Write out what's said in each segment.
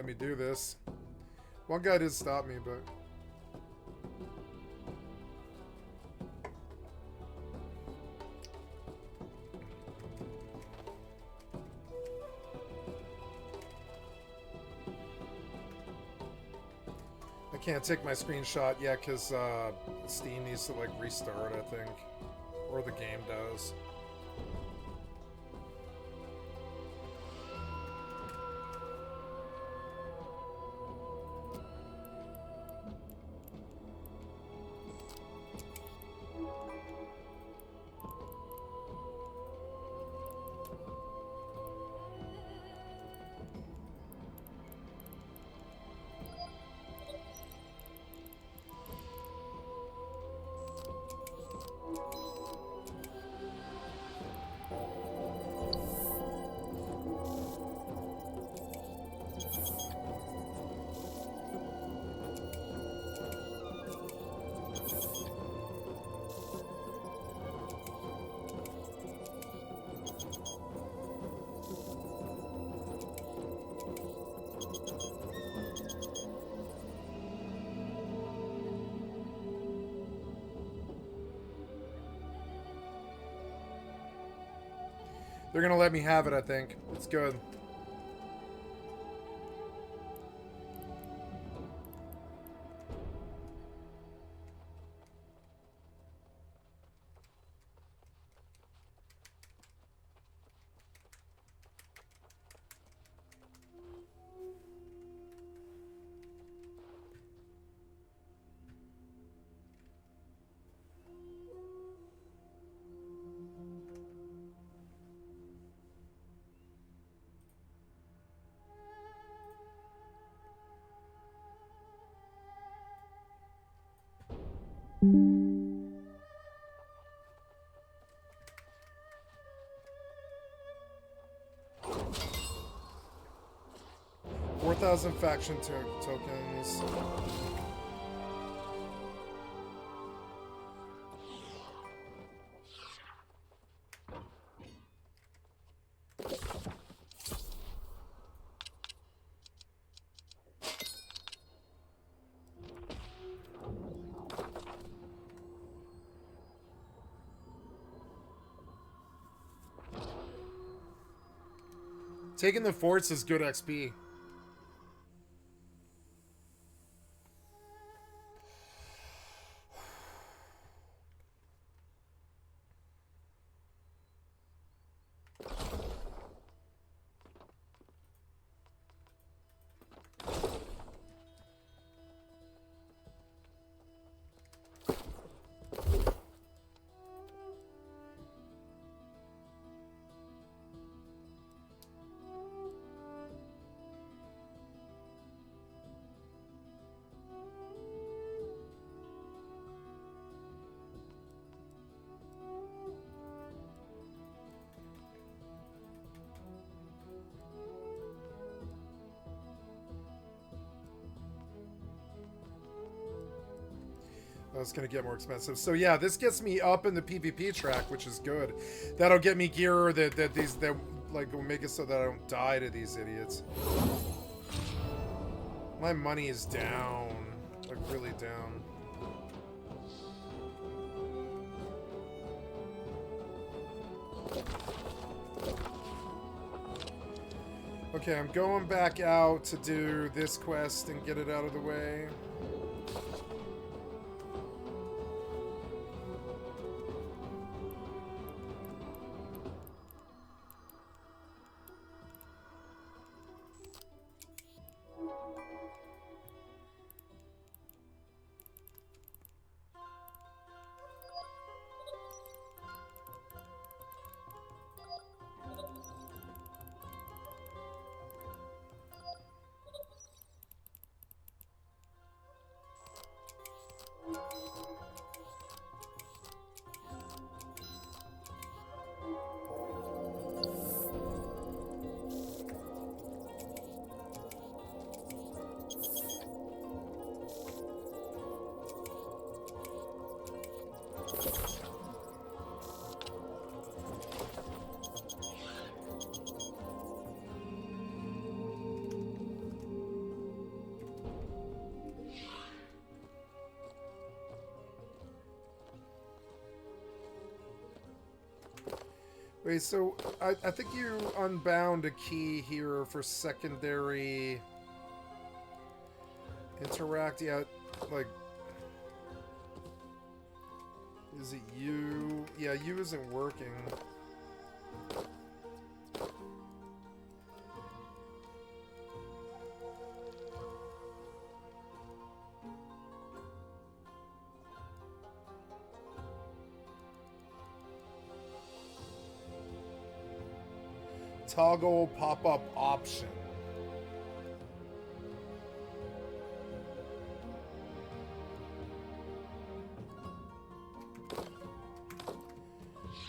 let me do this. One guy did stop me, but... I can't take my screenshot yet because Steam needs to like restart, I think. Or the game does. They're gonna let me have it, I think. It's good. Faction tokens. Taking the forts is good XP. It's gonna get more expensive. So yeah, this gets me up in the PvP track, which is good. That'll get me gear that like will make it so that I don't die to these idiots. My money is down, like really down. Okay, I'm going back out to do this quest and get it out of the way. Wait, so I think you unbound a key here for secondary interact. Yeah, like, is it you? Yeah, you isn't working. Toggle pop-up option.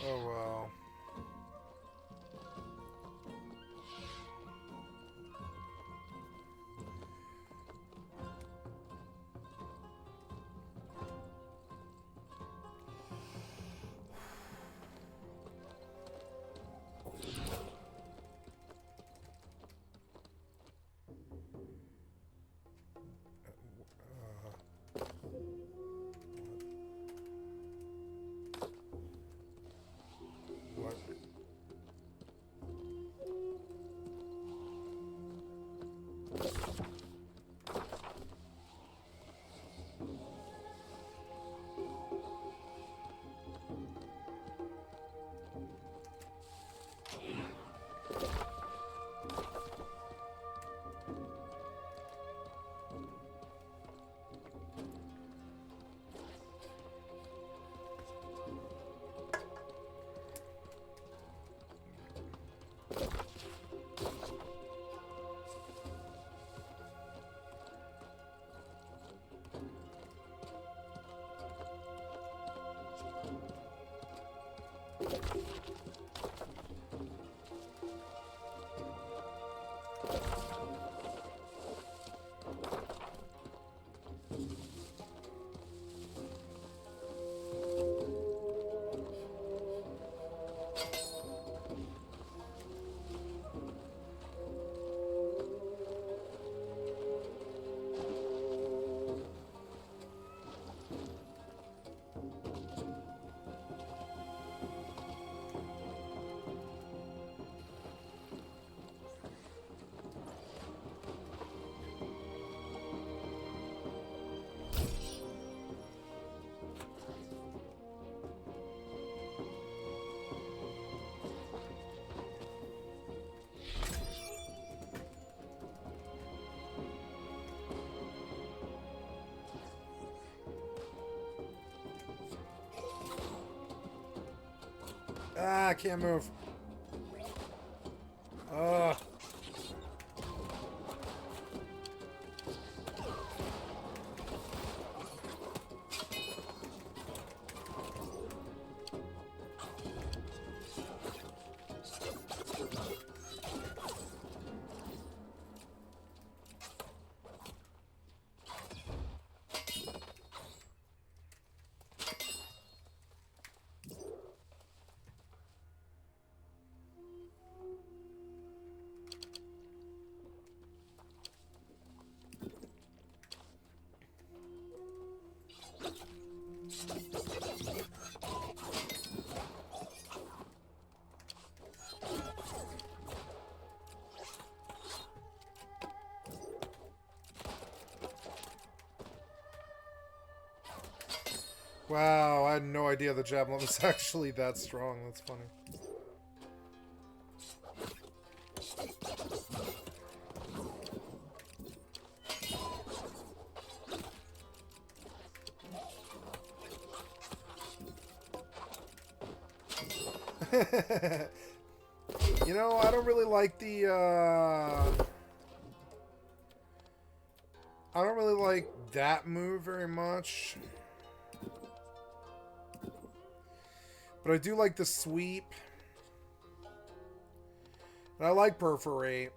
Oh wow. What? Ah, I can't move. Ugh. Wow, I had no idea the javelin was actually that strong. That's funny. You know, I don't really like the, I don't really like that move very much. But I do like the sweep. And I like perforate.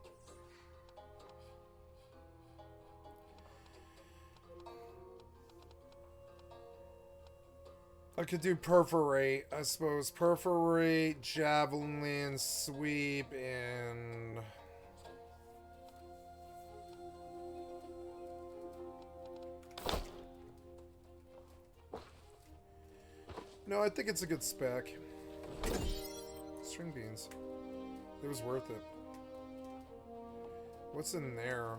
I could do perforate, I suppose. Perforate, javelin, sweep, and... No, I think it's a good spec. Let's string beans. It was worth it. What's in there?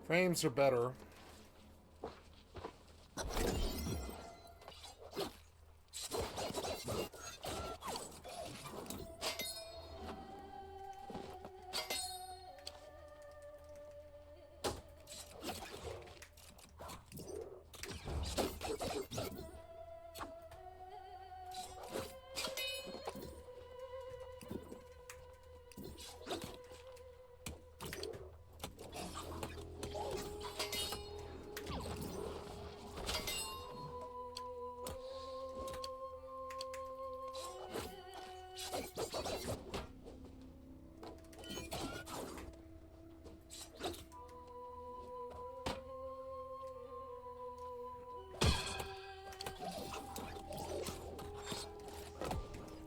Frames are better.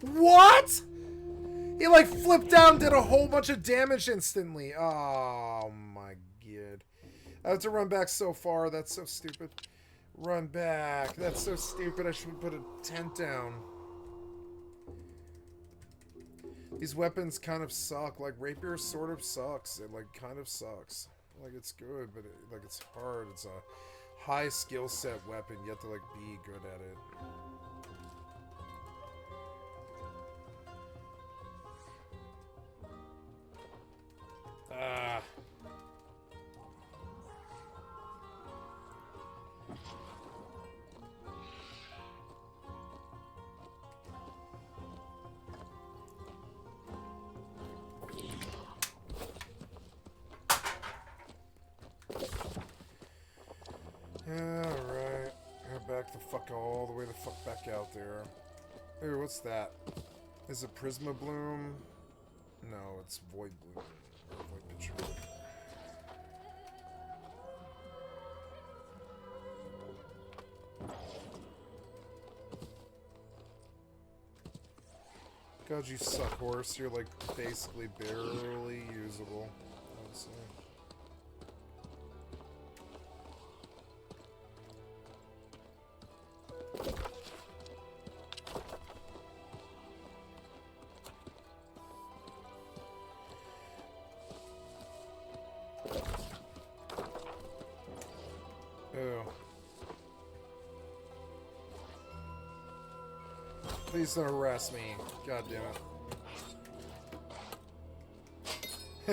What? He like flipped down, did a whole bunch of damage instantly. Oh my god. I have to run back so far. That's so stupid. Run back. That's so stupid. I should put a tent down. These weapons kind of suck. Like rapier sort of sucks. It like kind of sucks. Like it's good, but like it's hard. It's a high skill set weapon. You have to like be good at it. Ah. Alright. Back the fuck all the way the fuck back out there. Ooh, what's that? Is it Prisma Bloom? No, it's Void Bloom. Or Void Pitcher. God, you suck, horse. You're like basically barely usable. Let's see. Please don't harass me. God damn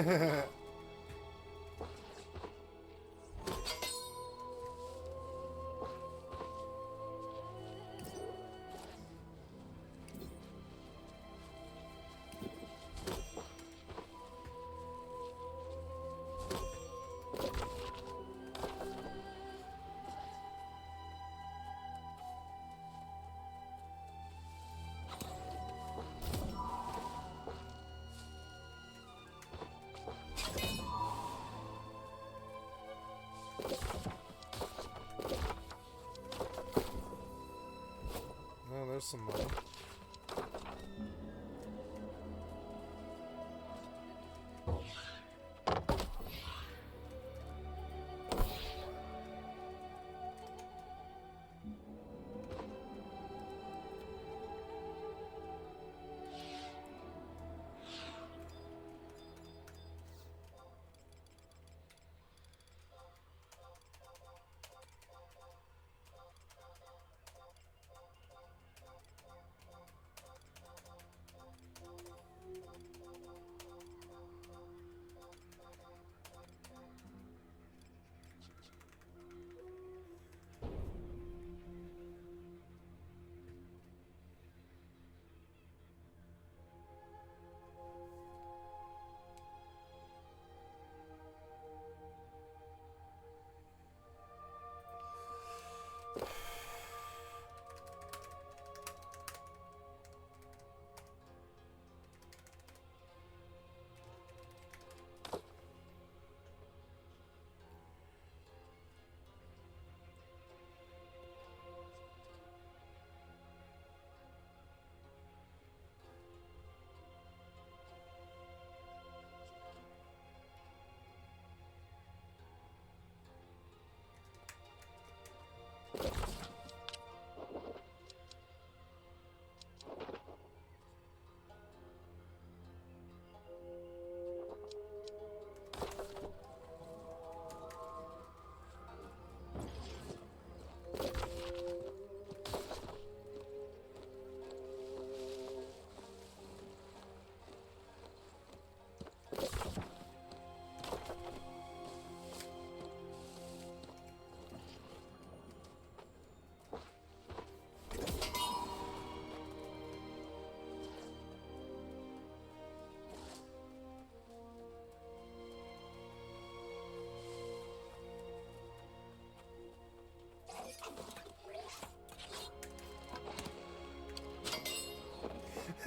it. Oh, there's some money.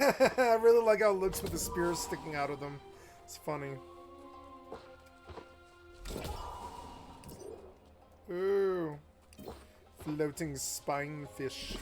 I really like how it looks with the spears sticking out of them. It's funny. Ooh. Floating spinefish.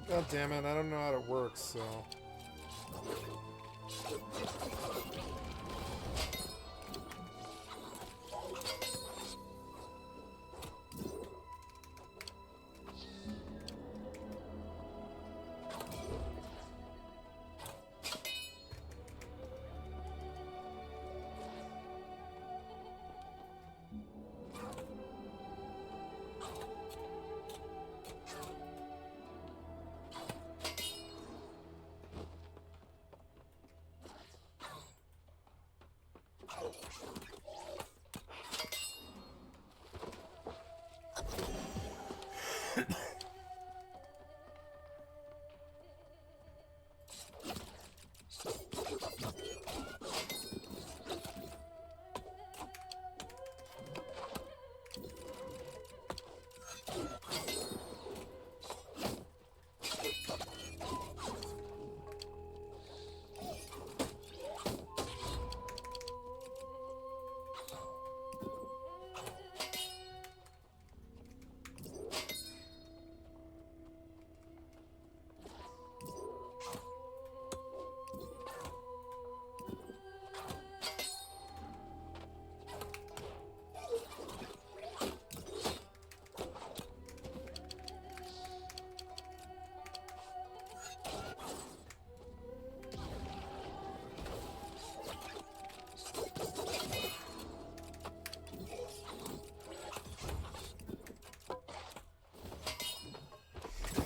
God damn it, I don't know how it works, so...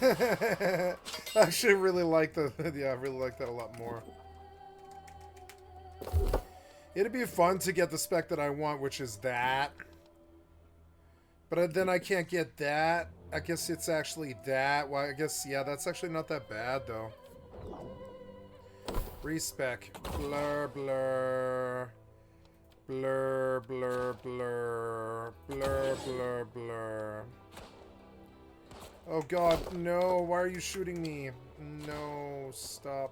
I actually really like the... yeah, I really like that a lot more. It'd be fun to get the spec that I want, which is that. But then I can't get that. I guess it's actually that. Well, I guess, yeah, that's actually not that bad, though. Respec. Blur, blur. Blur, blur, blur. Blur, blur, blur. Oh god, no. Why are you shooting me? No, stop.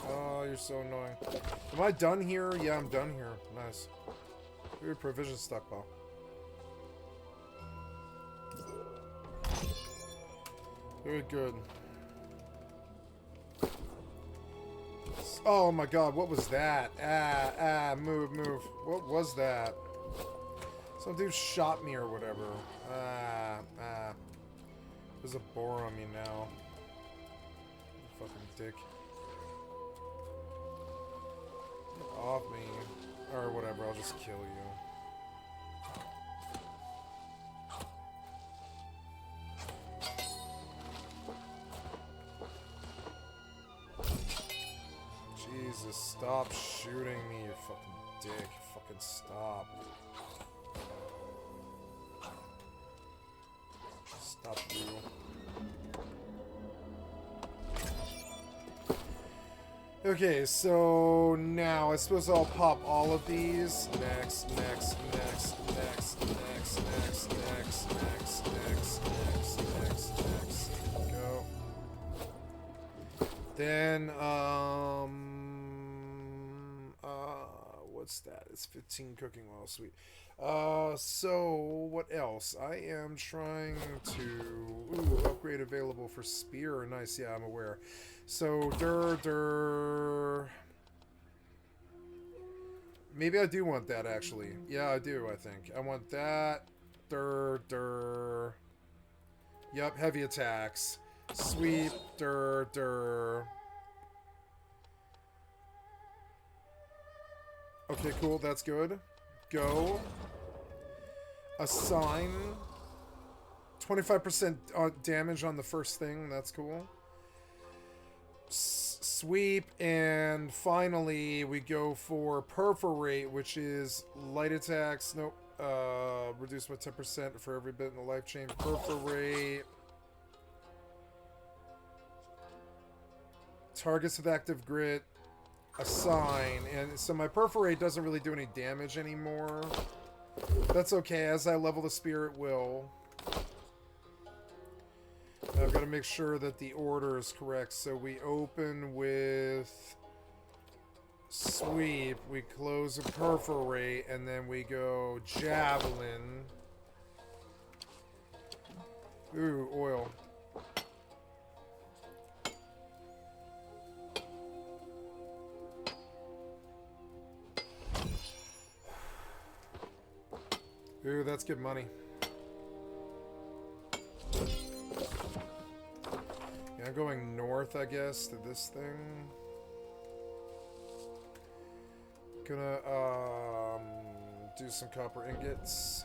Oh, you're so annoying. Am I done here? Yeah, I'm done here. Nice. Weird provision stockpile. Very good. Oh my god, what was that? Move, move. What was that? Some dude shot me or whatever. There's a boar on me now. You fucking dick. Get off me. Or whatever, I'll just kill you. Jesus, stop shooting me, you fucking dick. Fucking stop. Stop you. Okay, so now I suppose I'll pop all of these. Next. Go. Then, what's that? It's 15 cooking oil, sweet. So what else? I am trying to upgrade available for spear. Nice, yeah, I'm aware. So maybe I do want that actually. Yeah, I do, I think. I want that. Yep, heavy attacks. Sweep, Okay, cool, that's good. Go. Assign. 25% damage on the first thing, that's cool. Sweep, and finally we go for perforate, which is light attacks. Nope. Reduce by 10% for every bit in the life chain. Perforate. Targets with active grit. Assign. And so my perforate doesn't really do any damage anymore. That's okay. As I level the spear, it will. Now I've got to make sure that the order is correct. So we open with sweep, we close a perforate, and then we go javelin. Ooh, oil. Ooh, that's good money. Yeah, I'm going north, I guess, to this thing. Gonna, do some copper ingots.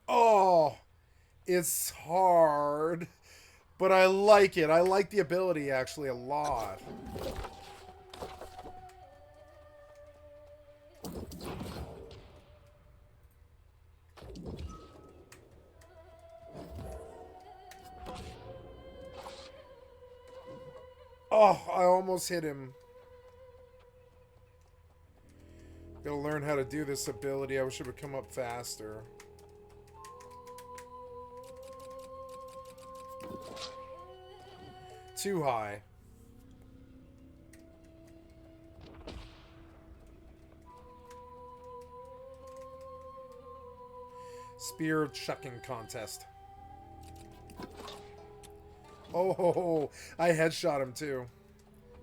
Oh, it's hard, but I like it. I like the ability actually a lot. Oh, I almost hit him. Gotta learn how to do this ability. I wish it would come up faster. Too high. Spear chucking contest. Oh, I headshot him too.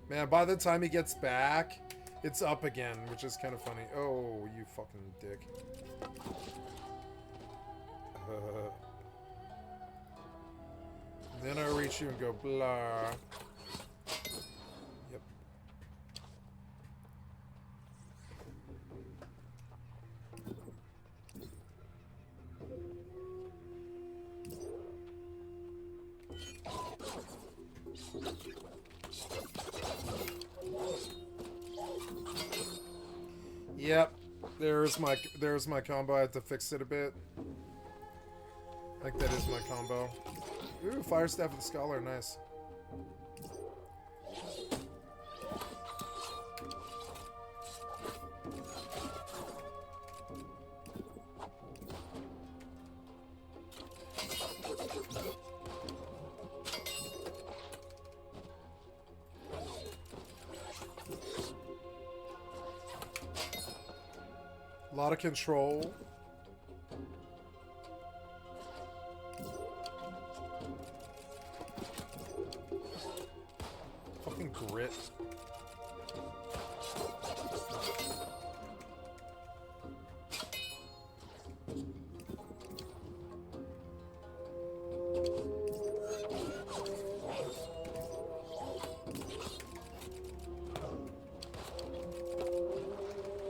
Man, by the time he gets back, it's up again, which is kind of funny. Oh, you fucking dick. Then I reach you and go blah. Yep. Yep. There's my combo. I have to fix it a bit. I think that is my combo. Ooh, Fire Staff of the Scholar, nice. A lot of control. Fucking grit.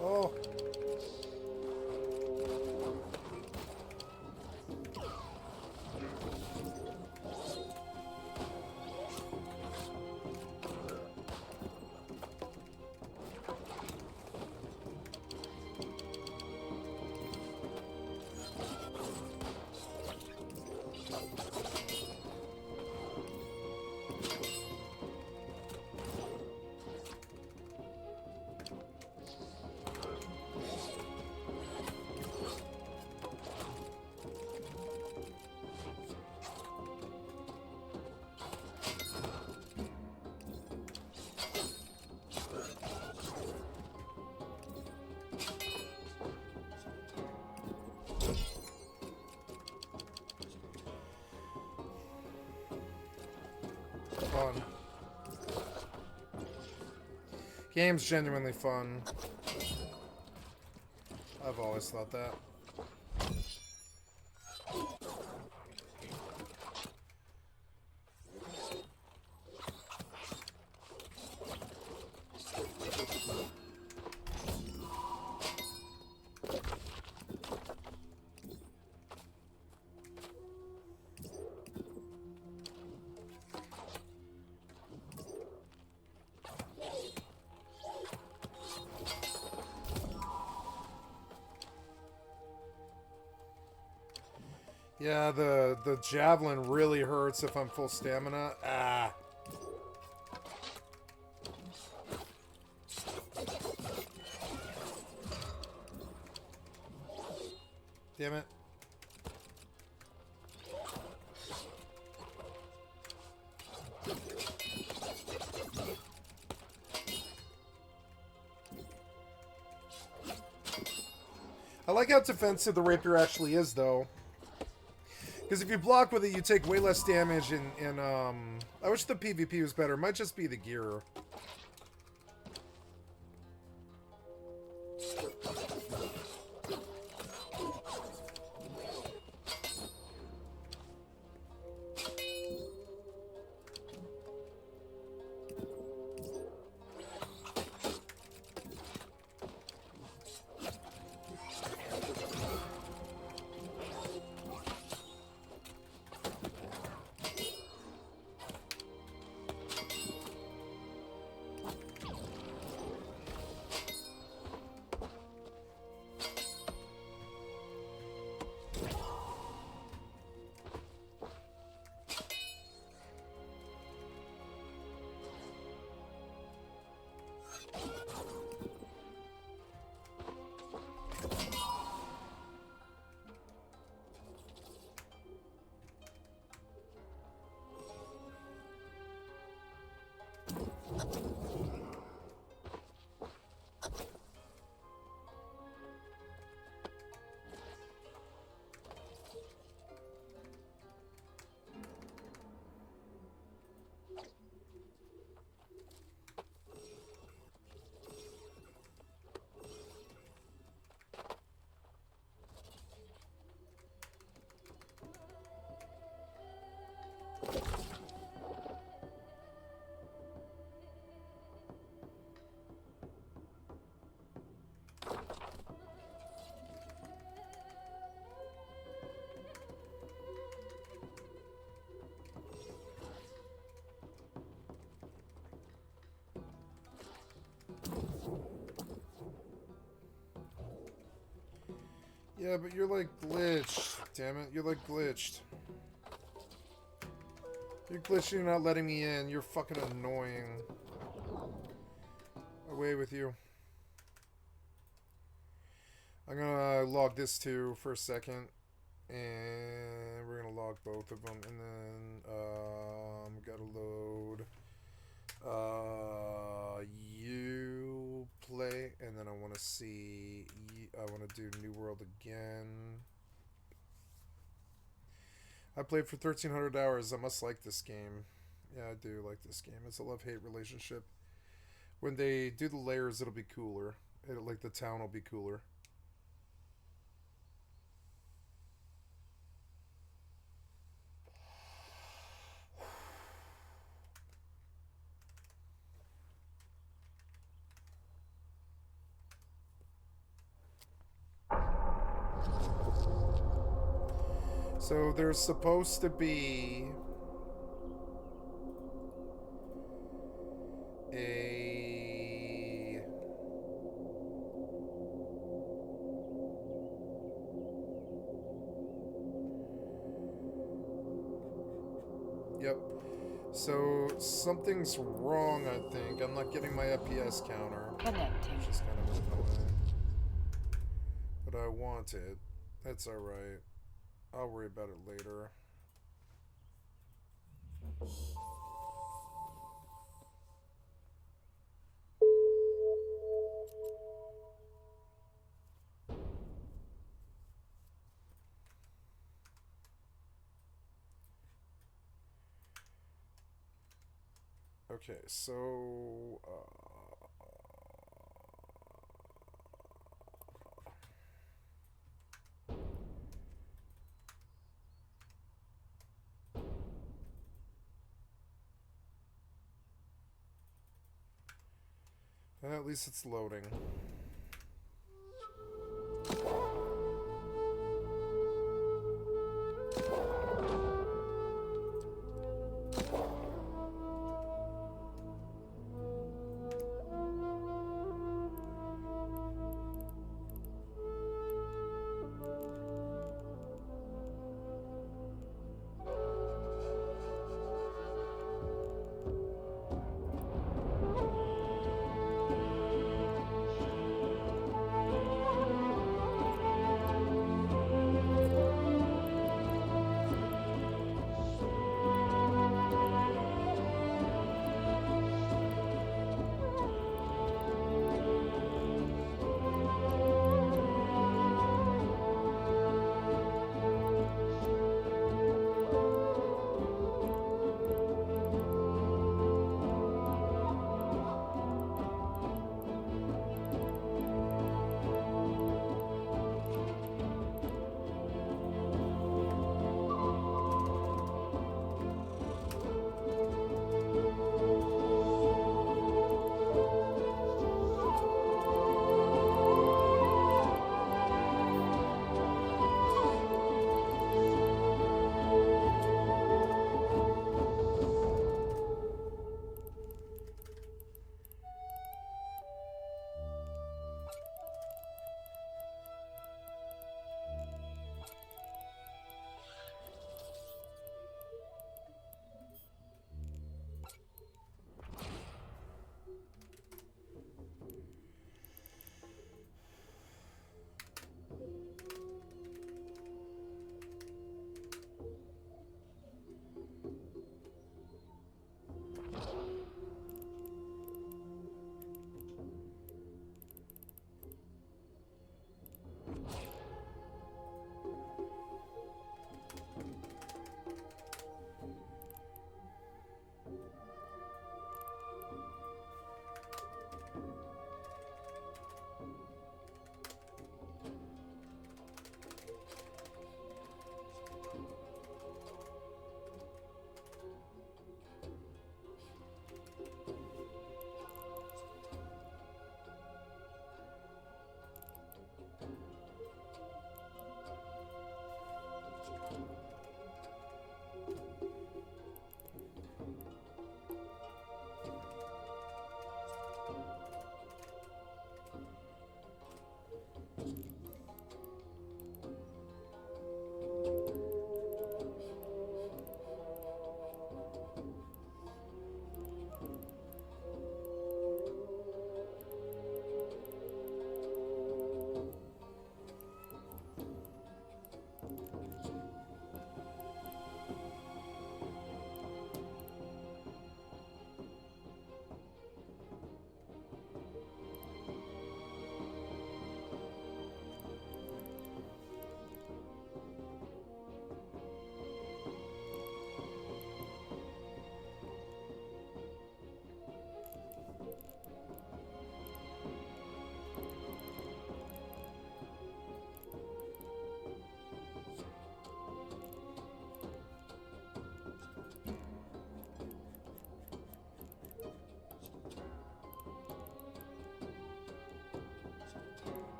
Oh. Fun. Game's genuinely fun. I've always thought that. Yeah, the javelin really hurts if I'm full stamina. Ah. Damn it. I like how defensive the rapier actually is, though. Because if you block with it, you take way less damage, and I wish the PvP was better. It might just be the gear. Yeah, but you're like glitched. Damn it, you're like glitched. You're glitching, you're not letting me in. You're fucking annoying. Away with you. I'm gonna log this too for a second. And we're gonna log both of them. And then, gotta load you play. And then I wanna see I want to do New World again. I played for 1,300 hours. I must like this game. Yeah, I do like this game. It's a love-hate relationship. When they do the layers, it'll be cooler. Like, the town will be cooler. So there's supposed to be a... Yep. So something's wrong, I think. I'm not getting my FPS counter. Connecting. Which is kind of annoying. But I want it. That's alright. I'll worry about it later. Okay, so... at least it's loading.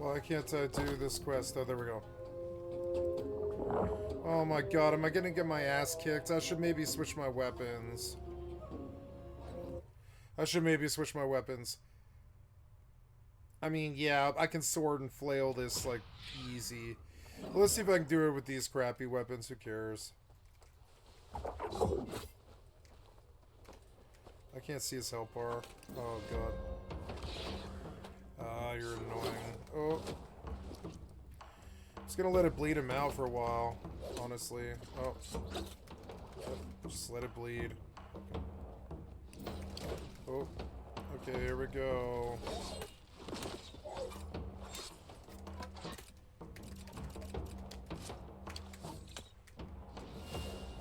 Why can't I do this quest? Oh, there we go. Oh my god, am I gonna get my ass kicked? I should maybe switch my weapons. I mean, yeah, I can sword and flail this, like, easy. Well, let's see if I can do it with these crappy weapons. Who cares? I can't see his health bar. Oh, god. Ah, you're annoying. Oh. I'm just gonna let it bleed him out for a while, honestly. Oh. Just let it bleed. Oh. Okay, here we go.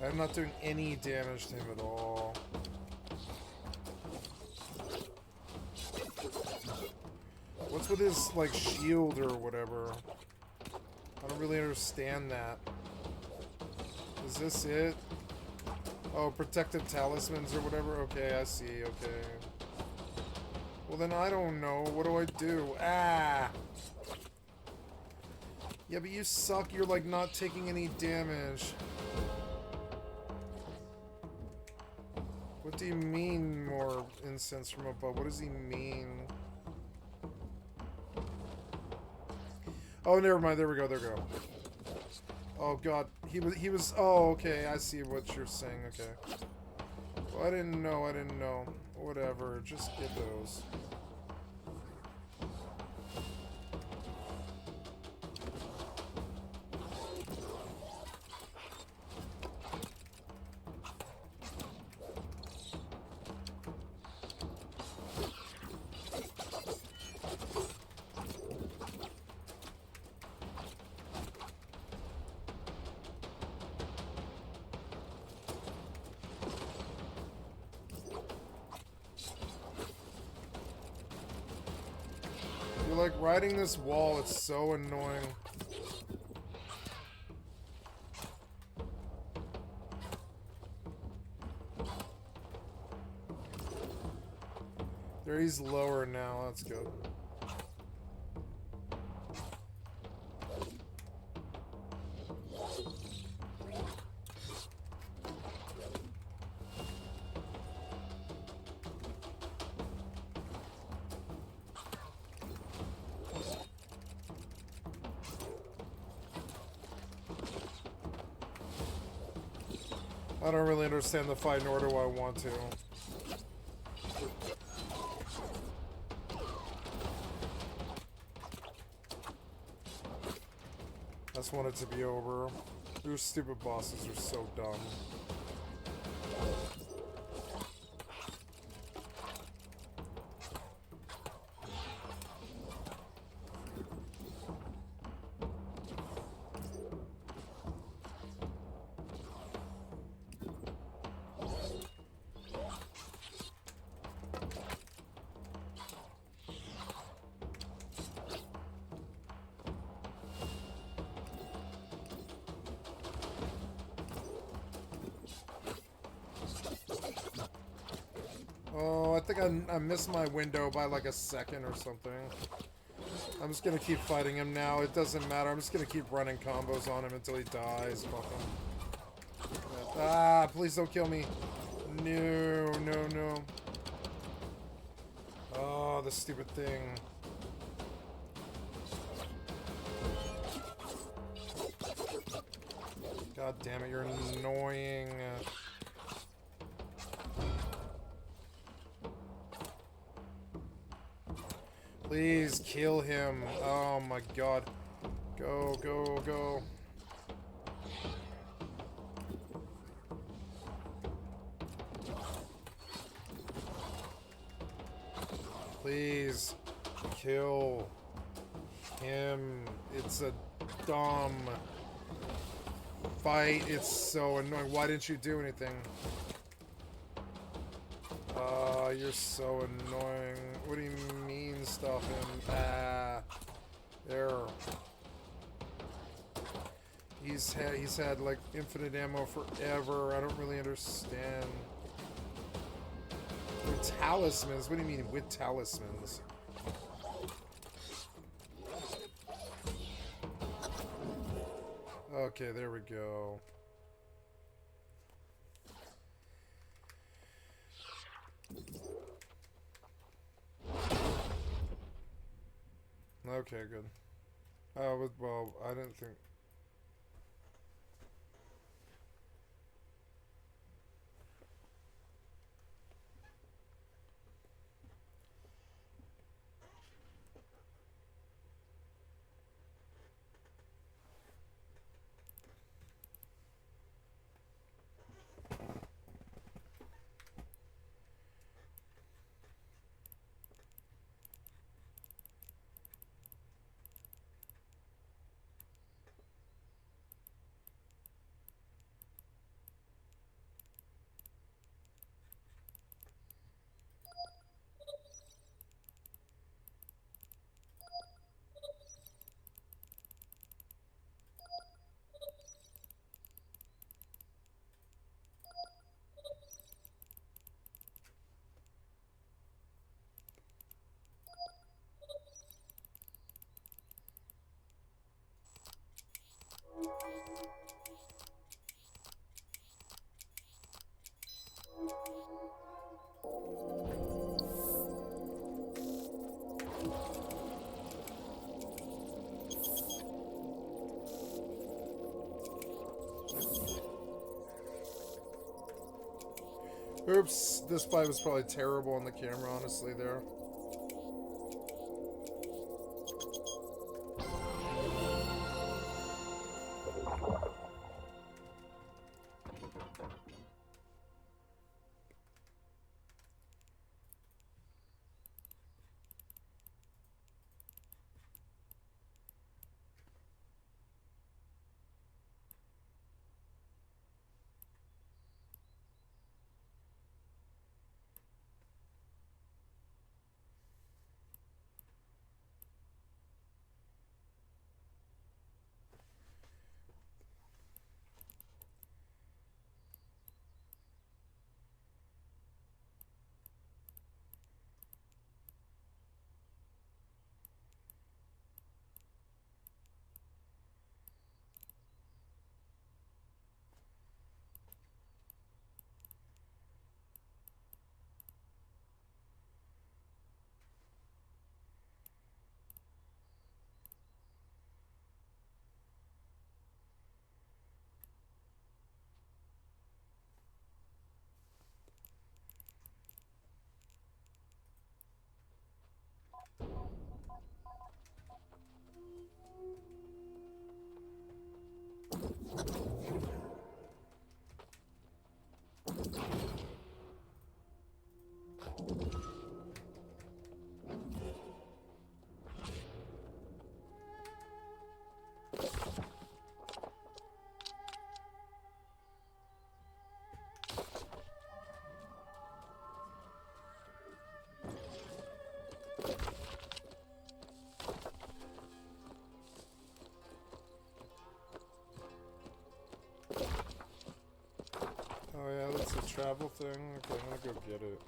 I'm not doing any damage to him at all. What's with his, like, shield or whatever? I don't really understand that. Is this it? Oh, protective talismans or whatever? Okay, I see, okay. Well, then I don't know. What do I do? Ah! Yeah, but you suck. You're, like, not taking any damage. What do you mean, more incense from above? What does he mean? Oh, never mind. There we go. There we go. Oh, God. He was... Oh, okay. I see what you're saying. Okay. Well, I didn't know. Whatever. Just get those. You're like riding this wall, it's so annoying. There, he's lower now, that's good. I don't really understand the fight, nor do I want to. I just want it to be over. Those stupid bosses are so dumb. Oh, I think I missed my window by like a second or something. I'm just gonna keep fighting him now. It doesn't matter. I'm just gonna keep running combos on him until he dies. Fuck him. Ah, please don't kill me. No, no, no. Oh, the stupid thing. God damn it, you're annoying. Please kill him. Oh my god. Go, go, go. Please kill him. It's a dumb fight. It's so annoying. Why didn't you do anything? You're so annoying. What do you mean stop him? Ah. There. He's had like infinite ammo forever. I don't really understand. With talismans? What do you mean with talismans? Okay, there we go. Okay, good. Well, I didn't think... Oops, this fight was probably terrible on the camera, honestly, there. Oh yeah, that's a travel thing? Okay, I'm gonna go get it.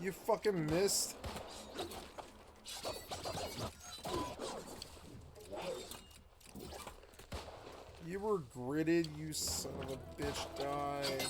You fucking missed. You were gritted, you son of a bitch. Die.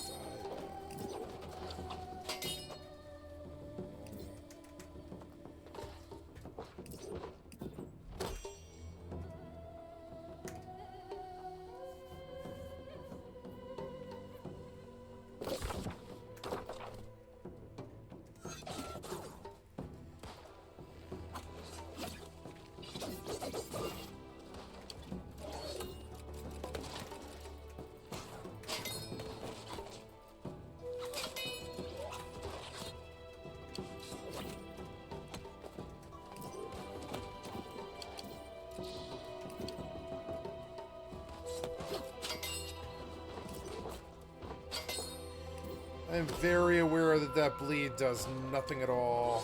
I'm very aware that that bleed does nothing at all.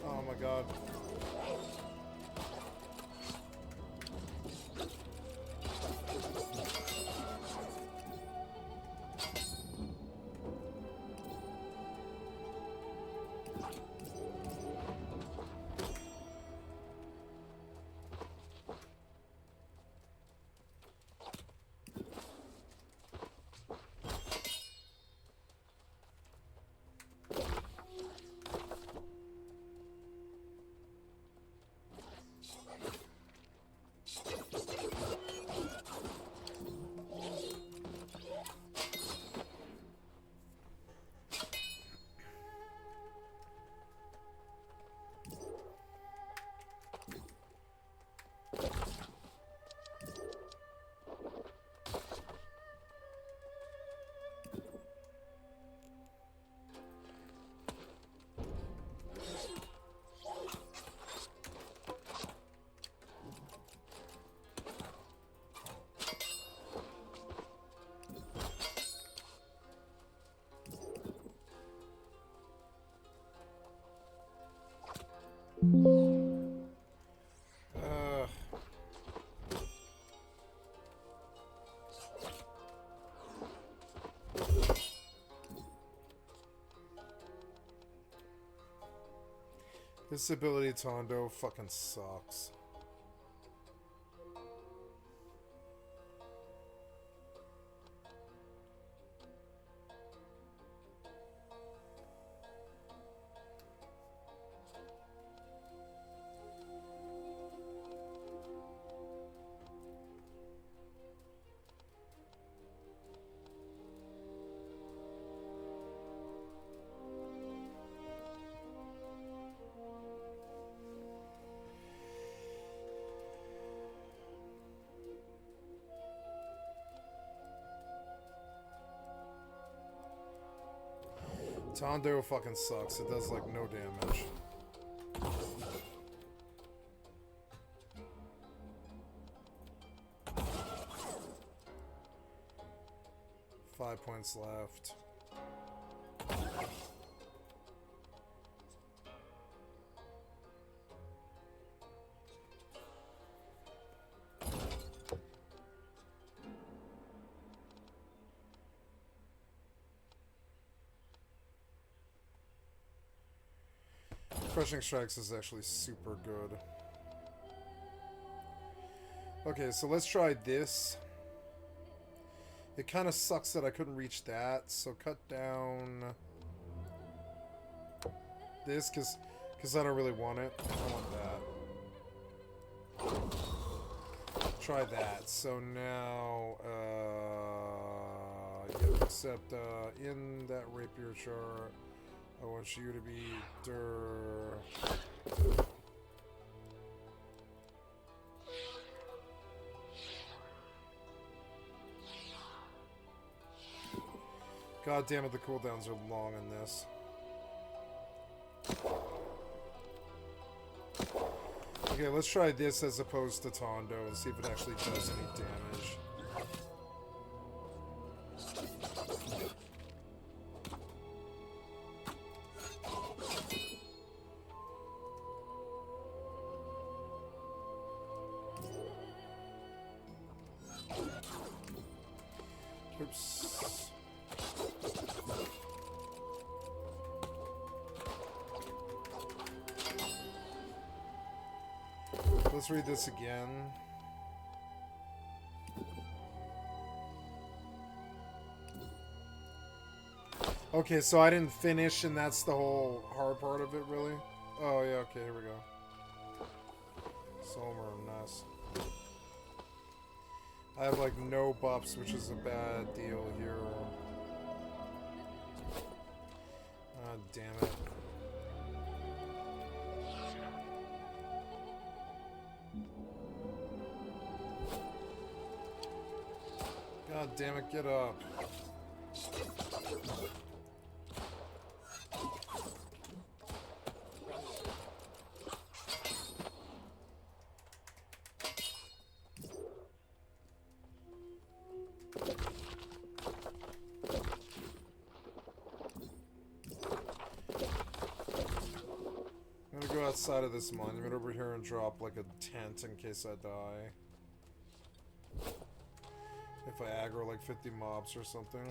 Oh my god. This ability Tondo fucking sucks. Tondo fucking sucks. It does like no damage. Five points left. Crushing Strikes is actually super good. Okay, so let's try this. It kind of sucks that I couldn't reach that, so cut down this, because I don't really want it. I want that. Try that. So now, yeah, except in that rapier char, I want you to be der. God damn it, the cooldowns are long in this. Okay, let's try this as opposed to Tondo and see if it actually does any damage. Oops. Let's read this again. Okay, so I didn't finish, and that's the whole hard part of it, really? Oh, yeah, okay, here we go. Somer, nice. I have, like, no buffs, which is a bad deal here. Ah, damn it. God damn it, get up. I'm gonna go outside of this monument over here and drop like a tent in case I die. If I aggro like 50 mobs or something.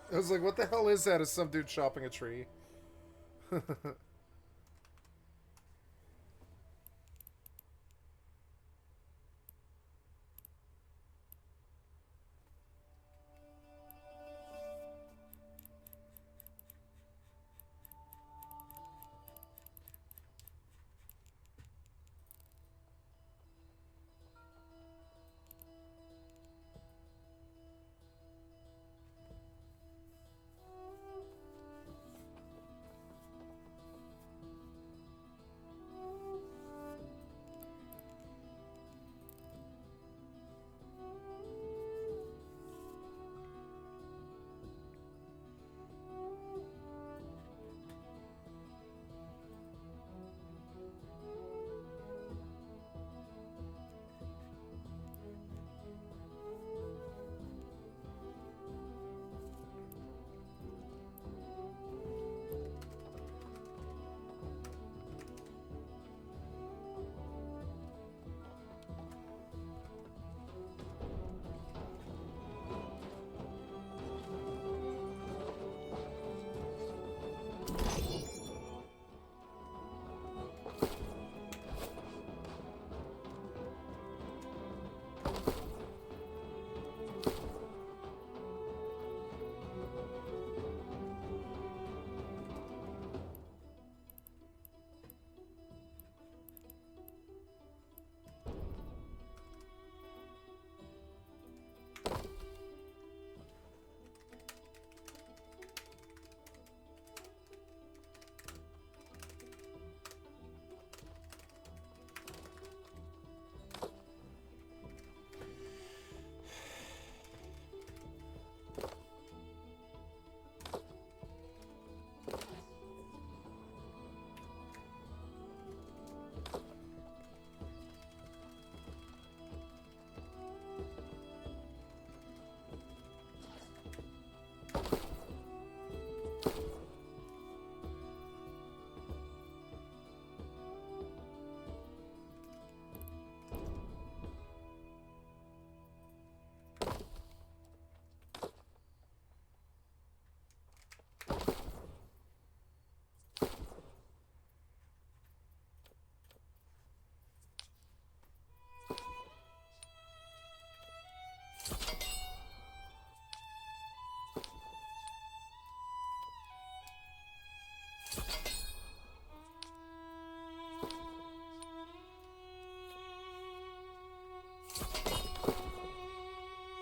I was like, what the hell is that? Is some dude chopping a tree?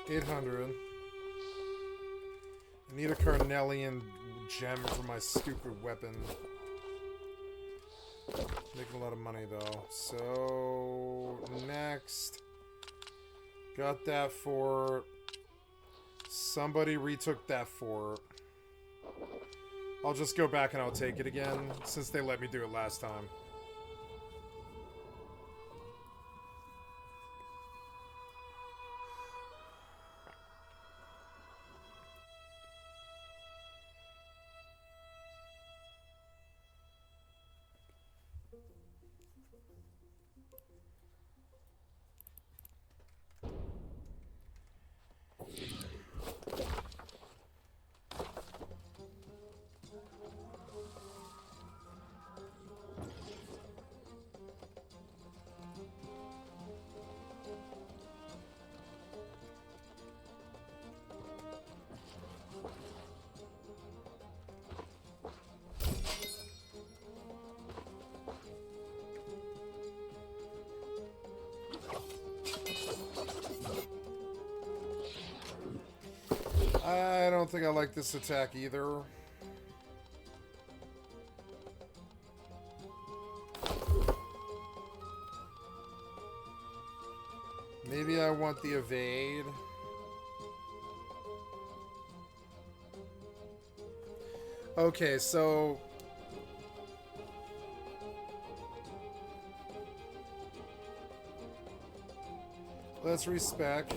800. I need a carnelian gem for my stupid weapon. Making a lot of money though. So next, got that fort. Somebody retook that fort. I'll just go back and I'll take it again since they let me do it last time. I don't think I like this attack either. Maybe I want the evade. Okay, so let's respec.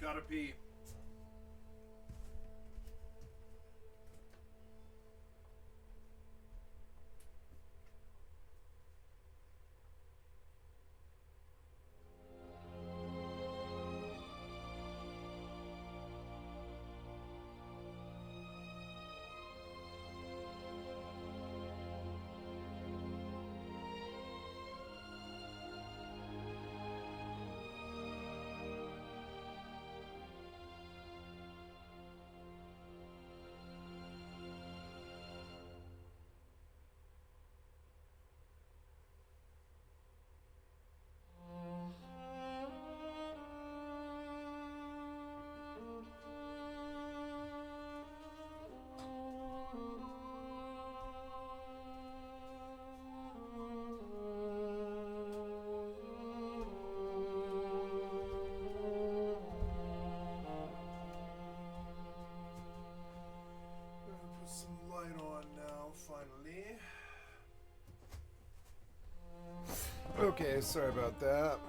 Gotta pee. Okay, sorry about that.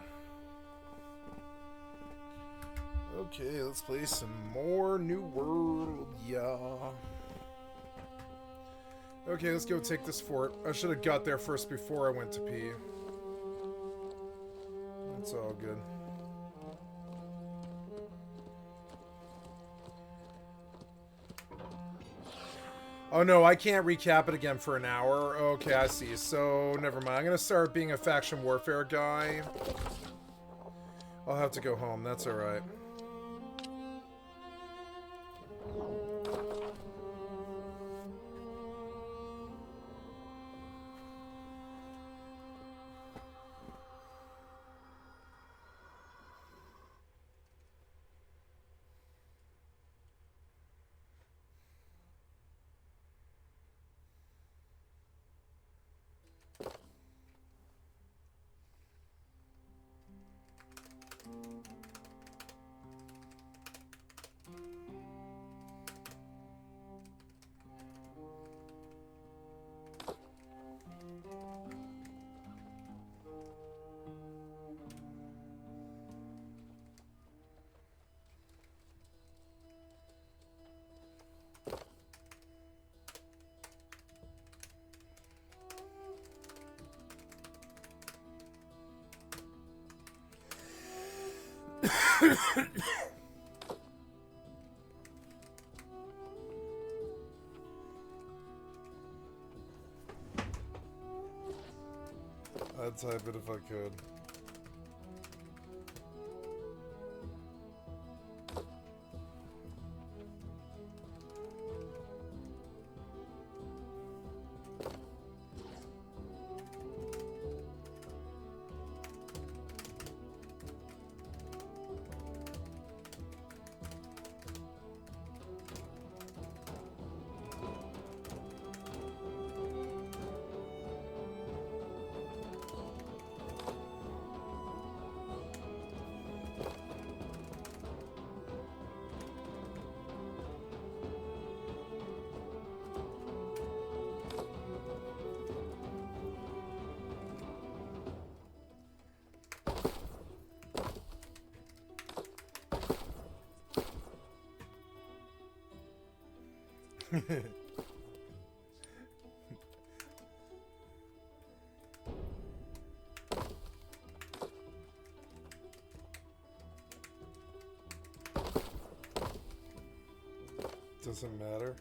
Okay, let's play some more New World, yeah. Okay, let's go take this fort. I should have got there first before I went to pee. It's all good. Oh no, I can't recap it again for an hour. Okay, I see. So, never mind. I'm gonna start being a faction warfare guy. I'll have to go home. That's alright. I'd type it if I could. Doesn't matter.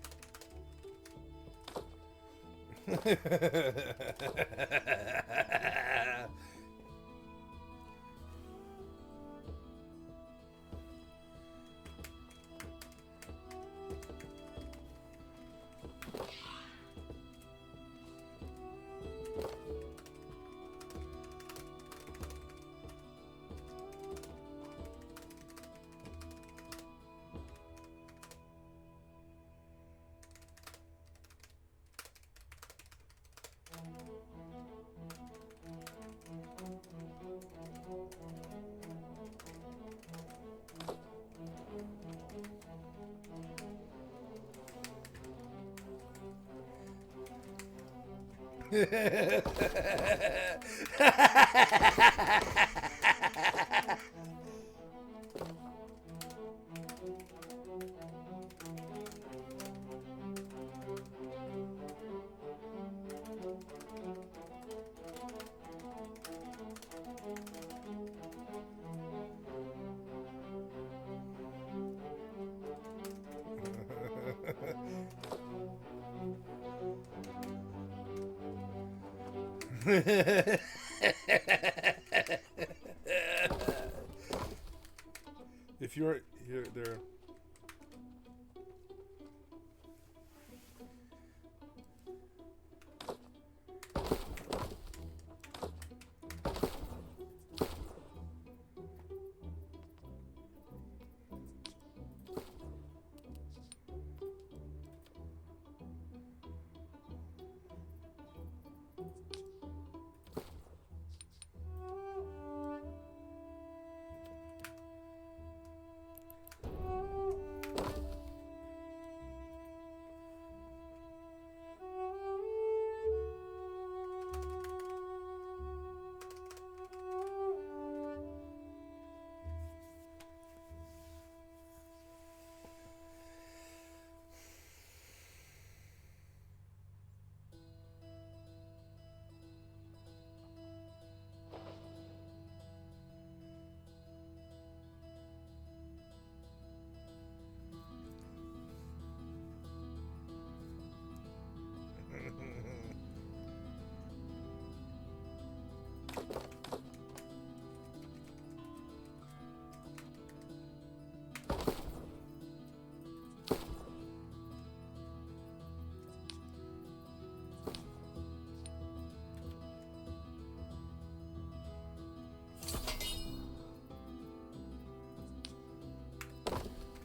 If you're here, there.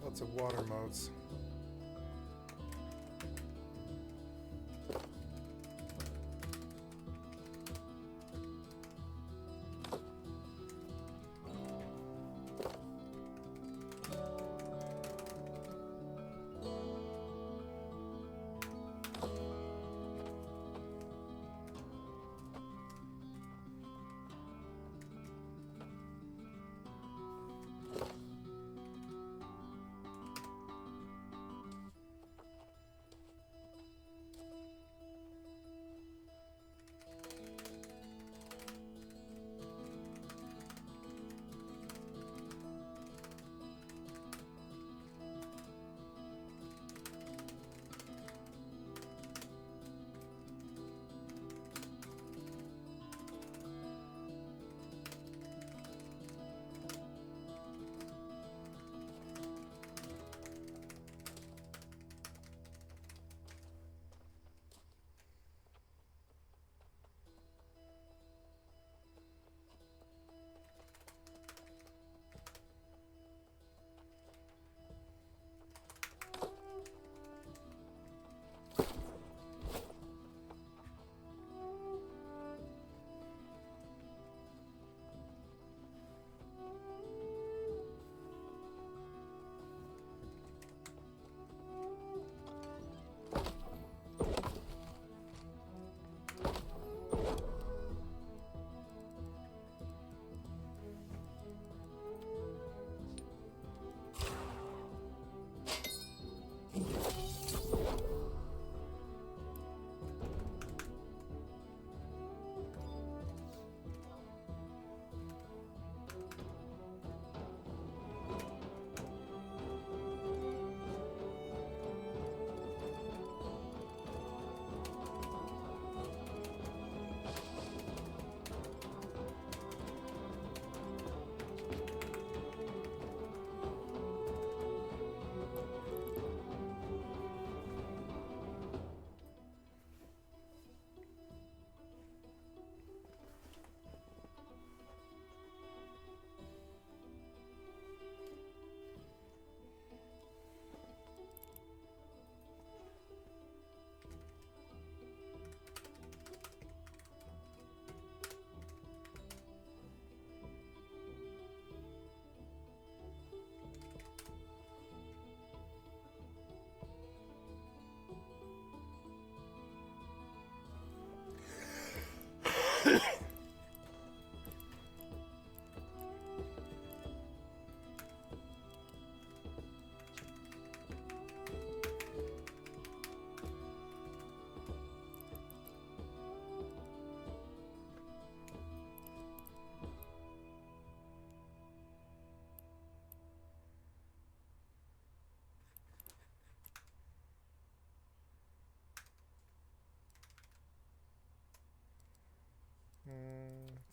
Lots of water modes.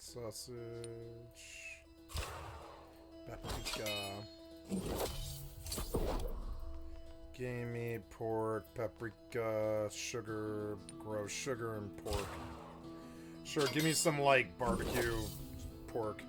Sausage. Paprika. Gamey, pork, paprika, sugar, gross sugar and pork. Sure, give me some, like, barbecue pork.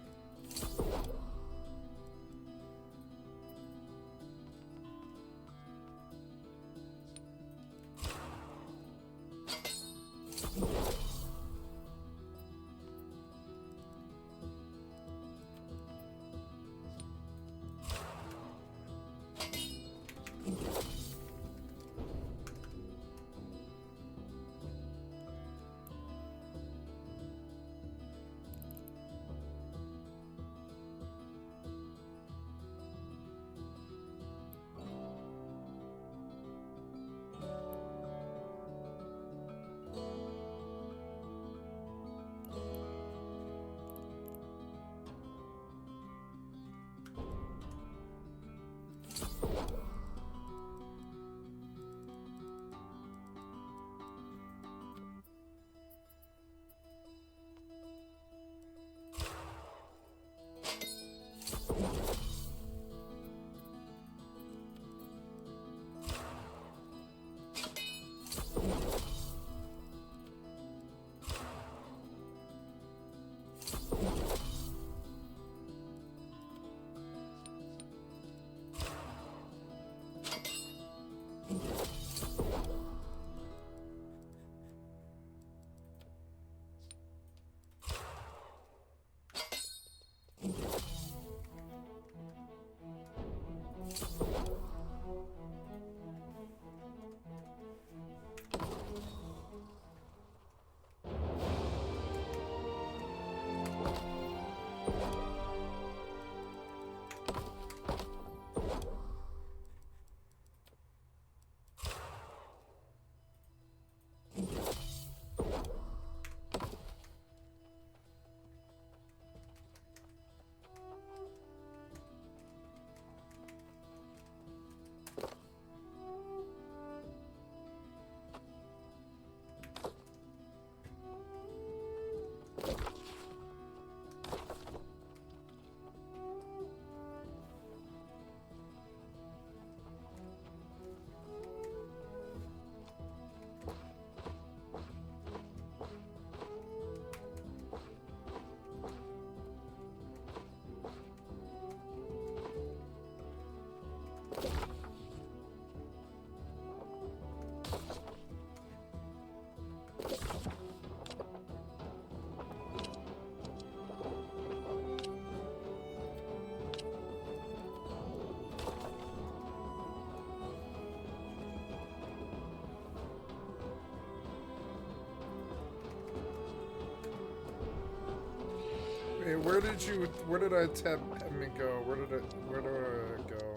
Hey, where did I tap me go? Where did I go?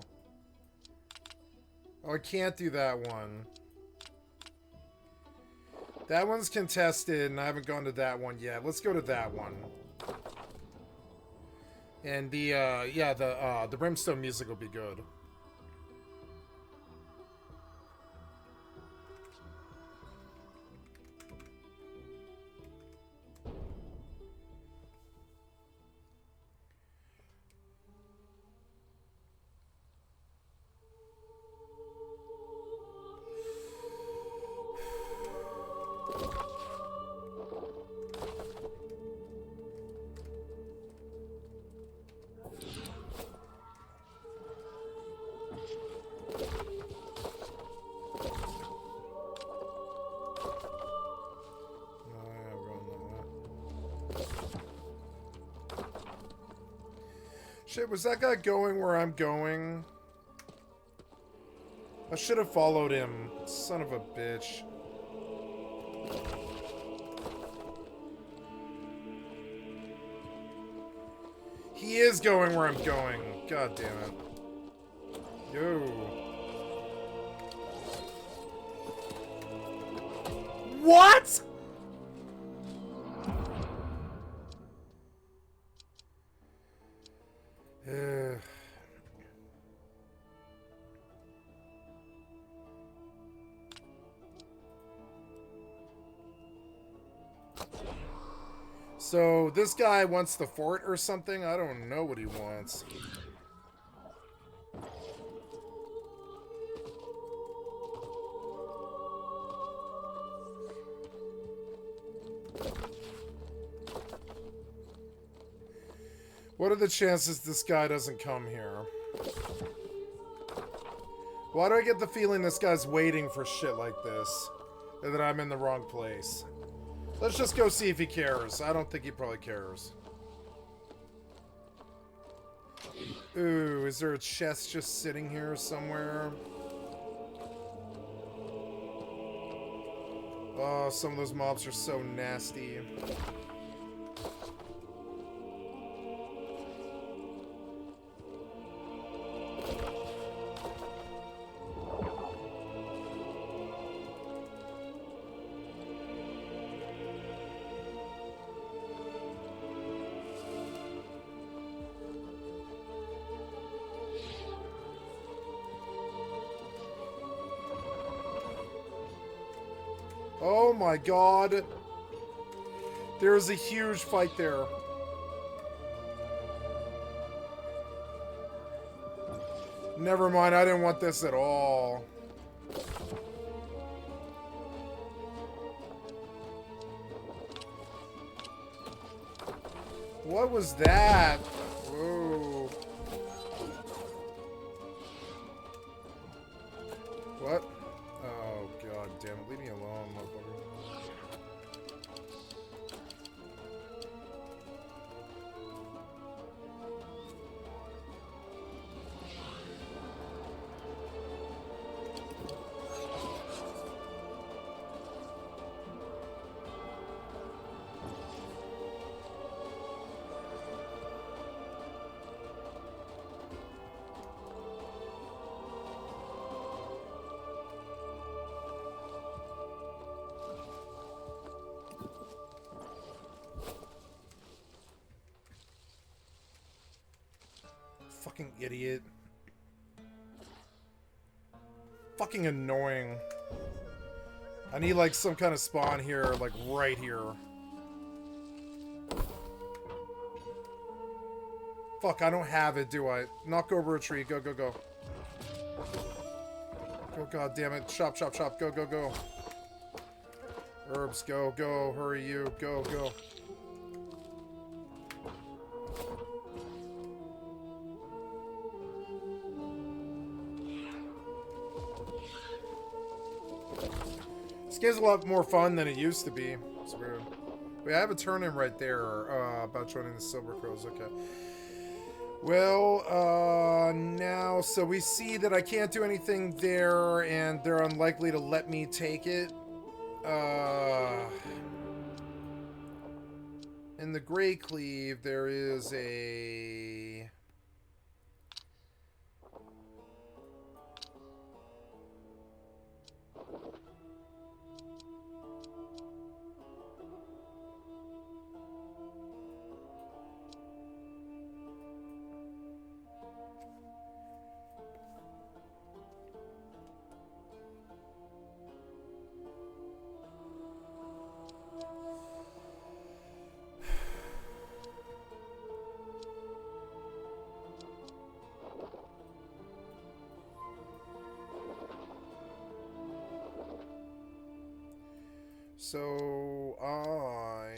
Oh, I can't do that one. That one's contested, and I haven't gone to that one yet. Let's go to that one. And the Brimstone music will be good. Shit, was that guy going where I'm going? I should have followed him. Son of a bitch. He is going where I'm going. God damn it. Yo. What? So this guy wants the fort or something? I don't know what he wants. What are the chances this guy doesn't come here? Why do I get the feeling this guy's waiting for shit like this? And that I'm in the wrong place? Let's just go see if he cares. I don't think he probably cares. Ooh, is there a chest just sitting here somewhere? Oh, some of those mobs are so nasty. Oh my god. There's a huge fight there. Never mind, I didn't want this at all. What was that? Whoa. What? Oh god damn it. Leave me alone, motherfucker. Fucking idiot. Fucking annoying. I need like some kind of spawn here, like right here. Fuck, I don't have it, do I? Knock over a tree. Go, go, go. Oh god damn it. Chop, chop, chop. Go, go, go. Herbs, go, go. Hurry you. Go, go. This game's a lot more fun than it used to be. It's weird. Wait, I have a turn-in right there about joining the Silver Crows. Okay. Well, now, so we see that I can't do anything there, and they're unlikely to let me take it. In the Grey Cleave, there is a... So, I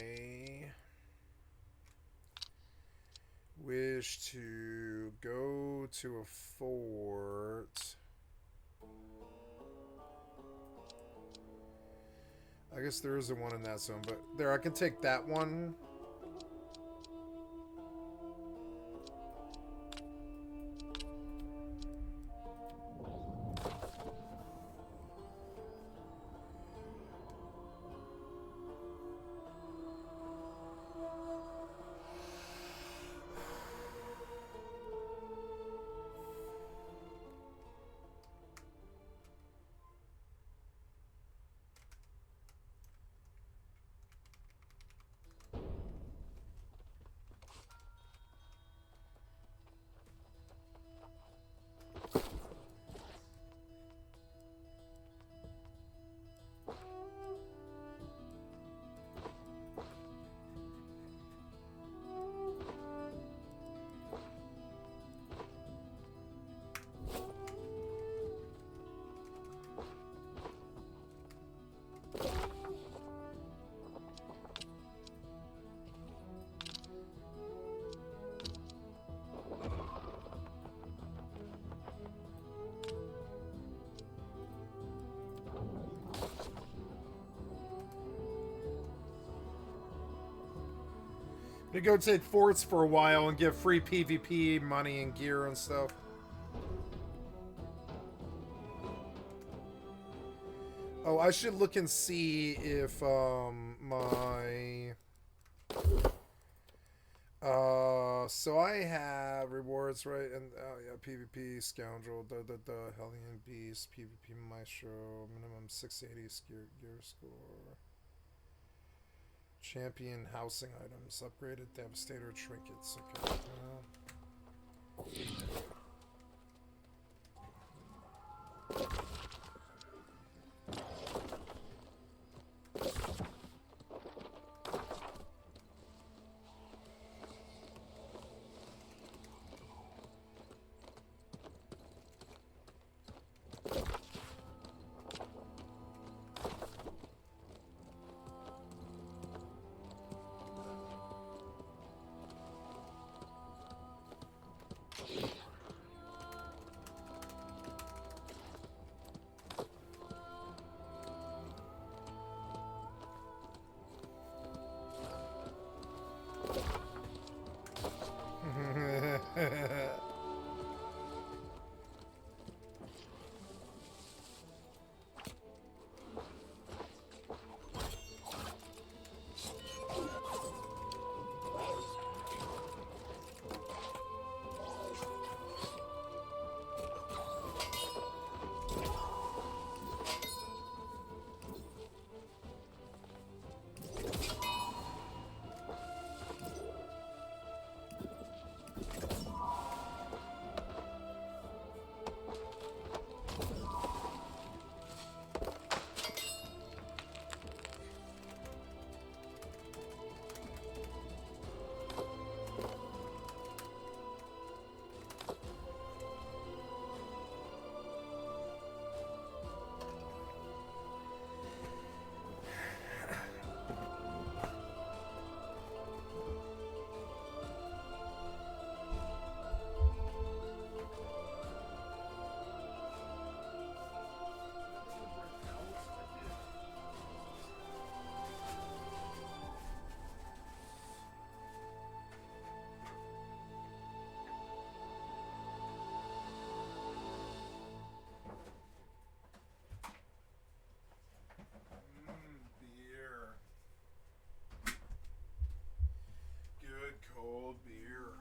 wish to go to a fort. I guess there isn't one in that zone, but there, I can take that one. You go take forts for a while and get free PvP money and gear and stuff. Oh, I should look and see if my so I have rewards, right? And yeah, PvP scoundrel, the Hellion Beast, PvP Maestro, minimum 680 gear score. Champion housing items, upgraded Devastator trinkets. Okay. Cold beer.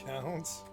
Counts.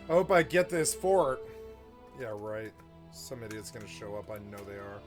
I hope I get this fort. Yeah, right. Some idiot's gonna show up. I know they are.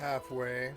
Halfway.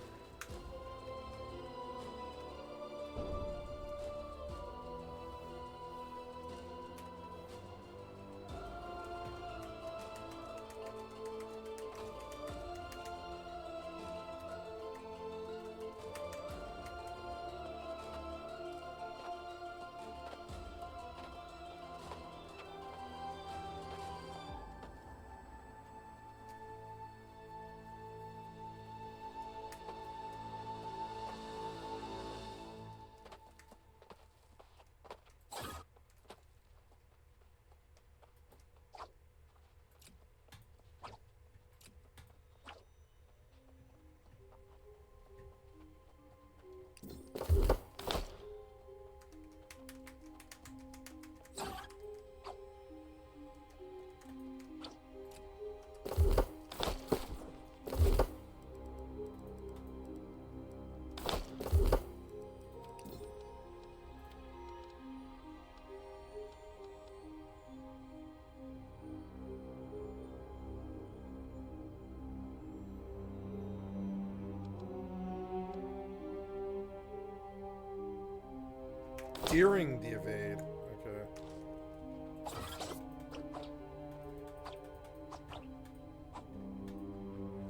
During the evade.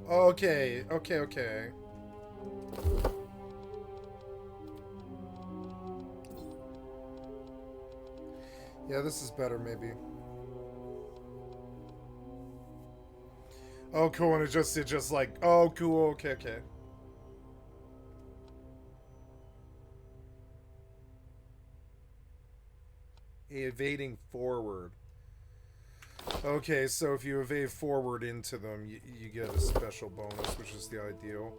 Okay. Okay. Yeah, this is better, maybe. Oh, cool, and it just like, oh, cool, okay. Evading forward. Okay, so if you evade forward into them, you get a special bonus, which is the ideal.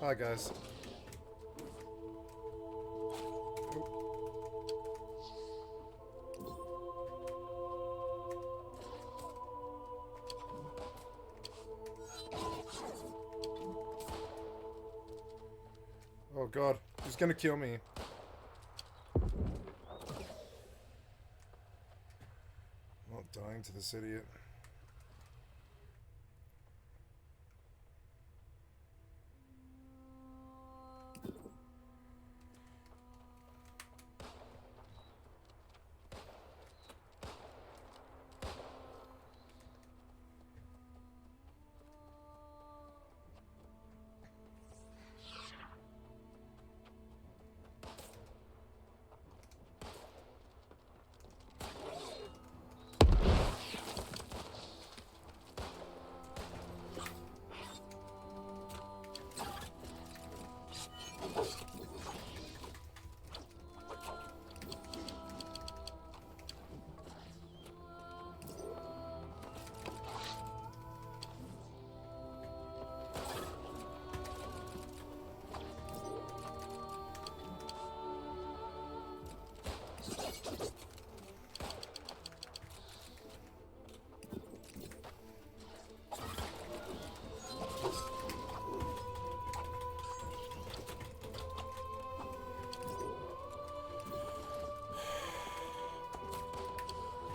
Hi, guys. Oh god, he's gonna kill me. Not dying to this idiot.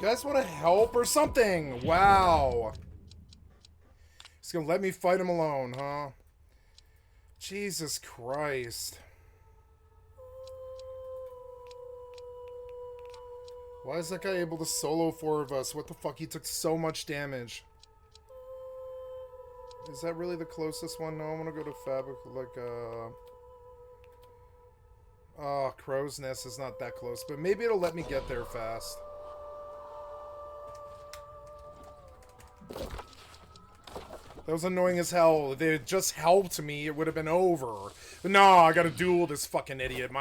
You guys want to help or something? Wow. He's gonna let me fight him alone, huh? Jesus Christ. Why is that guy able to solo 4 of us? What the fuck? He took so much damage. Is that really the closest one? No, I want to go to Fabric, oh, Crow's Nest is not that close, but maybe it'll let me get there fast. That was annoying as hell. If they had just helped me, it would have been over. But no, I gotta duel this fucking idiot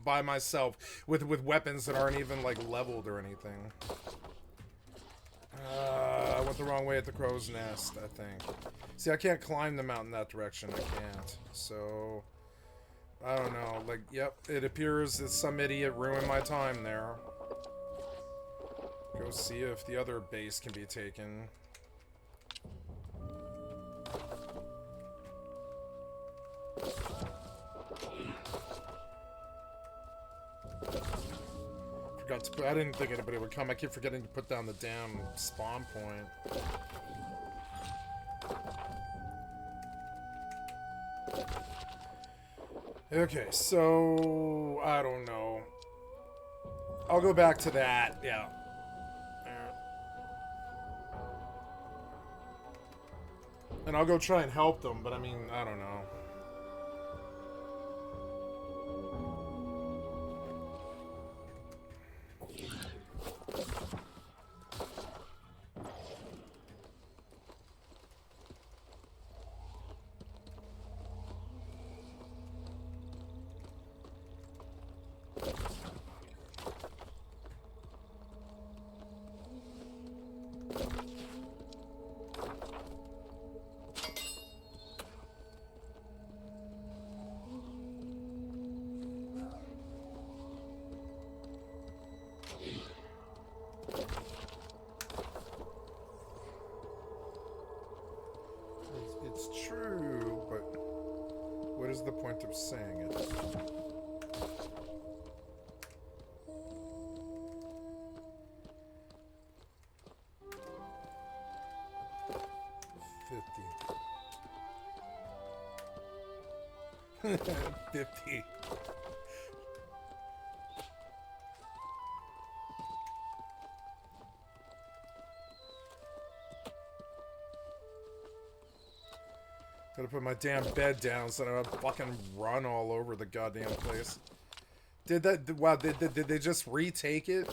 by myself with weapons that aren't even, like, leveled or anything. I went the wrong way at the Crow's Nest, I think. See, I can't climb the mountain that direction. I can't. So, I don't know. Like, yep, it appears that some idiot ruined my time there. Go see if the other base can be taken. forgot to put... I didn't think anybody would come. I keep forgetting to put down the damn spawn point. Okay, so... I don't know. I'll go back to that, yeah. And I'll go try and help them, but I mean, I don't know. It's true, but what is the point of saying it? $50. 50. Gotta put my damn bed down so I don't fucking run all over the goddamn place. Wow, did they just retake it?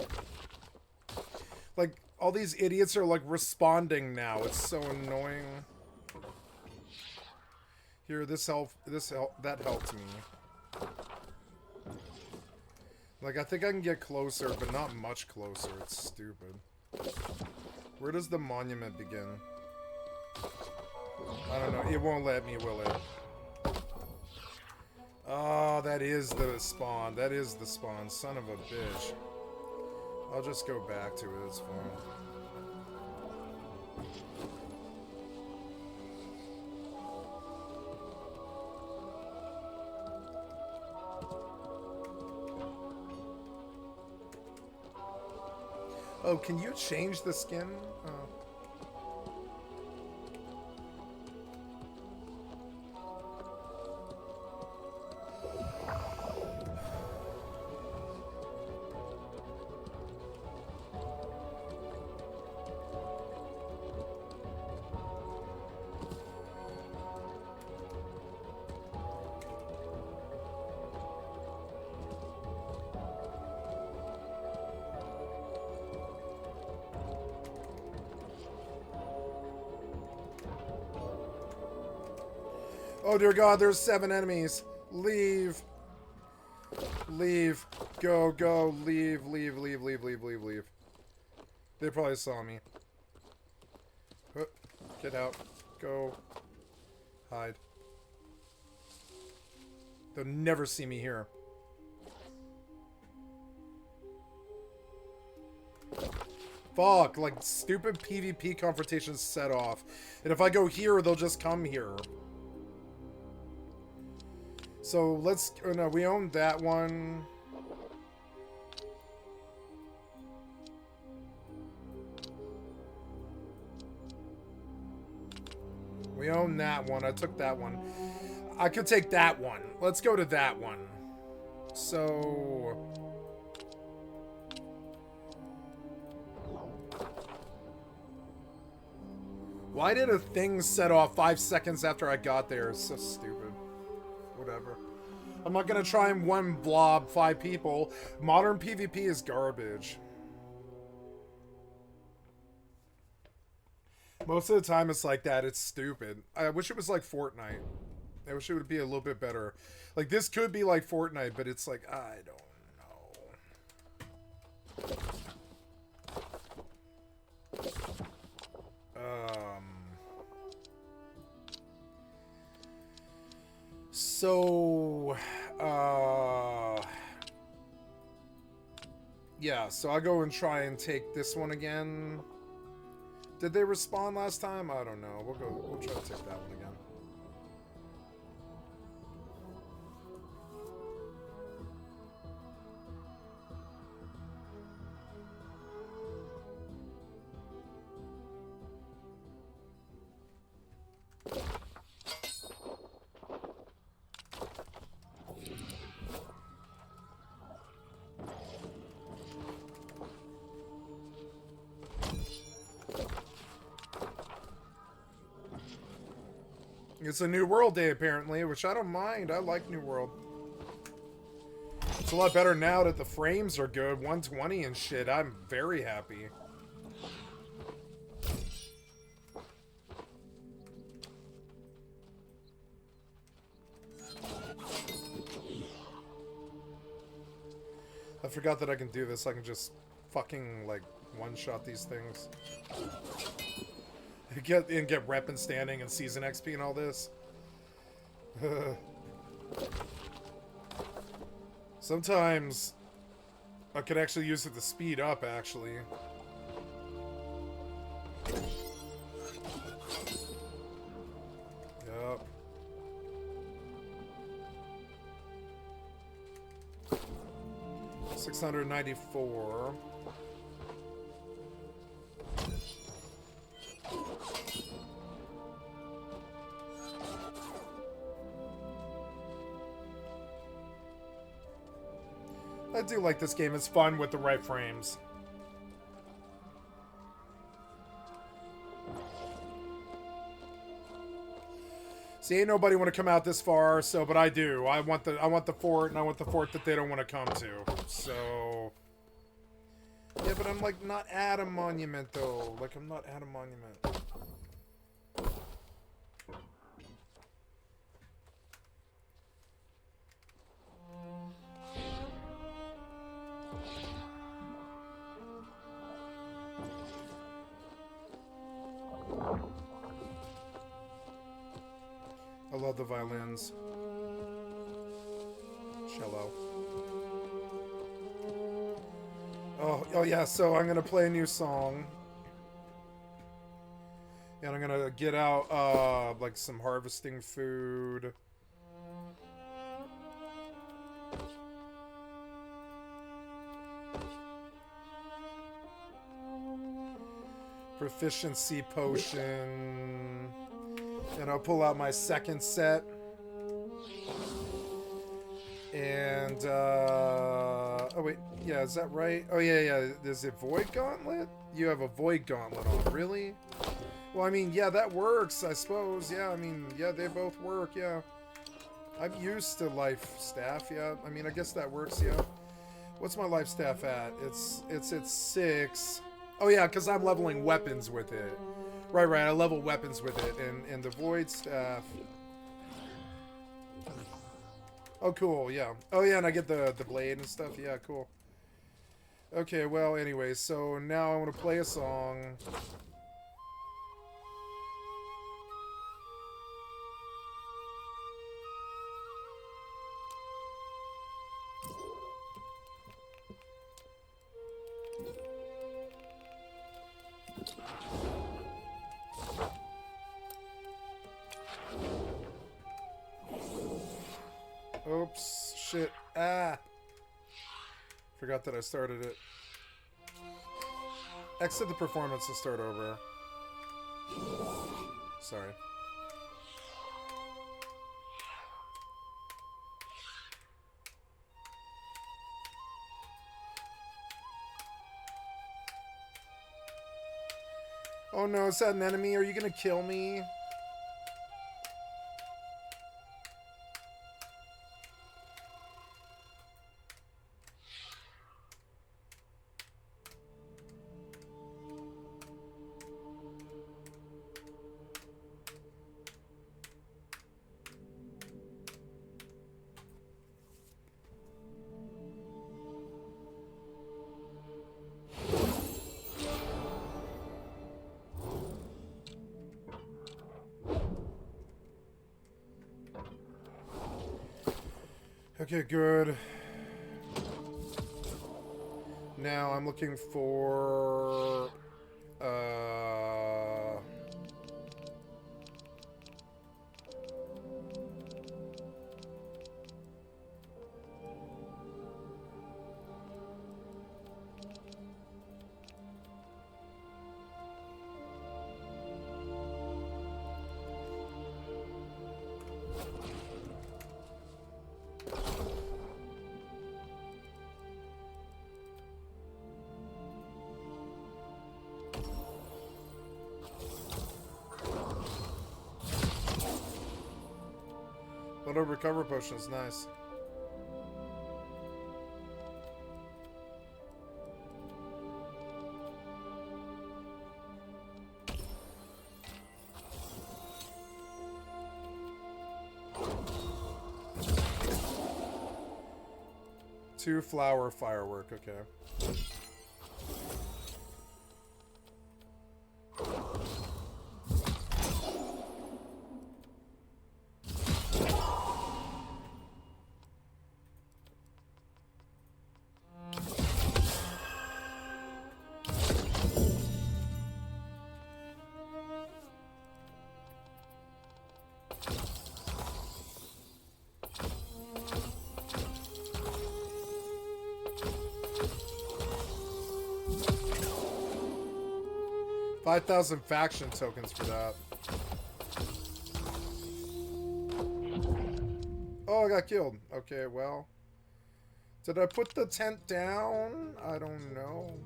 Like, all these idiots are like responding now. It's so annoying. Here, that helped me. Like, I think I can get closer, but not much closer. It's stupid. Where does the monument begin? I don't know. It won't let me, will it? Oh, that is the spawn. That is the spawn. Son of a bitch. I'll just go back to it. It's fine. Oh, can you change the skin? Oh. Oh dear God, there's 7 enemies. Leave. Leave. Go, go, leave, leave, leave, leave, leave, leave, leave. They probably saw me. Get out. Go. Hide. They'll never see me here. Fuck, like stupid PvP confrontations set off. And if I go here, they'll just come here. So let's, oh no, we own that one. We own that one. I took that one. I could take that one. Let's go to that one. So... why did a thing set off 5 seconds after I got there? It's so stupid. Whatever. I'm not gonna try and one blob 5 people. Modern PvP is garbage. Most of the time it's like that. It's stupid. I wish it was like Fortnite. I wish it would be a little bit better. Like, this could be like Fortnite, but it's like, I don't know. So, yeah, so I'll go and try and take this one again. Did they respawn last time? I don't know. We'll try to take that one again. It's a New World Day, apparently, which I don't mind. I like New World. It's a lot better now that the frames are good. 120 and shit. I'm very happy. I forgot that I can do this. I can just fucking, like, one-shot these things. Get rep and standing and season XP and all this. Sometimes I could actually use it to speed up, actually. Yup. $694. I do like this game. It's fun with the right frames. See, ain't nobody want to come out this far, so but I do. I want the fort, and I want the fort that they don't want to come to. So yeah, but I'm like not at a monument though. Like I'm not at a monument. I love the violins. Cello. Oh yeah, so I'm gonna play a new song. And I'm gonna get out like some harvesting food. Proficiency potion. And I'll pull out my second set. And, oh wait, yeah, is that right? Oh yeah, there's a Void Gauntlet? You have a Void Gauntlet on, really? Well, I mean, yeah, that works, I suppose. Yeah, I mean, yeah, they both work, yeah. I'm used to life staff, yeah. I mean, I guess that works, yeah. What's my life staff at? It's at 6. Oh yeah, because I'm leveling weapons with it. Right, I level weapons with it, and the Void Staff. Oh, cool, yeah. Oh, yeah, and I get the blade and stuff. Yeah, cool. Okay, well, anyway, so now I want to play a song. Oops, shit. Ah. Forgot that I started it. Exit the performance and start over. Sorry. Oh no, is that an enemy? Are you gonna kill me? Okay, good. Now I'm looking for Little recover potions, nice. Two flower firework, okay. 5,000 faction tokens for that. Oh, I got killed. Okay, well. Did I put the tent down? I don't know.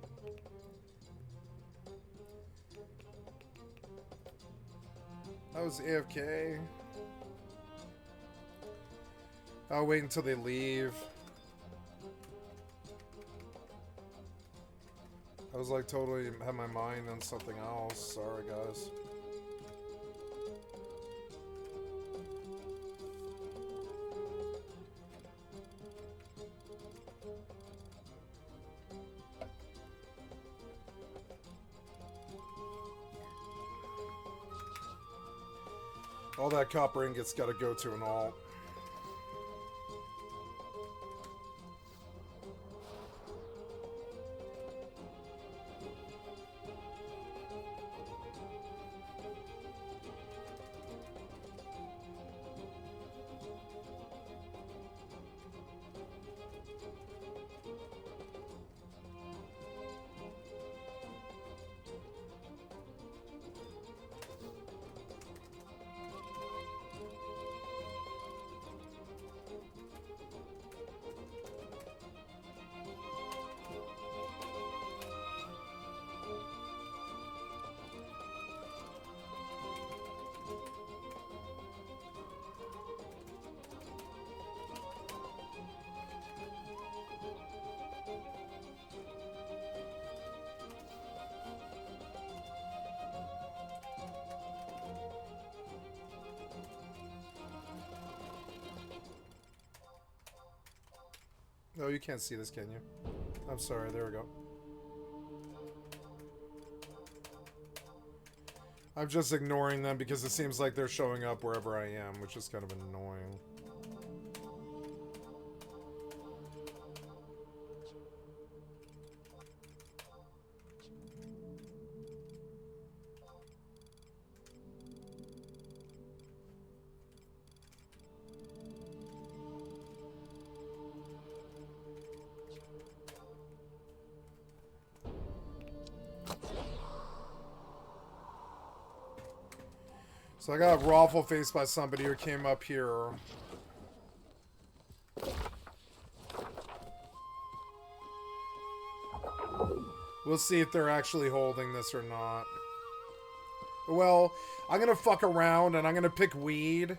I was AFK. I'll wait until they leave. I was like totally had my mind on something else. Sorry, guys. All that copper ingot's got to go to an alt. No, you can't see this, can you? I'm sorry, there we go. I'm just ignoring them because it seems like they're showing up wherever I am, which is kind of annoying. So I got raffle faced by somebody who came up here. We'll see if they're actually holding this or not. Well, I'm gonna fuck around and I'm gonna pick weed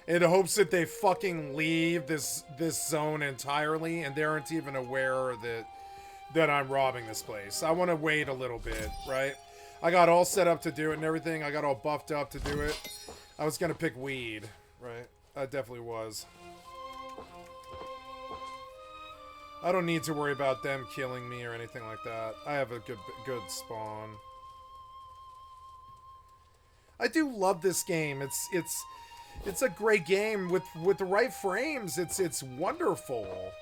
in hopes that they fucking leave this zone entirely and they aren't even aware that I'm robbing this place. I want to wait a little bit, right? I got all set up to do it and everything. I got all buffed up to do it. I was gonna pick weed, right? I definitely was. I don't need to worry about them killing me or anything like that. I have a good spawn. I do love this game. It's a great game with the right frames. It's wonderful.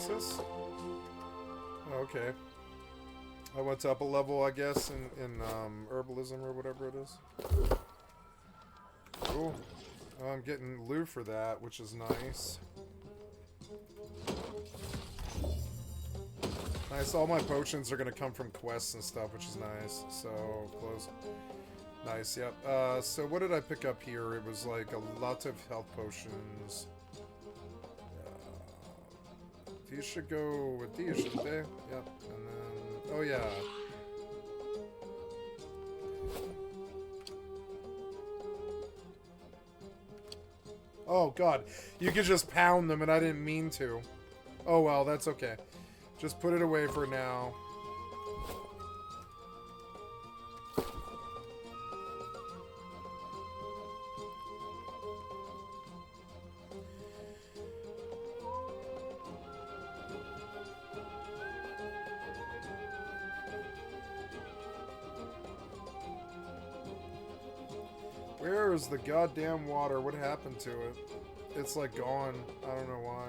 is this? Oh, okay. I went to up a level, I guess, in herbalism or whatever it is. Cool. Oh, I'm getting loot for that, which is nice. Nice, all my potions are gonna come from quests and stuff, which is nice. So, close. Nice, yep. So what did I pick up here? It was like a lot of health potions. These should go with these, shouldn't they? Yep, and then... Oh, yeah. Oh, God. You could just pound them, and I didn't mean to. Oh, well, that's okay. Just put it away for now. Where is the goddamn water? What happened to it? It's like gone. I don't know why.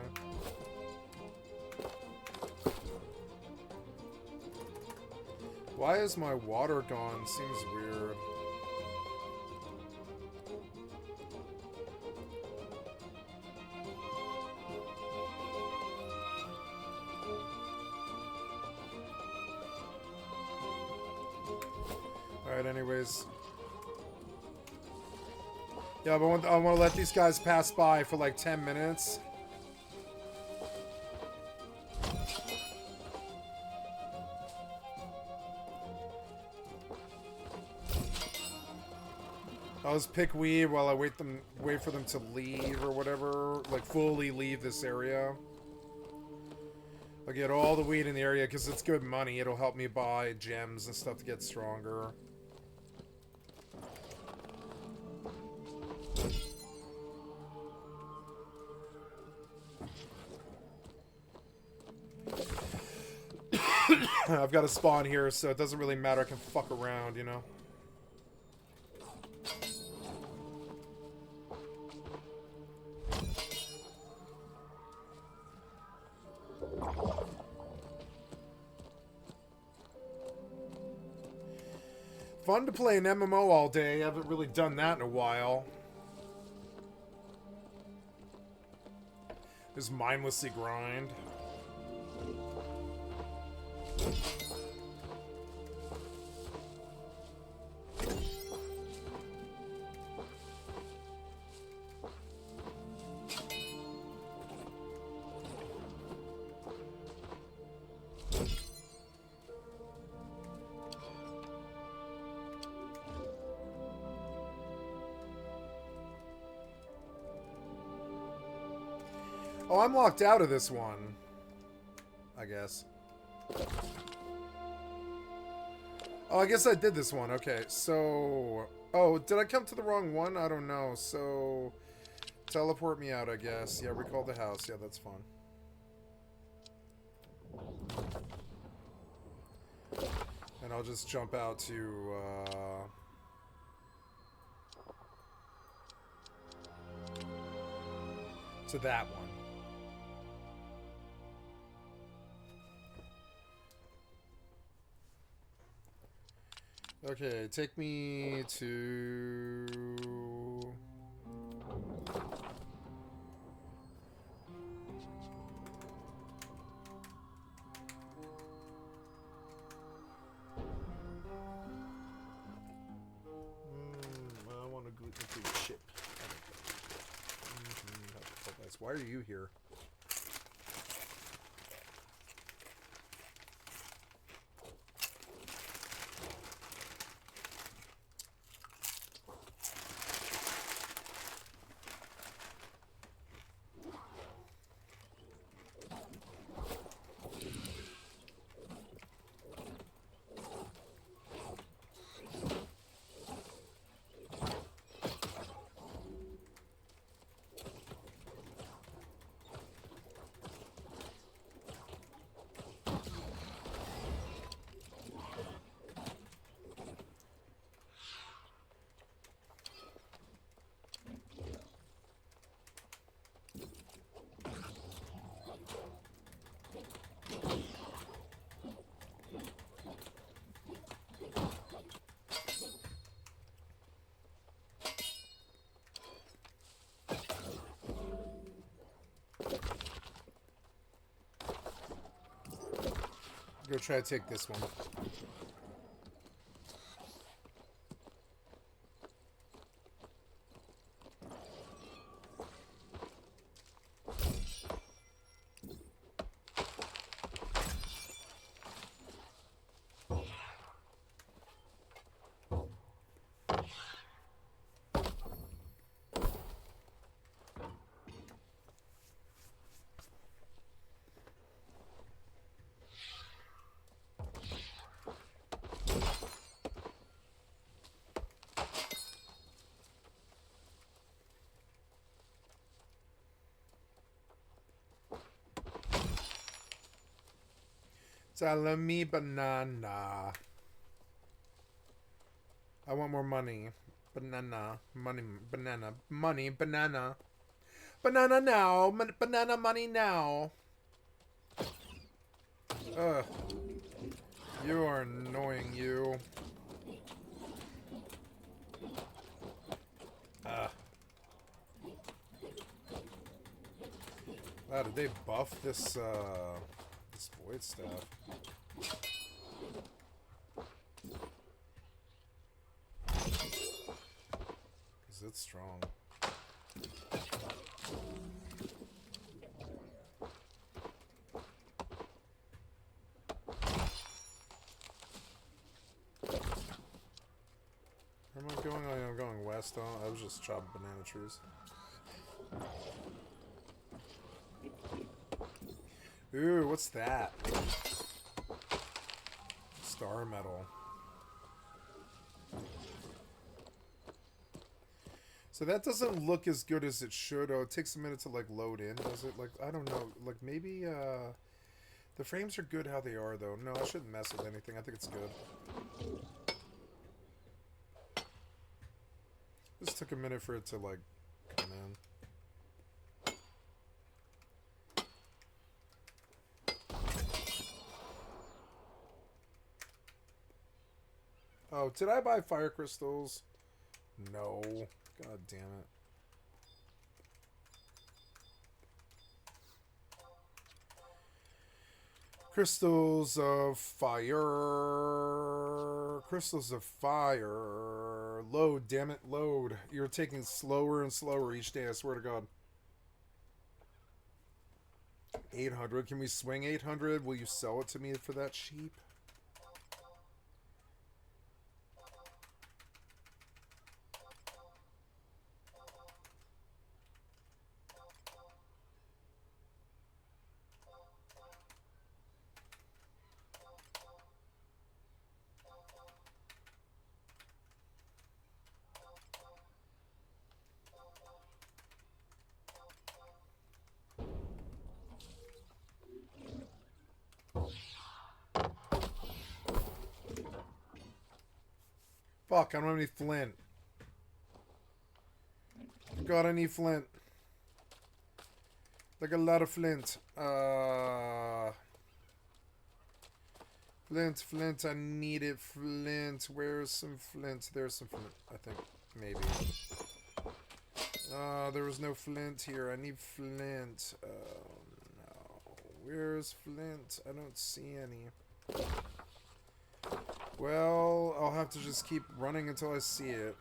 Why is my water gone? Seems weird. Alright, anyways. Yeah, but I want to let these guys pass by for like 10 minutes. I'll just pick weed while I wait for them to leave or whatever, like fully leave this area. I'll get all the weed in the area because it's good money. It'll help me buy gems and stuff to get stronger. I've got a spawn here, so it doesn't really matter. I can fuck around, you know? Fun to play an MMO all day. I haven't really done that in a while. Just mindlessly grind. Oh, I'm locked out of this one, I guess. Oh, I guess I did this one. Okay, so... Oh, did I come to the wrong one? I don't know. So... Teleport me out, I guess. Yeah, recall the house. Yeah, that's fun. And I'll just jump out to, that one. Okay, take me to... I want a gluten-free chip. Why are you here? Go try to take this one. Salami banana. I want more money. Banana. Money. Banana. Money. Banana. Banana now. Banana money now. Ugh. You are annoying, you. Wow, did they buff this, this void staff? Because it's strong. Where am I going? Oh, I'm going west. Oh, I was just chopping banana trees. Ooh, what's that? Star metal. So that doesn't look as good as it should. Oh, it takes a minute to like load in, does it? Like, I don't know. Like maybe the frames are good how they are though. No, I shouldn't mess with anything. I think it's good. Just took a minute for it to like come in. Oh, did I buy fire crystals? No. God damn it. Crystals of fire. Crystals of fire. Load, damn it, load. You're taking slower and slower each day, I swear to God. 800. Can we swing 800? Will you sell it to me for that cheap? Fuck, I don't have any flint. God, I need flint. Like a lot of flint. Flint, I need it. Flint, where's some flint? There's some flint, I think. Maybe. There was no flint here. I need flint. Oh, no. Where's flint? I don't see any. Well, I'll have to just keep running until I see it.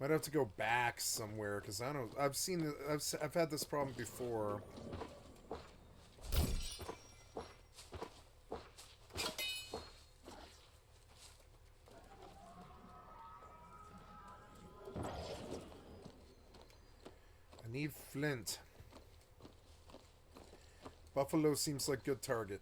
Might have to go back somewhere because I don't. I've seen. I've had this problem before. I need flint. Buffalo seems like good target.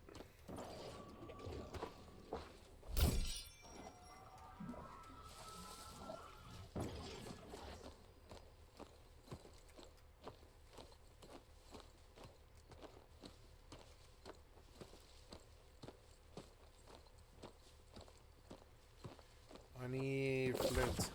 I need flint.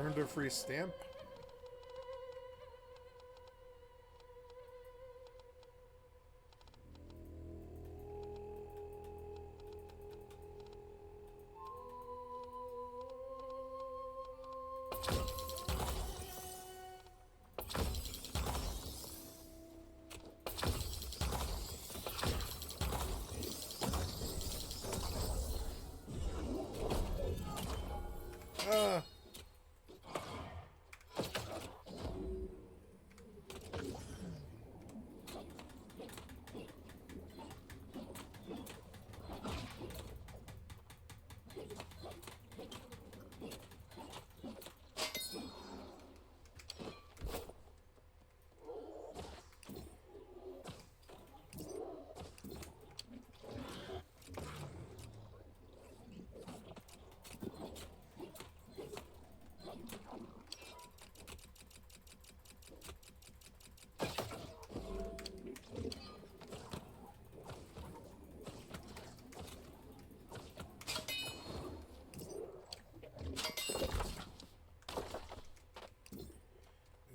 Earned a free stamp.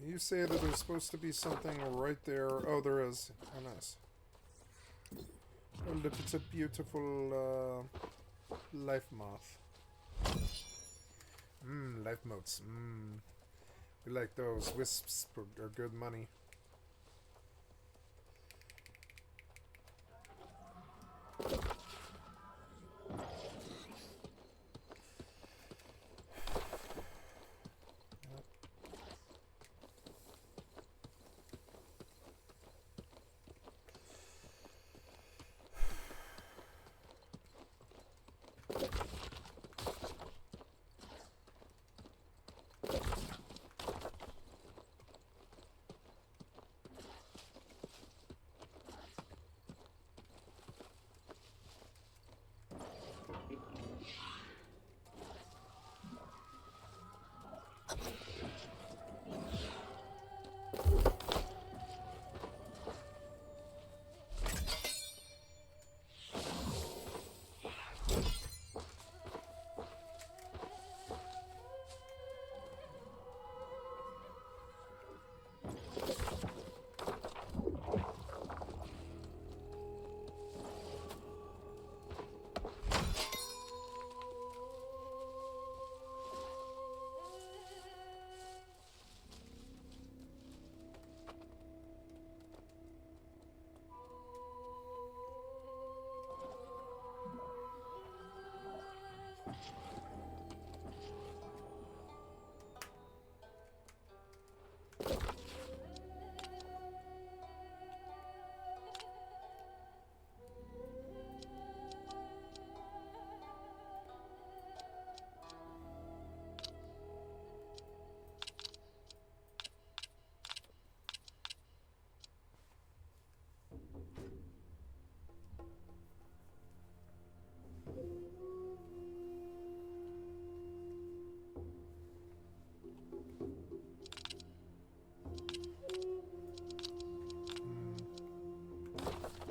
You say that there's supposed to be something right there. Oh, there is. Oh, nice. Oh, look, it's a beautiful life moth. Life motes. We like those. Wisps are good money.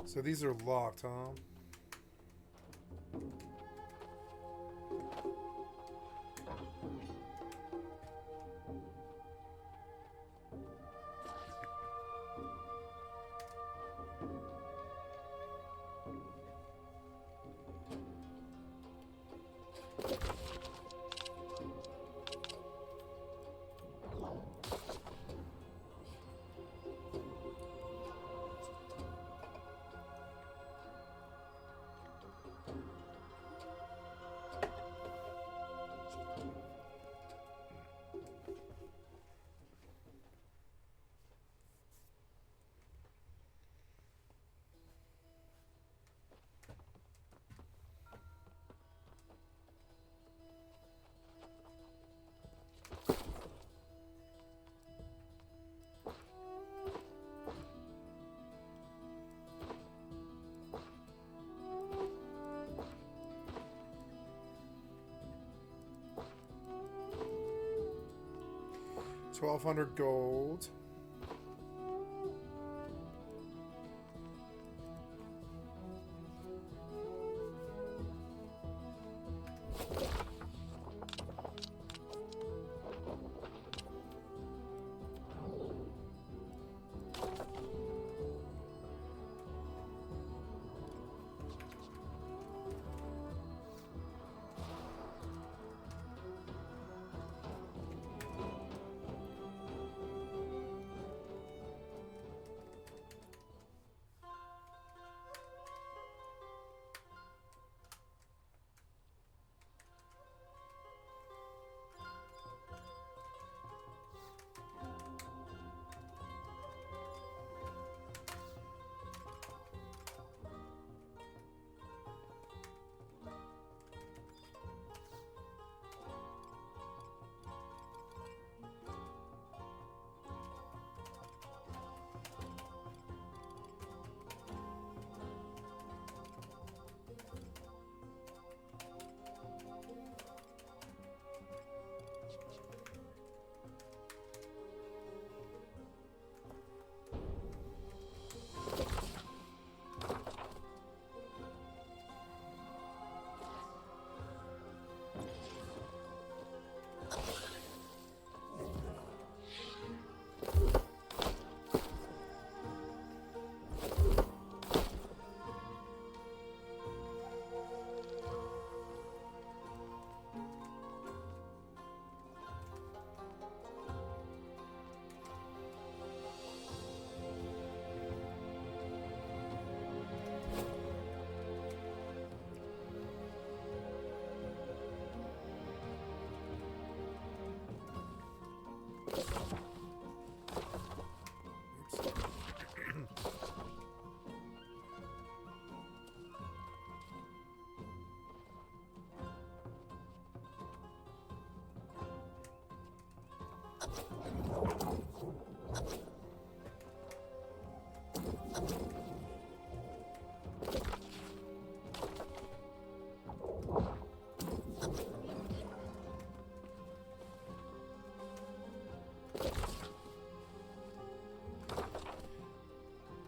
So these are locked, huh? 1,200 gold.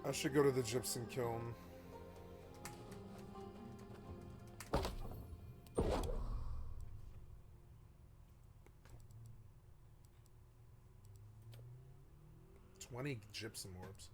I should go to the gypsum kiln. $20 gypsum orbs.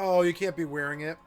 Oh, you can't be wearing it.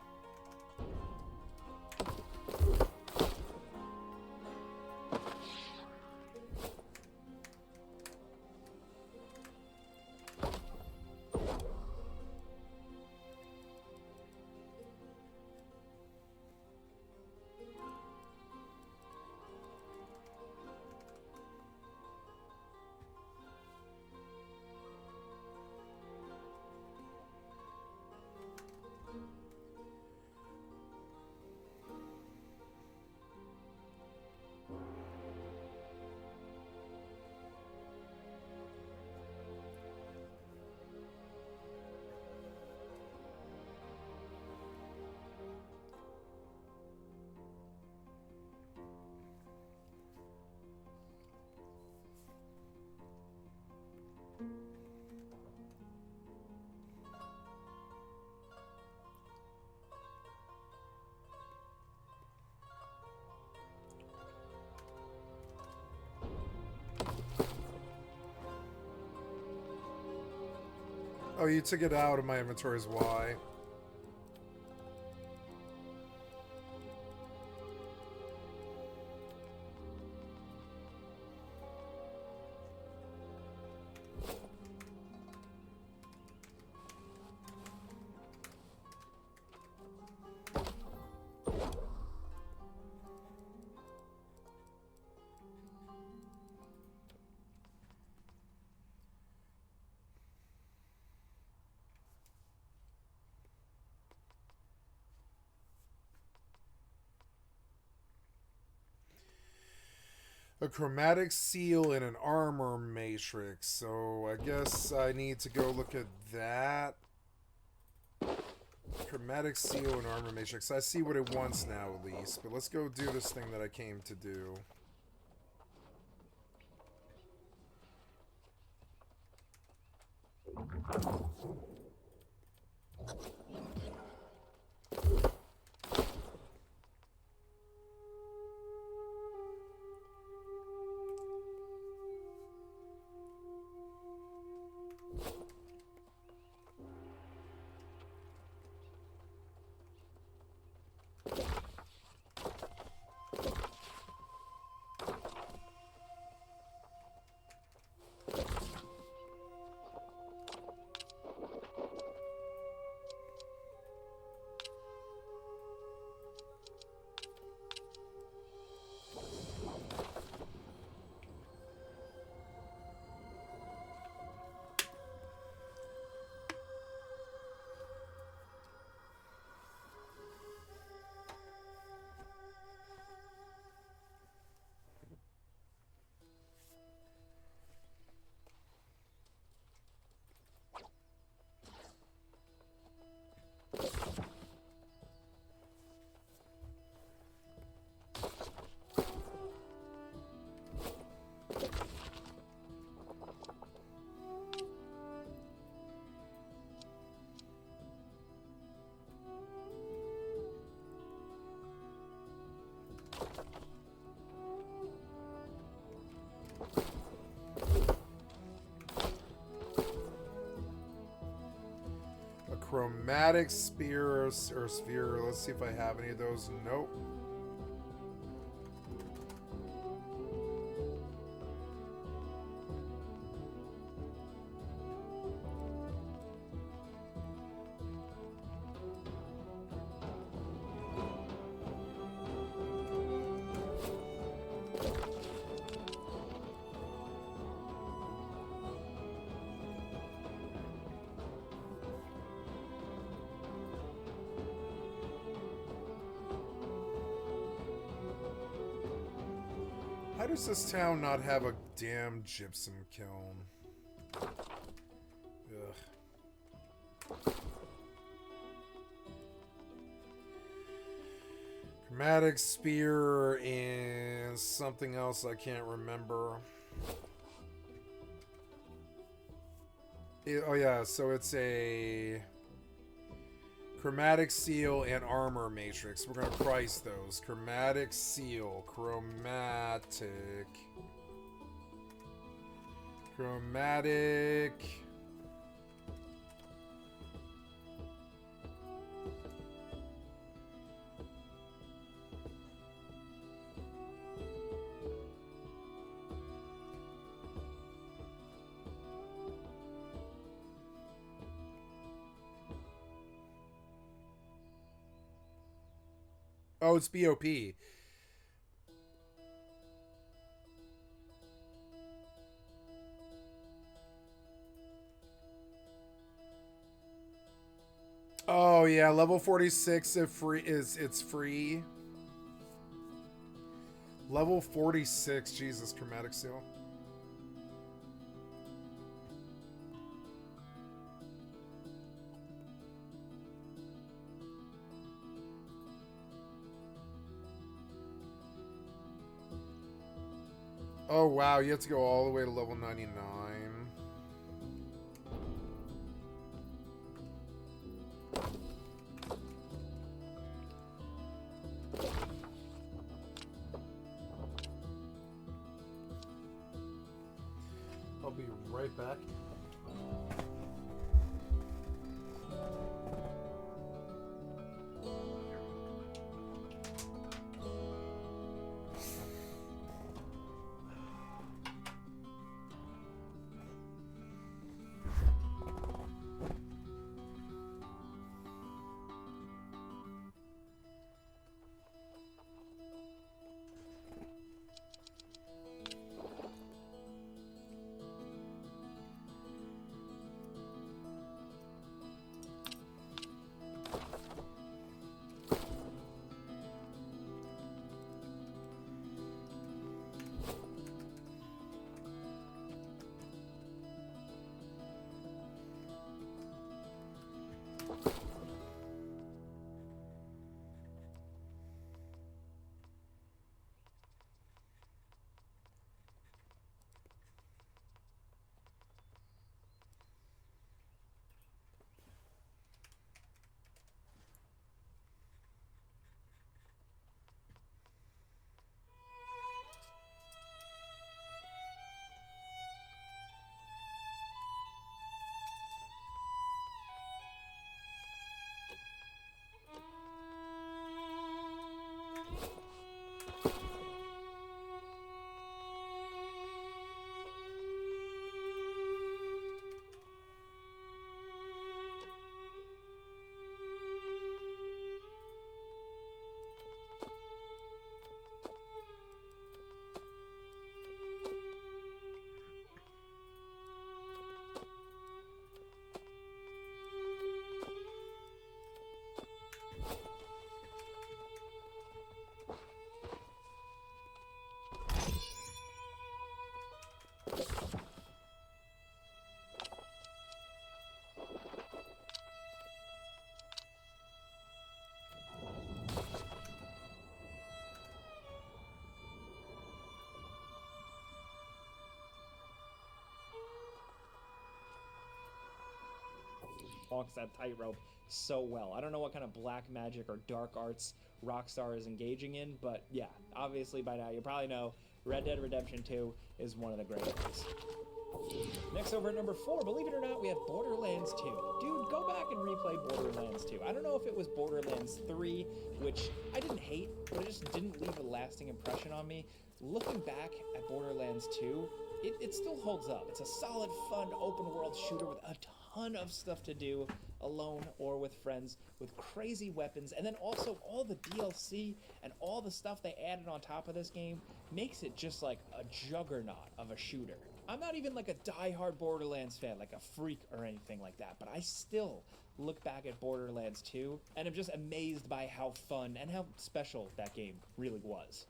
Oh, you took it out of my inventories. Why? A chromatic seal and an armor matrix. So I guess I need to go look at that. Chromatic seal and armor matrix. I see what it wants now at least. But let's go do this thing that I came to do. Chromatic spear or sphere. Let's see if I have any of those. Nope. How does this town not have a damn gypsum kiln? Ugh. Chromatic spear and something else I can't remember. Oh yeah, so it's a chromatic seal and armor matrix. We're gonna price those. Chromatic seal, chromatic. Oh, it's BOP. Oh yeah, level 46 it's free. Level 46, Jesus, chromatic seal. Oh wow, you have to go all the way to level 99. I'll be right back. Walks that tightrope so well. I don't know what kind of black magic or dark arts Rockstar is engaging in, but yeah, obviously by now you probably know Red Dead Redemption 2 is one of the great ones. Next over at number 4, believe it or not, we have Borderlands 2. Dude go back and replay Borderlands 2. I don't know if it was Borderlands 3, which I didn't hate, but it just didn't leave a lasting impression on me. Looking back at Borderlands 2, it still holds up. It's a solid, fun, open-world shooter with a ton of stuff to do, alone or with friends, with crazy weapons, and then also all the DLC and all the stuff they added on top of this game makes it just like a juggernaut of a shooter. I'm not even like a die-hard Borderlands fan, like a freak or anything like that, but I still look back at Borderlands 2 and I'm just amazed by how fun and how special that game really was.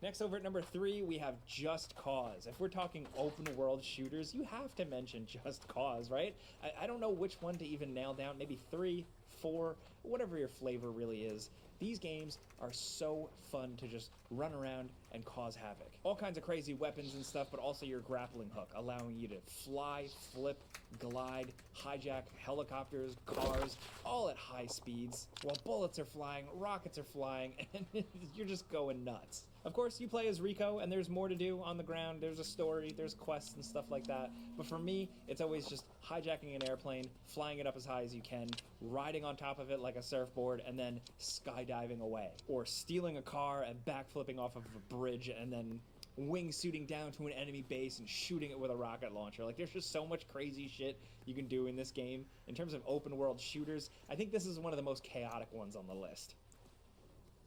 Next, over at number 3, we have Just Cause. If we're talking open world shooters, you have to mention Just Cause, right? I don't know which one to even nail down, maybe 3, 4, whatever your flavor really is. These games are so fun to just run around and cause havoc. All kinds of crazy weapons and stuff, but also your grappling hook, allowing you to fly, flip, glide, hijack helicopters, cars, all at high speeds, while bullets are flying, rockets are flying, and you're just going nuts. Of course, you play as Rico, and there's more to do on the ground. There's a story, there's quests and stuff like that. But for me, it's always just hijacking an airplane, flying it up as high as you can, riding on top of it like a surfboard, and then skydiving away. Or stealing a car and backflipping off of a bridge and then wingsuiting down to an enemy base and shooting it with a rocket launcher. Like, there's just so much crazy shit you can do in this game. In terms of open world shooters, I think this is one of the most chaotic ones on the list.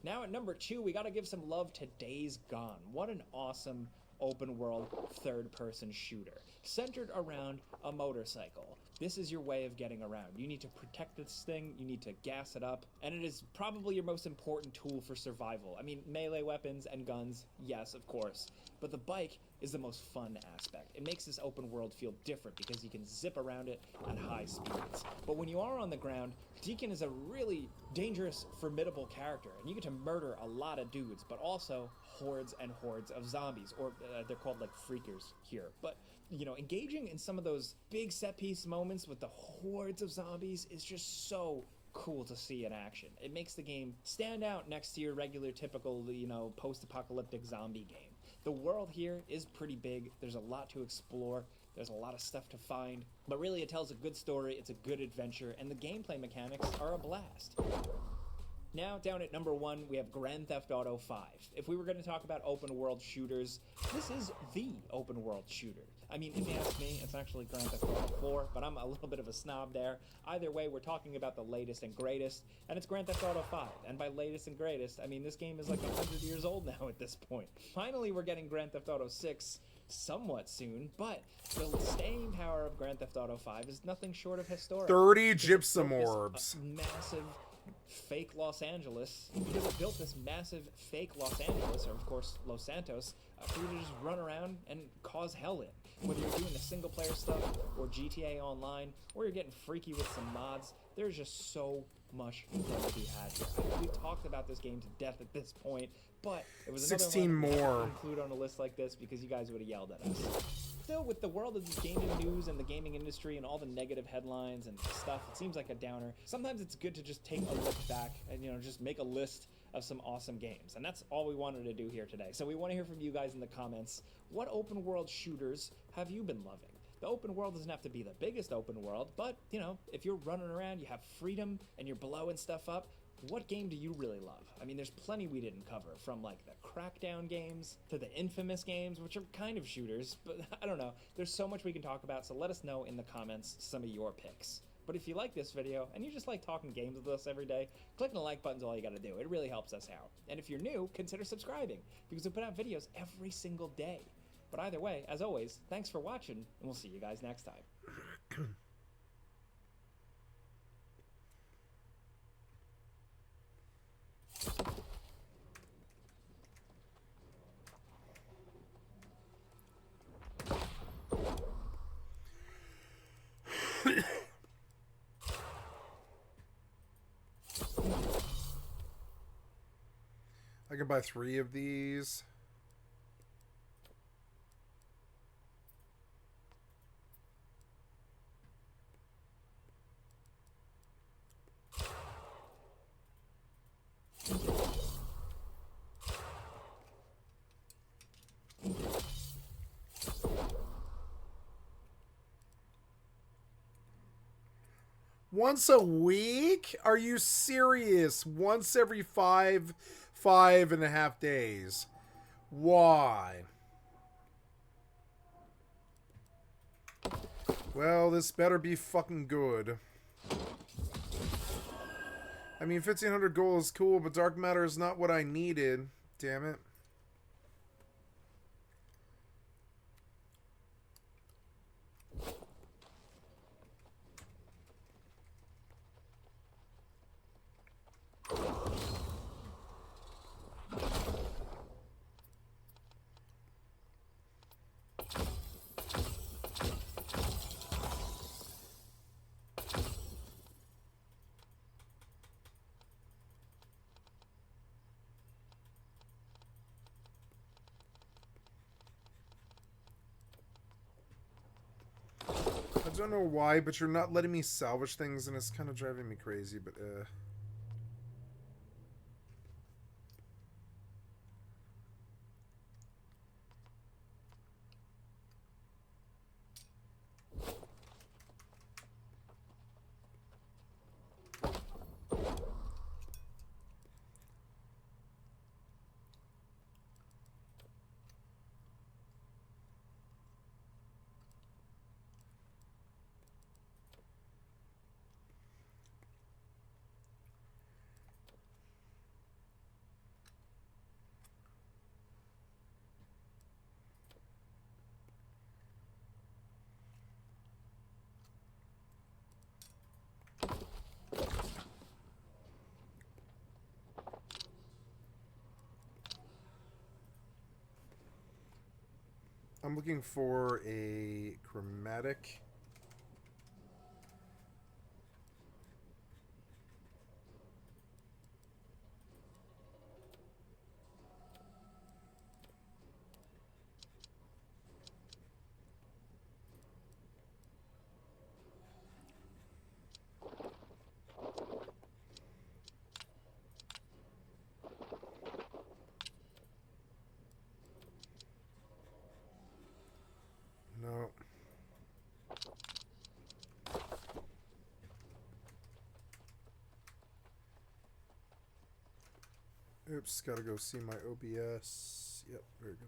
Now at number 2, we gotta give some love to Days Gone. What an awesome open world third-person shooter, centered around a motorcycle. This is your way of getting around. You need to protect this thing, you need to gas it up, and it is probably your most important tool for survival. I mean, melee weapons and guns, yes, of course, but the bike is the most fun aspect. It makes this open world feel different because you can zip around it at high speeds. But when you are on the ground, Deacon is a really dangerous, formidable character, and you get to murder a lot of dudes, but also hordes and hordes of zombies, or they're called like freakers here. But, you know, engaging in some of those big set-piece moments with the hordes of zombies is just so cool to see in action. It makes the game stand out next to your regular, typical, you know, post-apocalyptic zombie game. The world here is pretty big. There's a lot to explore. There's a lot of stuff to find, but really it tells a good story, it's a good adventure, and the gameplay mechanics are a blast. Now, down at number 1, we have Grand Theft Auto 5. If we were going to talk about open world shooters, this is the open world shooter. I mean, if you ask me, it's actually Grand Theft Auto 4, but I'm a little bit of a snob there. Either way, we're talking about the latest and greatest, and it's Grand Theft Auto 5. And by latest and greatest, I mean this game is like 100 years old now at this point. Finally, we're getting Grand Theft Auto 6 somewhat soon, but the staying power of Grand Theft Auto 5 is nothing short of historic. 30 gypsum orbs. Massive fake Los Angeles, because it built this massive fake Los Angeles, or of course Los Santos, for you to just run around and cause hell in. Whether you're doing the single player stuff, or GTA Online, or you're getting freaky with some mods, there's just so much fun to be had here. We've talked about this game to death at this point, but it was another 16 one more to include on a list like this because you guys would have yelled at us. Still, with the world of the gaming news and the gaming industry and all the negative headlines and stuff, it seems like a downer. Sometimes it's good to just take a look back and, you know, just make a list of some awesome games. And that's all we wanted to do here today. So we want to hear from you guys in the comments. What open world shooters have you been loving? The open world doesn't have to be the biggest open world, but, you know, if you're running around, you have freedom, and you're blowing stuff up, what game do you really love? I mean, there's plenty we didn't cover, from like the Crackdown games to the Infamous games, which are kind of shooters, but I don't know. There's so much we can talk about, so let us know in the comments some of your picks. But if you like this video and you just like talking games with us every day, clicking the like button's all you gotta do. It really helps us out. And if you're new, consider subscribing, because we put out videos every single day. But either way, as always, thanks for watching, and we'll see you guys next time. I can buy 3 of these. Once a week? Are you serious? Once every 5.5 days. Why? Well, this better be fucking good. I mean, 1500 gold is cool, but dark matter is not what I needed. Damn it. I don't know why, but you're not letting me salvage things, and it's kind of driving me crazy, but, I'm looking for a chromatic. No. Oops, gotta go see my OBS. Yep, very good.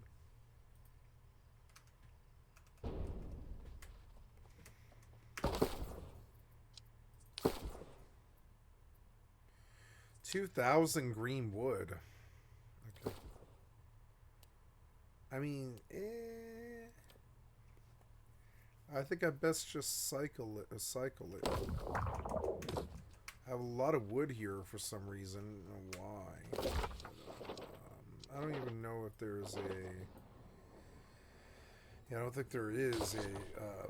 $2,000 green wood. Okay. I mean, I think I best just cycle it. I have a lot of wood here for some reason. I don't know why. I don't even know if there's a... Yeah, I don't think there is a...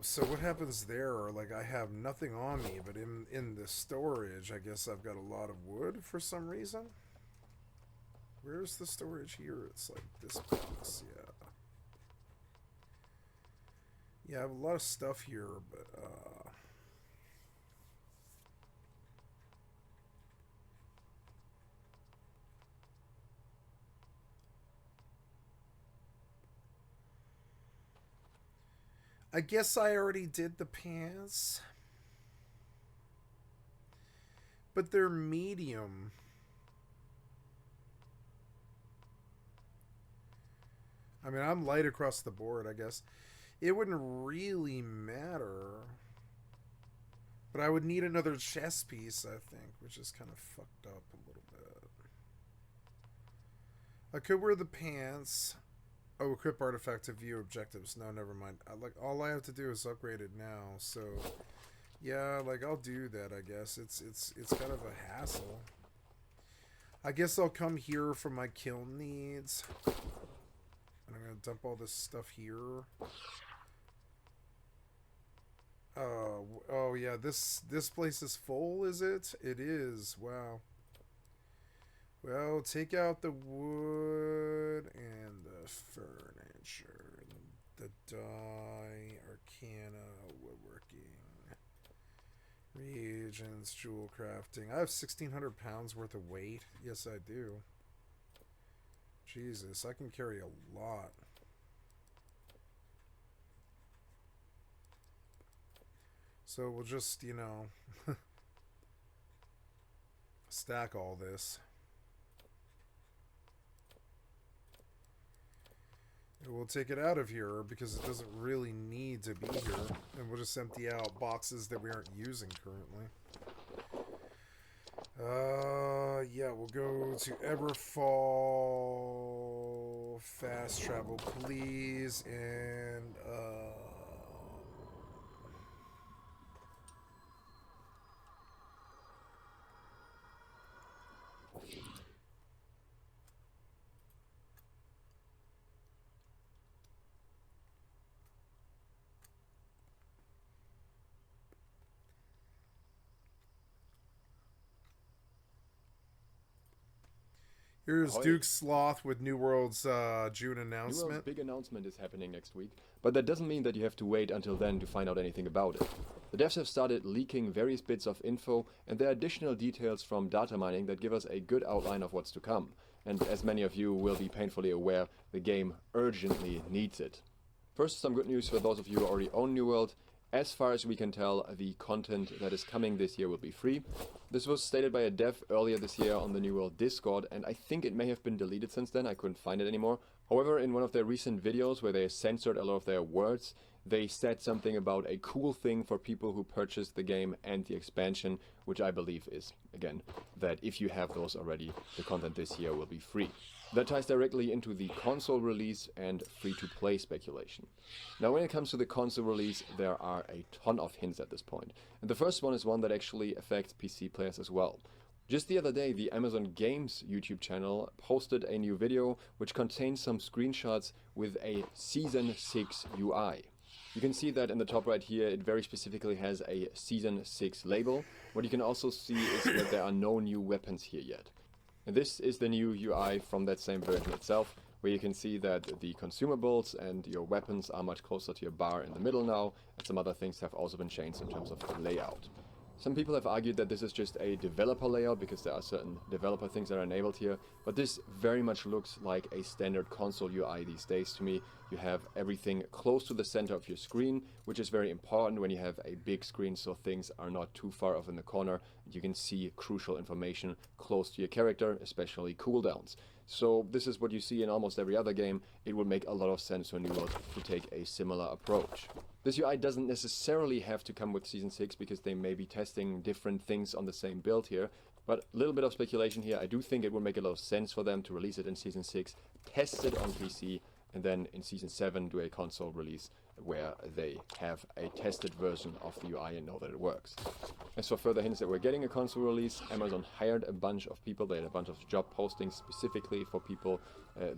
so what happens there? Like, I have nothing on me, but in the storage, I guess I've got a lot of wood for some reason. Where's the storage here? It's like this box, yeah. Yeah, I have a lot of stuff here, but, I guess I already did the pants. But they're medium. I mean, I'm light across the board, I guess. It wouldn't really matter. But I would need another chest piece, I think, which is kind of fucked up a little bit. I could wear the pants. Oh, equip artifact to view objectives. No, never mind. Like, all I have to do is upgrade it now, so... Yeah, like, I'll do that, I guess. It's kind of a hassle. I guess I'll come here for my kiln needs. And I'm gonna dump all this stuff here. Oh yeah, this place is full, is it? It is. Wow. Well, take out the wood and the furniture, the dye, arcana, woodworking, reagents, jewel crafting. I have 1,600 pounds worth of weight. Yes, I do. Jesus, I can carry a lot. So we'll just, you know, stack all this. And we'll take it out of here because it doesn't really need to be here. And we'll just empty out boxes that we aren't using currently. Yeah, we'll go to Everfall, fast travel please, and here's Duke Sloth with New World's June announcement. New World's big announcement is happening next week, but that doesn't mean that you have to wait until then to find out anything about it. The devs have started leaking various bits of info, and there are additional details from data mining that give us a good outline of what's to come. And as many of you will be painfully aware, the game urgently needs it. First, some good news for those of you who already own New World. As far as we can tell, the content that is coming this year will be free. This was stated by a dev earlier this year on the New World Discord, and I think it may have been deleted since then. I couldn't find it anymore. However, in one of their recent videos where they censored a lot of their words, they said something about a cool thing for people who purchased the game and the expansion, which I believe is, again, that if you have those already, the content this year will be free. That ties directly into the console release and free-to-play speculation. Now, when it comes to the console release, there are a ton of hints at this point. And the first one is one that actually affects PC players as well. Just the other day, the Amazon Games YouTube channel posted a new video which contains some screenshots with a Season 6 UI. You can see that in the top right here, it very specifically has a Season 6 label. What you can also see is that there are no new weapons here yet. And this is the new UI from that same version itself, where you can see that the consumables and your weapons are much closer to your bar in the middle now, and some other things have also been changed in terms of the layout. Some people have argued that this is just a developer layout because there are certain developer things that are enabled here, but this very much looks like a standard console UI these days to me. You have everything close to the center of your screen, which is very important when you have a big screen so things are not too far off in the corner. You can see crucial information close to your character, especially cooldowns. So this is what you see in almost every other game. It would make a lot of sense for New World to take a similar approach. This UI doesn't necessarily have to come with Season 6 because they may be testing different things on the same build here. But a little bit of speculation here. I do think it would make a lot of sense for them to release it in Season 6, test it on PC, and then in Season 7 do a console release where they have a tested version of the UI and know that it works. As for further hints that we're getting a console release, Amazon hired a bunch of people. They had a bunch of job postings specifically for people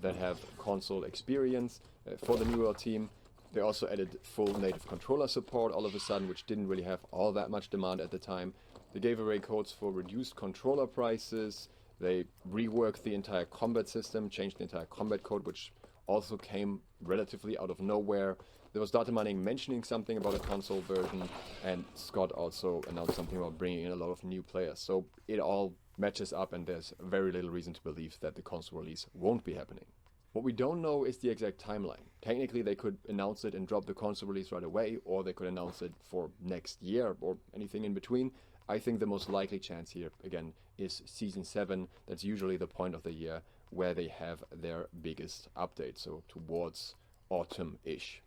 that have console experience for the New World team. They also added full native controller support all of a sudden, which didn't really have all that much demand at the time. They gave away codes for reduced controller prices. They reworked the entire combat system, changed the entire combat code, which also came relatively out of nowhere. There was data mining mentioning something about a console version, and Scott also announced something about bringing in a lot of new players. So it all matches up, and there's very little reason to believe that the console release won't be happening. What we don't know is the exact timeline. Technically, they could announce it and drop the console release right away, or they could announce it for next year, or anything in between. I think the most likely chance here, again, is Season 7. That's usually the point of the year where they have their biggest update, so towards autumn-ish.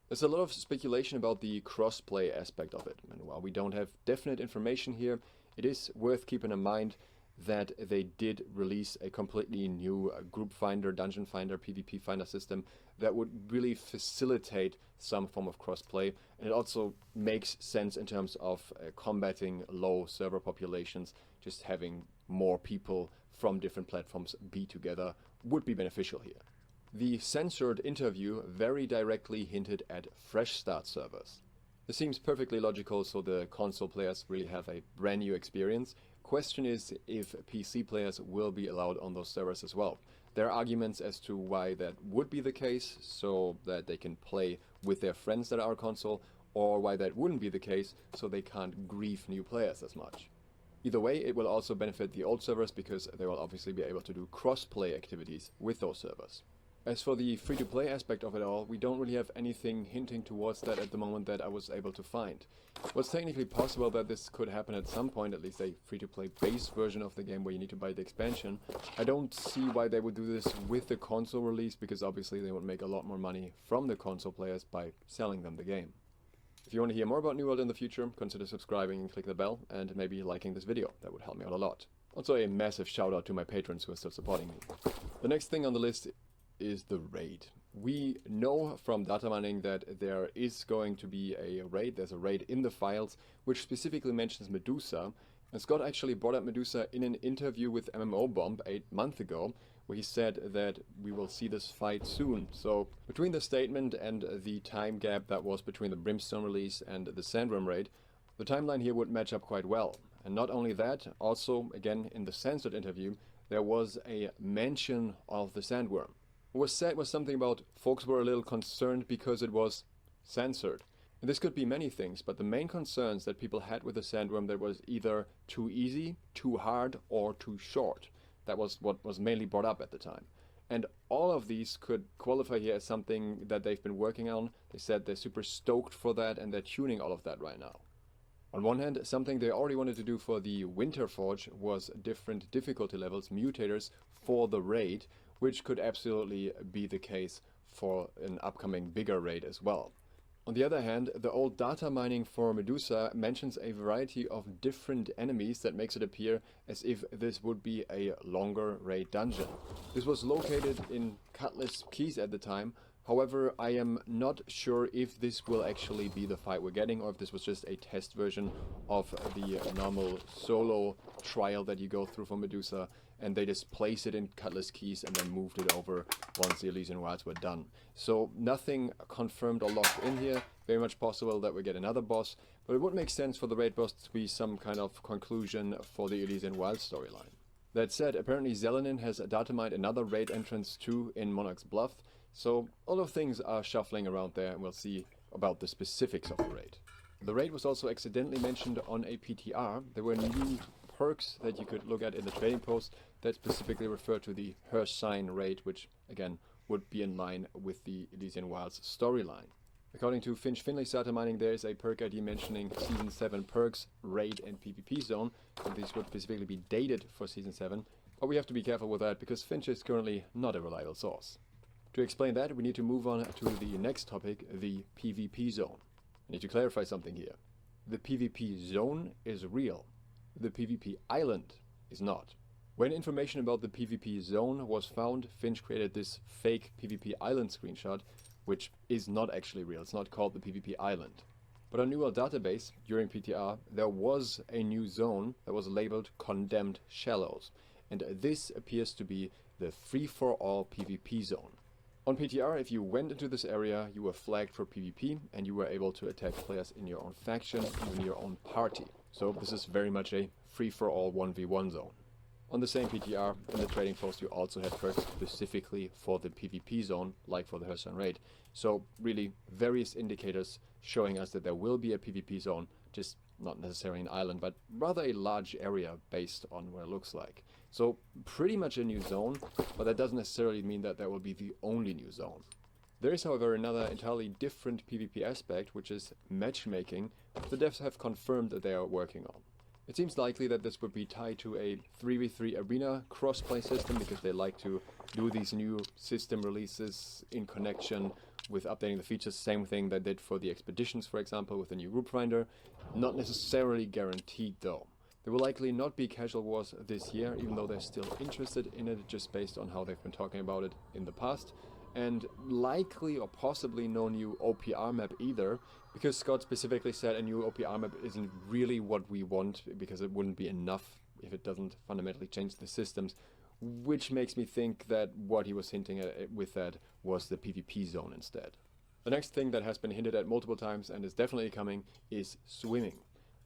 There's a lot of speculation about the cross-play aspect of it, and while we don't have definite information here, it is worth keeping in mind that they did release a completely new group finder, dungeon finder, PvP finder system that would really facilitate some form of crossplay. And it also makes sense in terms of combating low server populations. Just having more people from different platforms be together would be beneficial here. The censored interview very directly hinted at fresh start servers. This seems perfectly logical, so the console players really have a brand new experience. Question is if PC players will be allowed on those servers as well. There are arguments as to why that would be the case, so that they can play with their friends that are console, or why that wouldn't be the case, so they can't grief new players as much. Either way, it will also benefit the old servers because they will obviously be able to do cross-play activities with those servers. As for the free-to-play aspect of it all, we don't really have anything hinting towards that at the moment that I was able to find. What's technically possible that this could happen at some point, at least a free-to-play base version of the game where you need to buy the expansion. I don't see why they would do this with the console release, because obviously they would make a lot more money from the console players by selling them the game. If you want to hear more about New World in the future, consider subscribing and click the bell, and maybe liking this video. That would help me out a lot. Also a massive shout out to my patrons who are still supporting me. The next thing on the list is the raid. We know from data mining that there is going to be a raid. There's a raid in the files which specifically mentions Medusa, and Scott actually brought up Medusa in an interview with MMO Bomb 8 months ago, where he said that we will see this fight soon. So between the statement and the time gap that was between the Brimstone release and the Sandworm raid, the timeline here would match up quite well. And not only that, also again in the censored interview there was a mention of the Sandworm. What was said was something about folks were a little concerned because it was censored. And this could be many things, but the main concerns that people had with the Sandworm, that was either too easy, too hard, or too short. That was what was mainly brought up at the time. And all of these could qualify here as something that they've been working on. They said they're super stoked for that and they're tuning all of that right now. On one hand, something they already wanted to do for the Winter Forge was different difficulty levels, mutators, for the raid, which could absolutely be the case for an upcoming bigger raid as well. On the other hand, the old data mining for Medusa mentions a variety of different enemies that makes it appear as if this would be a longer raid dungeon. This was located in Cutlass Keys at the time. However, I am not sure if this will actually be the fight we're getting, or if this was just a test version of the normal solo trial that you go through for Medusa, and they just placed it in Cutlass Keys and then moved it over once the Elysian Wilds were done. So nothing confirmed or locked in here. Very much possible that we get another boss, but it would make sense for the raid boss to be some kind of conclusion for the Elysian Wilds storyline. That said, apparently Zelenin has data mined another raid entrance too in Monarch's Bluff, so all of things are shuffling around there, and we'll see about the specifics of the raid. The raid was also accidentally mentioned on a PTR. There were new perks that you could look at in the trading post that specifically refer to the Hersign raid, which again would be in line with the Elysian Wilds storyline. According to Finch Finley's data mining, there is a perk ID mentioning Season 7 perks, raid and PvP zone, and these would specifically be dated for Season 7, but we have to be careful with that because Finch is currently not a reliable source. To explain that, we need to move on to the next topic, the PvP zone. I need to clarify something here. The PvP zone is real. The PvP island is not. When information about the PvP zone was found, Finch created this fake PvP island screenshot, which is not actually real. It's not called the PvP island. But on New World Database, during PTR, there was a new zone that was labeled Condemned Shallows. And this appears to be the free-for-all PvP zone. On PTR, if you went into this area, you were flagged for PvP, and you were able to attack players in your own faction, even your own party. So this is very much a free-for-all 1v1 zone. On the same PTR, in the trading post, you also had perks specifically for the PvP zone, like for the Hersan raid. So really, various indicators showing us that there will be a PvP zone, just not necessarily an island, but rather a large area based on what it looks like. So pretty much a new zone, but that doesn't necessarily mean that that will be the only new zone. There is, however, another entirely different PvP aspect, which is matchmaking, the devs have confirmed that they are working on. It seems likely that this would be tied to a 3v3 arena crossplay system, because they like to do these new system releases in connection with updating the features. Same thing they did for the expeditions, for example, with the new group finder. Not necessarily guaranteed though. There will likely not be casual wars this year, even though they're still interested in it, just based on how they've been talking about it in the past. And likely or possibly no new OPR map either, because Scott specifically said a new OPR map isn't really what we want, because it wouldn't be enough if it doesn't fundamentally change the systems, which makes me think that what he was hinting at with that was the PvP zone instead. The next thing that has been hinted at multiple times and is definitely coming is swimming.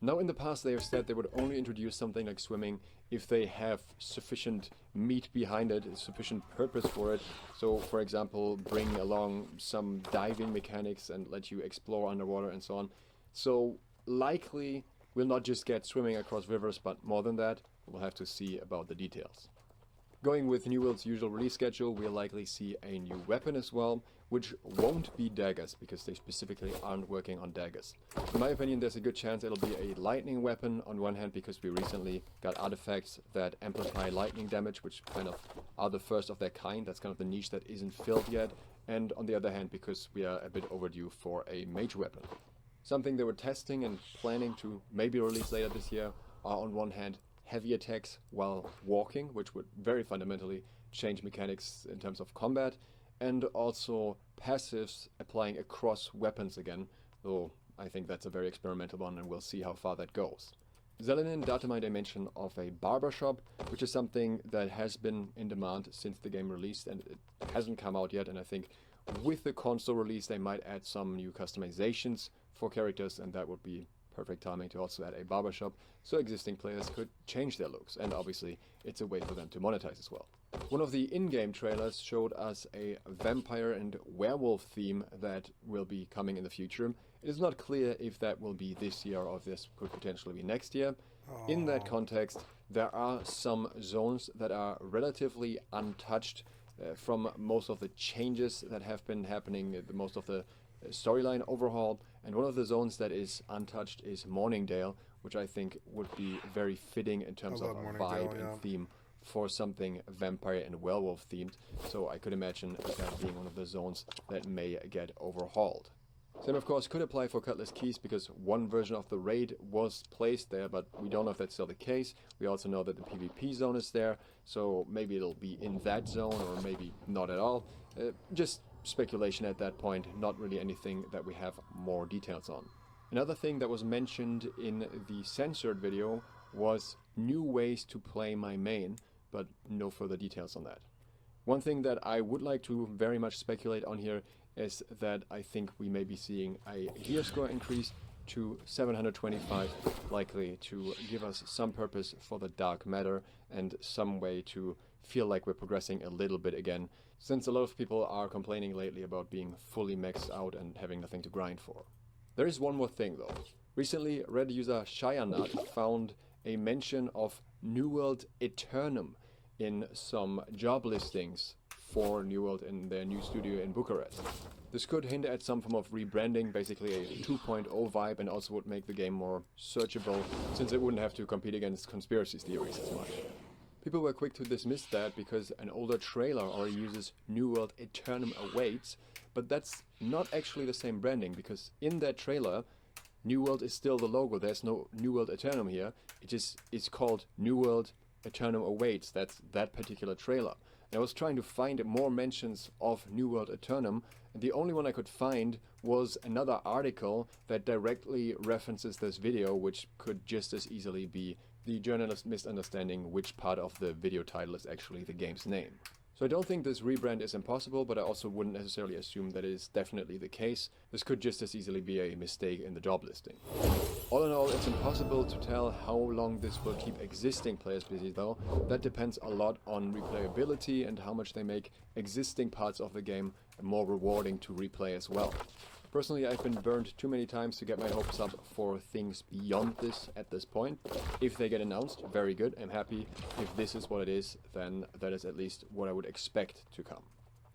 Now in the past they have said they would only introduce something like swimming if they have sufficient meat behind it, sufficient purpose for it. So for example, bring along some diving mechanics and let you explore underwater and so on. So likely we'll not just get swimming across rivers, but more than that. We'll have to see about the details. Going with New World's usual release schedule, we'll likely see a new weapon as well, which won't be daggers, because they specifically aren't working on daggers. In my opinion, there's a good chance it'll be a lightning weapon, on one hand because we recently got artifacts that amplify lightning damage, which kind of are the first of their kind. That's kind of the niche that isn't filled yet. And on the other hand, because we are a bit overdue for a mage weapon. Something they were testing and planning to maybe release later this year are, on one hand, heavy attacks while walking, which would very fundamentally change mechanics in terms of combat, and also passives applying across weapons again, though I think that's a very experimental one and we'll see how far that goes. Zelinin datamined a mention of a barbershop, which is something that has been in demand since the game released and it hasn't come out yet, and I think with the console release they might add some new customizations for characters, and that would be perfect timing to also add a barbershop so existing players could change their looks, and obviously it's a way for them to monetize as well. One of the in-game trailers showed us a vampire and werewolf theme that will be coming in the future. It is not clear if that will be this year or if this could potentially be next year. In that context, there are some zones that are relatively untouched from most of the changes that have been happening, most of the storyline overhaul, and one of the zones that is untouched is Morningdale, which I think would be very fitting in terms of a vibe and theme for something vampire and werewolf themed, so I could imagine that being one of the zones that may get overhauled. Same of course could apply for Cutlass Keys, because one version of the raid was placed there, but we don't know if that's still the case. We also know that the PvP zone is there, so maybe it'll be in that zone or maybe not at all. Just speculation at that point, not really anything that we have more details on. Another thing that was mentioned in the censored video was new ways to play my main, but no further details on that. One thing that I would like to very much speculate on here is that I think we may be seeing a gear score increase to 725, likely to give us some purpose for the dark matter and some way to feel like we're progressing a little bit again, since a lot of people are complaining lately about being fully maxed out and having nothing to grind for. There is one more thing though. Recently, Reddit user Shyanat found a mention of New World Eternum in some job listings for New World in their new studio in Bucharest. This could hint at some form of rebranding, basically a 2.0 vibe, and also would make the game more searchable, since it wouldn't have to compete against conspiracy theories as much. People were quick to dismiss that because an older trailer already uses New World Eternum Awaits, but that's not actually the same branding, because in that trailer, New World is still the logo. There's no New World Eternum here. It's called New World Eternum Awaits. That's that particular trailer. And I was trying to find more mentions of New World Eternum, and the only one I could find was another article that directly references this video, which could just as easily be the journalist misunderstanding which part of the video title is actually the game's name. So I don't think this rebrand is impossible, but I also wouldn't necessarily assume that it is definitely the case. This could just as easily be a mistake in the job listing. All in all, it's impossible to tell how long this will keep existing players busy though. That depends a lot on replayability and how much they make existing parts of the game more rewarding to replay as well. Personally, I've been burned too many times to get my hopes up for things beyond this at this point. If they get announced, very good, I'm happy. If this is what it is, then that is at least what I would expect to come.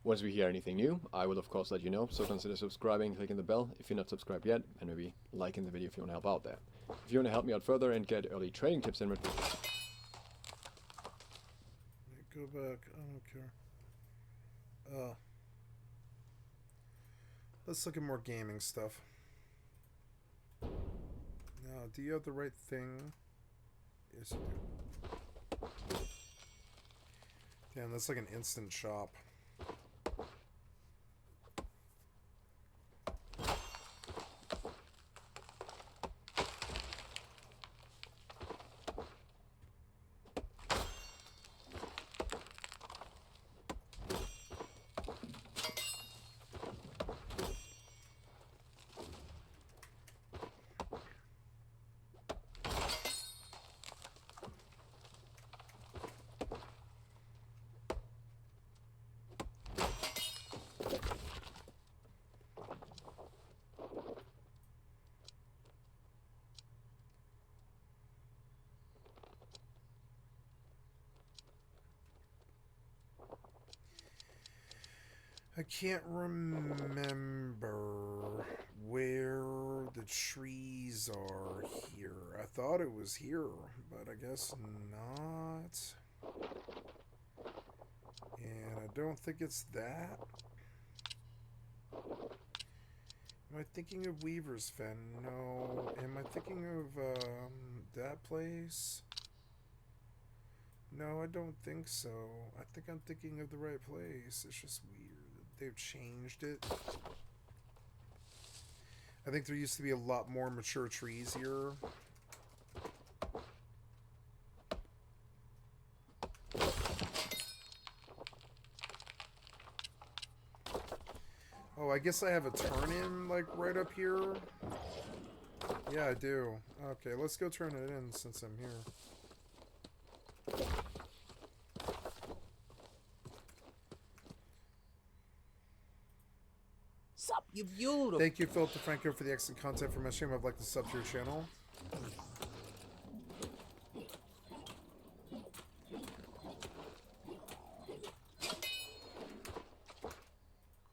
Once we hear anything new, I will of course let you know, so consider subscribing, clicking the bell if you're not subscribed yet, and maybe liking the video if you want to help out there. If you want to help me out further and get early trading tips in return. Go back, I don't care. Let's look at more gaming stuff. Now, do you have the right thing? Yes, you do. Damn, that's like an instant shop. I can't remember where the trees are here. I thought it was here, but I guess not. And I don't think it's that. Am I thinking of Weaver's Fen? No. Am I thinking of that place? No, I don't think so. I think I'm thinking of the right place. It's just weird. They've changed it. I think there used to be a lot more mature trees here. Oh, I guess I have a turn-in, like, right up here. Yeah, I do. Okay, let's go turn it in since I'm here. Sup, you beautiful. Thank you, Philip DeFranco, for the excellent content for my stream. I'd like to sub to your channel.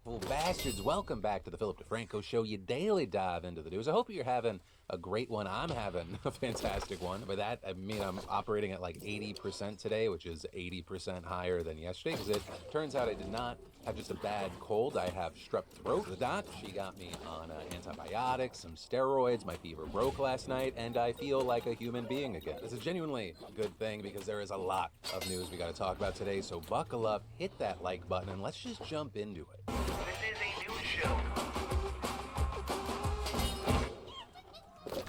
Well, bastards, welcome back to the Philip DeFranco Show. You daily dive into the news. I hope you're having a great one. I'm having a fantastic one. By that, I mean I'm operating at like 80% today, which is 80% higher than yesterday, because it turns out I did not have just a bad cold. I have strep throat. The doc, she got me on antibiotics, some steroids. My fever broke last night, and I feel like a human being again. It's a genuinely good thing because there is a lot of news we got to talk about today, so buckle up, hit that like button, and let's just jump into it. This is a news show.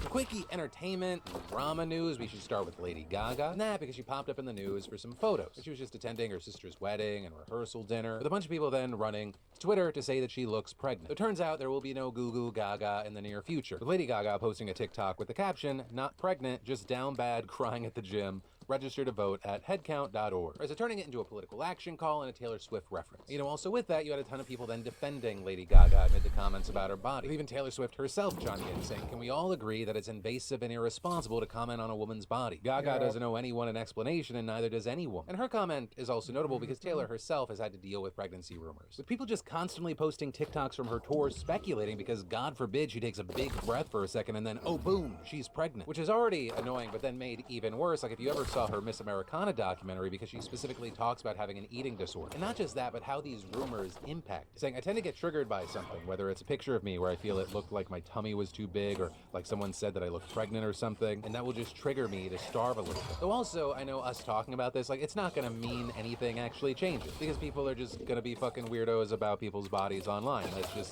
For quickie entertainment and drama news, we should start with Lady Gaga. And that because she popped up in the news for some photos. She was just attending her sister's wedding and rehearsal dinner, with a bunch of people then running to Twitter to say that she looks pregnant. It turns out there will be no Goo Goo Gaga in the near future, with Lady Gaga posting a TikTok with the caption, "Not pregnant, just down bad, crying at the gym. Register to vote at headcount.org. So turning it into a political action call and a Taylor Swift reference. You know, also with that, you had a ton of people then defending Lady Gaga amid the comments about her body. With even Taylor Swift herself chiming in, saying, "Can we all agree that it's invasive and irresponsible to comment on a woman's body? Gaga doesn't owe anyone an explanation, and neither does any woman." And her comment is also notable because Taylor herself has had to deal with pregnancy rumors. With people just constantly posting TikToks from her tour speculating because God forbid she takes a big breath for a second and then, oh boom, she's pregnant. Which is already annoying, but then made even worse. Like if you ever saw her Miss Americana documentary, because she specifically talks about having an eating disorder. And not just that, but how these rumors impact. Saying, I tend to get triggered by something, whether it's a picture of me where I feel it looked like my tummy was too big, or like someone said that I looked pregnant or something, and that will just trigger me to starve a little bit. Though also, I know us talking about this, like it's not gonna mean anything actually changes, because people are just gonna be fucking weirdos about people's bodies online.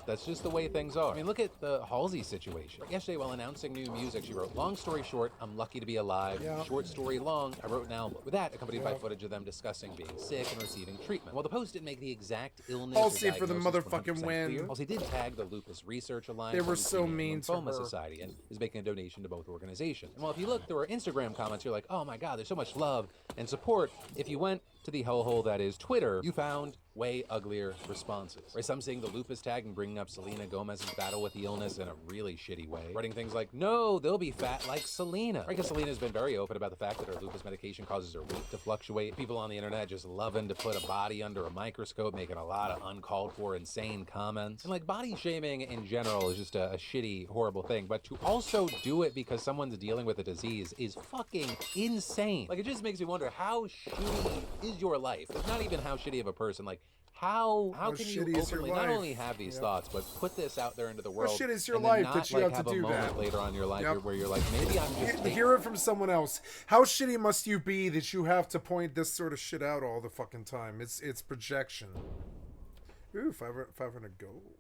That's just the way things are. I mean, look at the Halsey situation. Yesterday, while announcing new music, she wrote, "Long story short, I'm lucky to be alive." Yeah. Short story long, I wrote an album. With that, accompanied by footage of them discussing being sick and receiving treatment. While the post didn't make the exact illness Halsey or for the diagnosis motherfucking 100% win. clear, Halsey did tag the Lupus Research Alliance. They were and the so Leukemia mean to Lymphoma her. Society, and is making a donation to both organizations. And while if you look through her Instagram comments, you're like, oh my god, there's so much love and support. If you went to the hellhole that is Twitter, you found way uglier responses. Right, some seeing the lupus tag and bringing up Selena Gomez's battle with the illness in a really shitty way. Writing things like, no, they'll be fat like Selena. Right, because Selena's been very open about the fact that her lupus medication causes her weight to fluctuate. People on the internet just loving to put a body under a microscope, making a lot of uncalled for, insane comments. And like body shaming in general is just a shitty, horrible thing. But to also do it because someone's dealing with a disease is fucking insane. Like it just makes me wonder, how shitty is your life? It's not even how shitty of a person, like how can you shitty is your openly not life? only have these Yep. thoughts, but put this out there into the world? shit is your and then life not, that you like, have to a do moment that? later on in your life Yep. where you're like, maybe I'm just Hear it from someone else. How shitty must you be that you have to point this sort of shit out all the fucking time? It's projection. Ooh, 500 gold.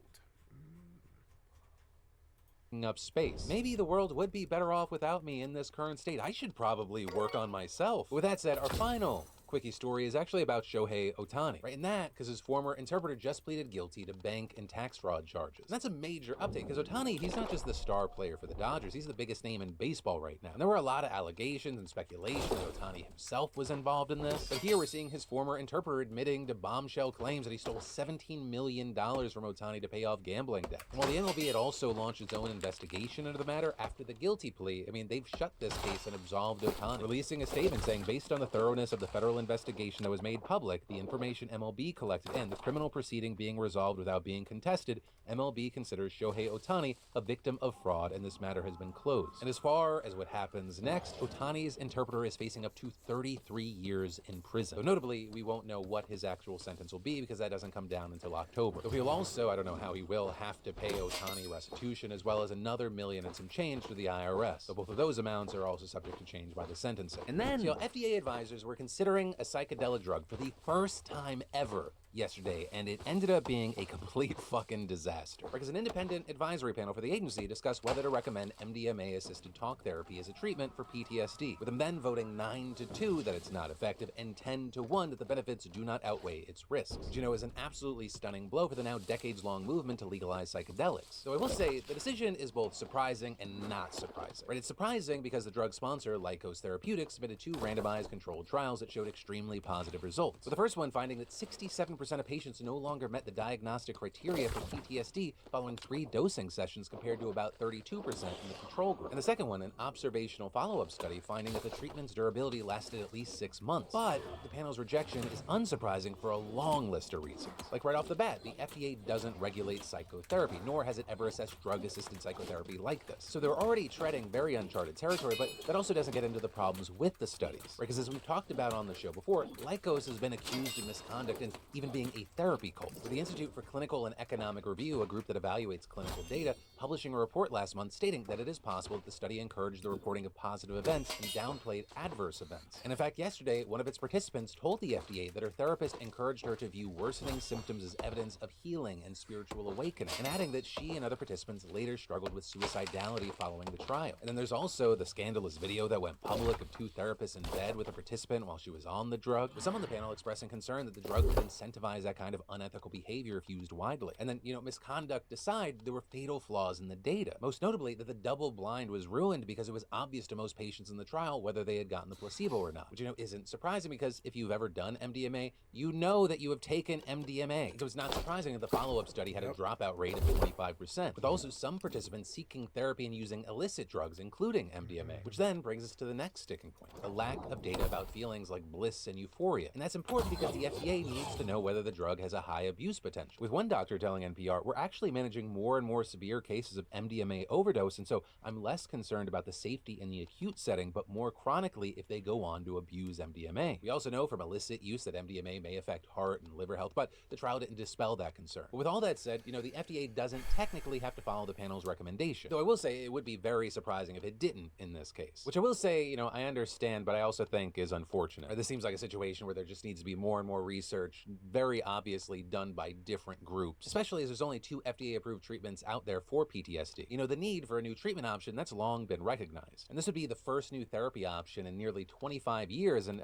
up space. Maybe the world would be better off without me in this current state. I should probably work on myself. With that said, our final quickie story is actually about Shohei Ohtani, right? And that because his former interpreter just pleaded guilty to bank and tax fraud charges. And that's a major update because Ohtani, he's not just the star player for the Dodgers, he's the biggest name in baseball right now. And there were a lot of allegations and speculation that Ohtani himself was involved in this. But here we're seeing his former interpreter admitting to bombshell claims that he stole $17 million from Ohtani to pay off gambling debt. And while the MLB had also launched its own investigation into the matter after the guilty plea, I mean, they've shut this case and absolved Ohtani, releasing a statement saying, based on the thoroughness of the federal investigation that was made public, the information MLB collected, and the criminal proceeding being resolved without being contested, MLB considers Shohei Ohtani a victim of fraud, and this matter has been closed. And as far as what happens next, Ohtani's interpreter is facing up to 33 years in prison. Though notably, we won't know what his actual sentence will be because that doesn't come down until October. Though he'll also, I don't know how he will, have to pay Ohtani restitution as well as another $1 million and some change to the IRS. Though both of those amounts are also subject to change by the sentencing. And then, FDA advisors were considering a psychedelic drug for the first time ever yesterday, and it ended up being a complete fucking disaster. Because an independent advisory panel for the agency discussed whether to recommend MDMA-assisted talk therapy as a treatment for PTSD, with them then voting 9-2 that it's not effective and 10-1 that the benefits do not outweigh its risks. Which, is an absolutely stunning blow for the now decades-long movement to legalize psychedelics. So I will say, the decision is both surprising and not surprising. Right? It's surprising because the drug sponsor, Lykos Therapeutics, submitted 2 randomized controlled trials that showed extremely positive results. With the first one finding that 67% of patients no longer met the diagnostic criteria for PTSD following 3 dosing sessions compared to about 32% in the control group. And the second one, an observational follow-up study finding that the treatment's durability lasted at least 6 months. But the panel's rejection is unsurprising for a long list of reasons. Like right off the bat, the FDA doesn't regulate psychotherapy, nor has it ever assessed drug-assisted psychotherapy like this. So they're already treading very uncharted territory, but that also doesn't get into the problems with the studies. Right? Because as we've talked about on the show before, Lykos has been accused of misconduct and even being a therapy cult, with the Institute for Clinical and Economic Review, a group that evaluates clinical data, publishing a report last month stating that it is possible that the study encouraged the reporting of positive events and downplayed adverse events. And in fact, yesterday, one of its participants told the FDA that her therapist encouraged her to view worsening symptoms as evidence of healing and spiritual awakening, and adding that she and other participants later struggled with suicidality following the trial. And then there's also the scandalous video that went public of 2 therapists in bed with a participant while she was on the drug, with some on the panel expressing concern that the drug would incentivize that kind of unethical behavior if used widely. And then, misconduct aside, there were fatal flaws in the data. Most notably, that the double blind was ruined because it was obvious to most patients in the trial whether they had gotten the placebo or not. Which, isn't surprising because if you've ever done MDMA, you know that you have taken MDMA. So it's not surprising that the follow-up study had a dropout rate of 25%, with also some participants seeking therapy and using illicit drugs, including MDMA. Which then brings us to the next sticking point, the lack of data about feelings like bliss and euphoria. And that's important because the FDA needs to know whether the drug has a high abuse potential. With one doctor telling NPR, we're actually managing more and more severe cases of MDMA overdose, and so I'm less concerned about the safety in the acute setting, but more chronically if they go on to abuse MDMA. We also know from illicit use that MDMA may affect heart and liver health, but the trial didn't dispel that concern. But with all that said, the FDA doesn't technically have to follow the panel's recommendation. Though I will say it would be very surprising if it didn't in this case. Which I will say, I understand, but I also think is unfortunate. This seems like a situation where there just needs to be more and more research, very obviously done by different groups, especially as there's only 2 FDA-approved treatments out there for PTSD. The need for a new treatment option, that's long been recognized. And this would be the first new therapy option in nearly 25 years, and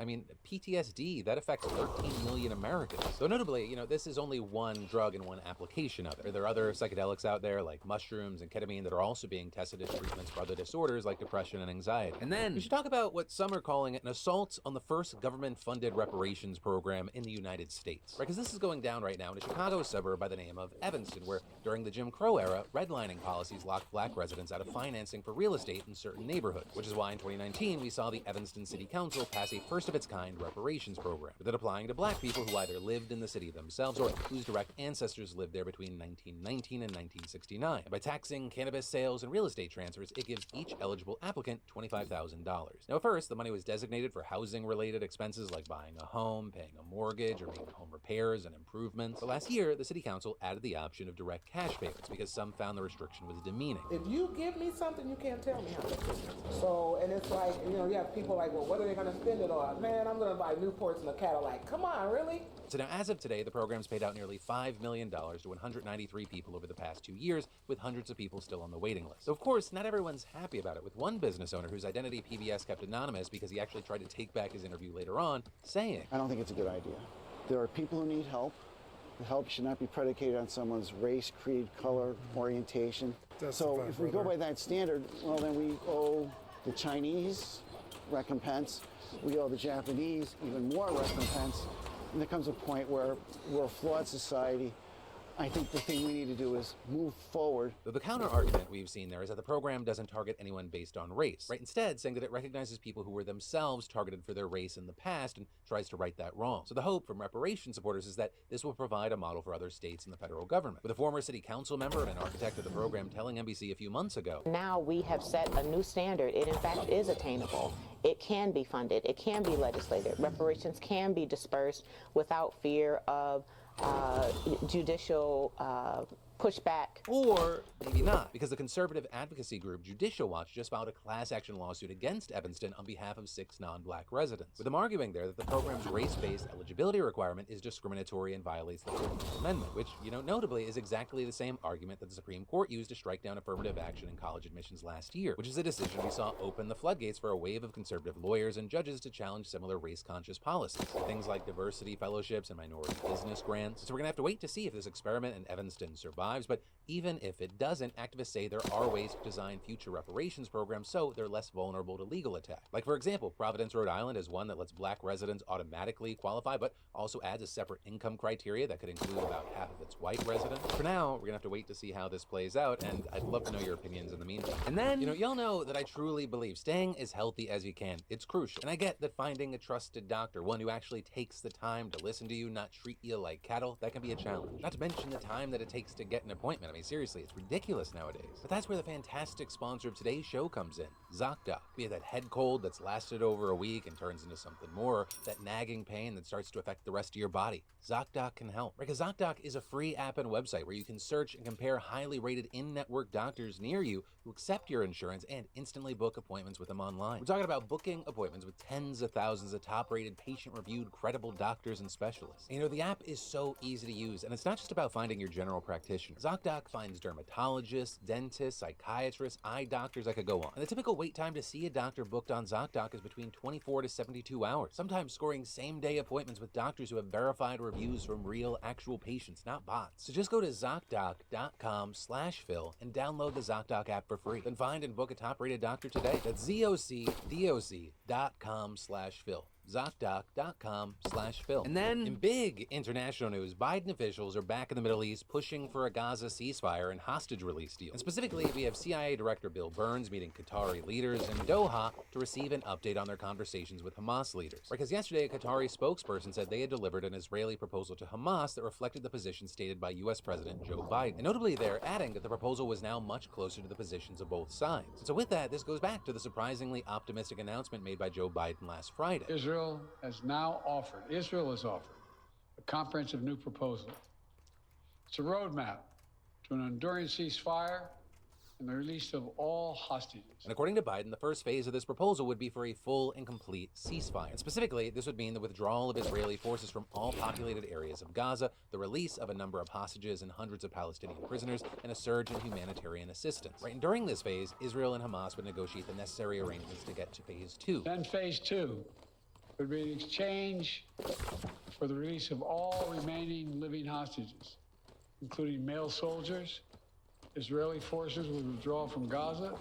PTSD, that affects 13 million Americans. Though notably, this is only one drug and one application of it. There are other psychedelics out there, like mushrooms and ketamine, that are also being tested as treatments for other disorders like depression and anxiety. And then, we should talk about what some are calling an assault on the first government-funded reparations program in the United States. Right, because this is going down right now in a Chicago suburb by the name of Evanston, where during the Jim Crow era, redlining policies locked black residents out of financing for real estate in certain neighborhoods, which is why in 2019 we saw the Evanston City Council pass a first-of-its-kind reparations program, with it applying to black people who either lived in the city themselves or whose direct ancestors lived there between 1919 and 1969. And by taxing cannabis sales and real estate transfers, it gives each eligible applicant $25,000. Now at first, the money was designated for housing-related expenses like buying a home, paying a mortgage, or making home repairs and improvements. But last year, the city council added the option of direct cash payments because some found the restriction was demeaning. If you give me something, you can't tell me how to spend it. So, and it's like, you have people like, well, what are they going to spend it on? Man, I'm going to buy Newports and a Cadillac. Come on, really? So now, as of today, the program's paid out nearly $5 million to 193 people over the past 2 years, with hundreds of people still on the waiting list. So of course, not everyone's happy about it, with one business owner whose identity PBS kept anonymous because he actually tried to take back his interview later on, saying, I don't think it's a good idea. There are people who need help. The help should not be predicated on someone's race, creed, color, orientation. So if we go by that standard, well, then we owe the Chinese recompense, we owe the Japanese even more recompense, and there comes a point where we're a flawed society. I think the thing we need to do is move forward. Though the counter-argument we've seen there is that the program doesn't target anyone based on race, right? Instead, saying that it recognizes people who were themselves targeted for their race in the past and tries to right that wrong. So the hope from reparation supporters is that this will provide a model for other states and the federal government. With a former city council member and an architect of the program telling NBC a few months ago, now we have set a new standard. It in fact is attainable. It can be funded. It can be legislated. Reparations can be dispersed without fear of judicial pushback. Or maybe not, because the conservative advocacy group Judicial Watch just filed a class action lawsuit against Evanston on behalf of 6 non-black residents, with them arguing there that the program's race-based eligibility requirement is discriminatory and violates the 14th Amendment, which, notably is exactly the same argument that the Supreme Court used to strike down affirmative action in college admissions last year, which is a decision we saw open the floodgates for a wave of conservative lawyers and judges to challenge similar race-conscious policies, things like diversity fellowships and minority business grants. So we're gonna have to wait to see if this experiment in Evanston survives. But even if it doesn't, activists say there are ways to design future reparations programs so they're less vulnerable to legal attack. Like, for example, Providence, Rhode Island is one that lets black residents automatically qualify, but also adds a separate income criteria that could include about half of its white residents. For now, we're gonna have to wait to see how this plays out, and I'd love to know your opinions in the meantime. And then, y'all know that I truly believe staying as healthy as you can. It's crucial. And I get that finding a trusted doctor, one who actually takes the time to listen to you, not treat you like cattle, that can be a challenge. Not to mention the time that it takes to get an appointment. I mean, seriously, it's ridiculous nowadays. But that's where the fantastic sponsor of today's show comes in, ZocDoc. Be it that head cold that's lasted over a week and turns into something more, that nagging pain that starts to affect the rest of your body, ZocDoc can help. Because ZocDoc is a free app and website where you can search and compare highly rated in-network doctors near you who accept your insurance and instantly book appointments with them online. We're talking about booking appointments with tens of thousands of top-rated, patient-reviewed, credible doctors and specialists. And the app is so easy to use, and it's not just about finding your general practitioner. ZocDoc finds dermatologists, dentists, psychiatrists, eye doctors, I could go on. And the typical wait time to see a doctor booked on ZocDoc is between 24 to 72 hours, sometimes scoring same-day appointments with doctors who have verified reviews from real, actual patients, not bots. So just go to ZocDoc.com/Phil and download the ZocDoc app for free. Then find and book a top-rated doctor today. That's ZocDoc.com/Phil. ZocDoc.com/Phil. And then, in big international news, Biden officials are back in the Middle East pushing for a Gaza ceasefire and hostage release deal. And specifically, we have CIA Director Bill Burns meeting Qatari leaders in Doha to receive an update on their conversations with Hamas leaders. Because yesterday, a Qatari spokesperson said they had delivered an Israeli proposal to Hamas that reflected the position stated by U.S. President Joe Biden. And notably, they're adding that the proposal was now much closer to the positions of both sides. And so with that, this goes back to the surprisingly optimistic announcement made by Joe Biden last Friday. Israel has offered a comprehensive new proposal. It's a roadmap to an enduring ceasefire and the release of all hostages. And according to Biden, the first phase of this proposal would be for a full and complete ceasefire. And specifically, this would mean the withdrawal of Israeli forces from all populated areas of Gaza, the release of a number of hostages and hundreds of Palestinian prisoners, and a surge in humanitarian assistance. Right, and during this phase, Israel and Hamas would negotiate the necessary arrangements to get to phase 2. Then phase 2 would be an exchange for the release of all remaining living hostages, including male soldiers. Israeli forces would withdraw from Gaza,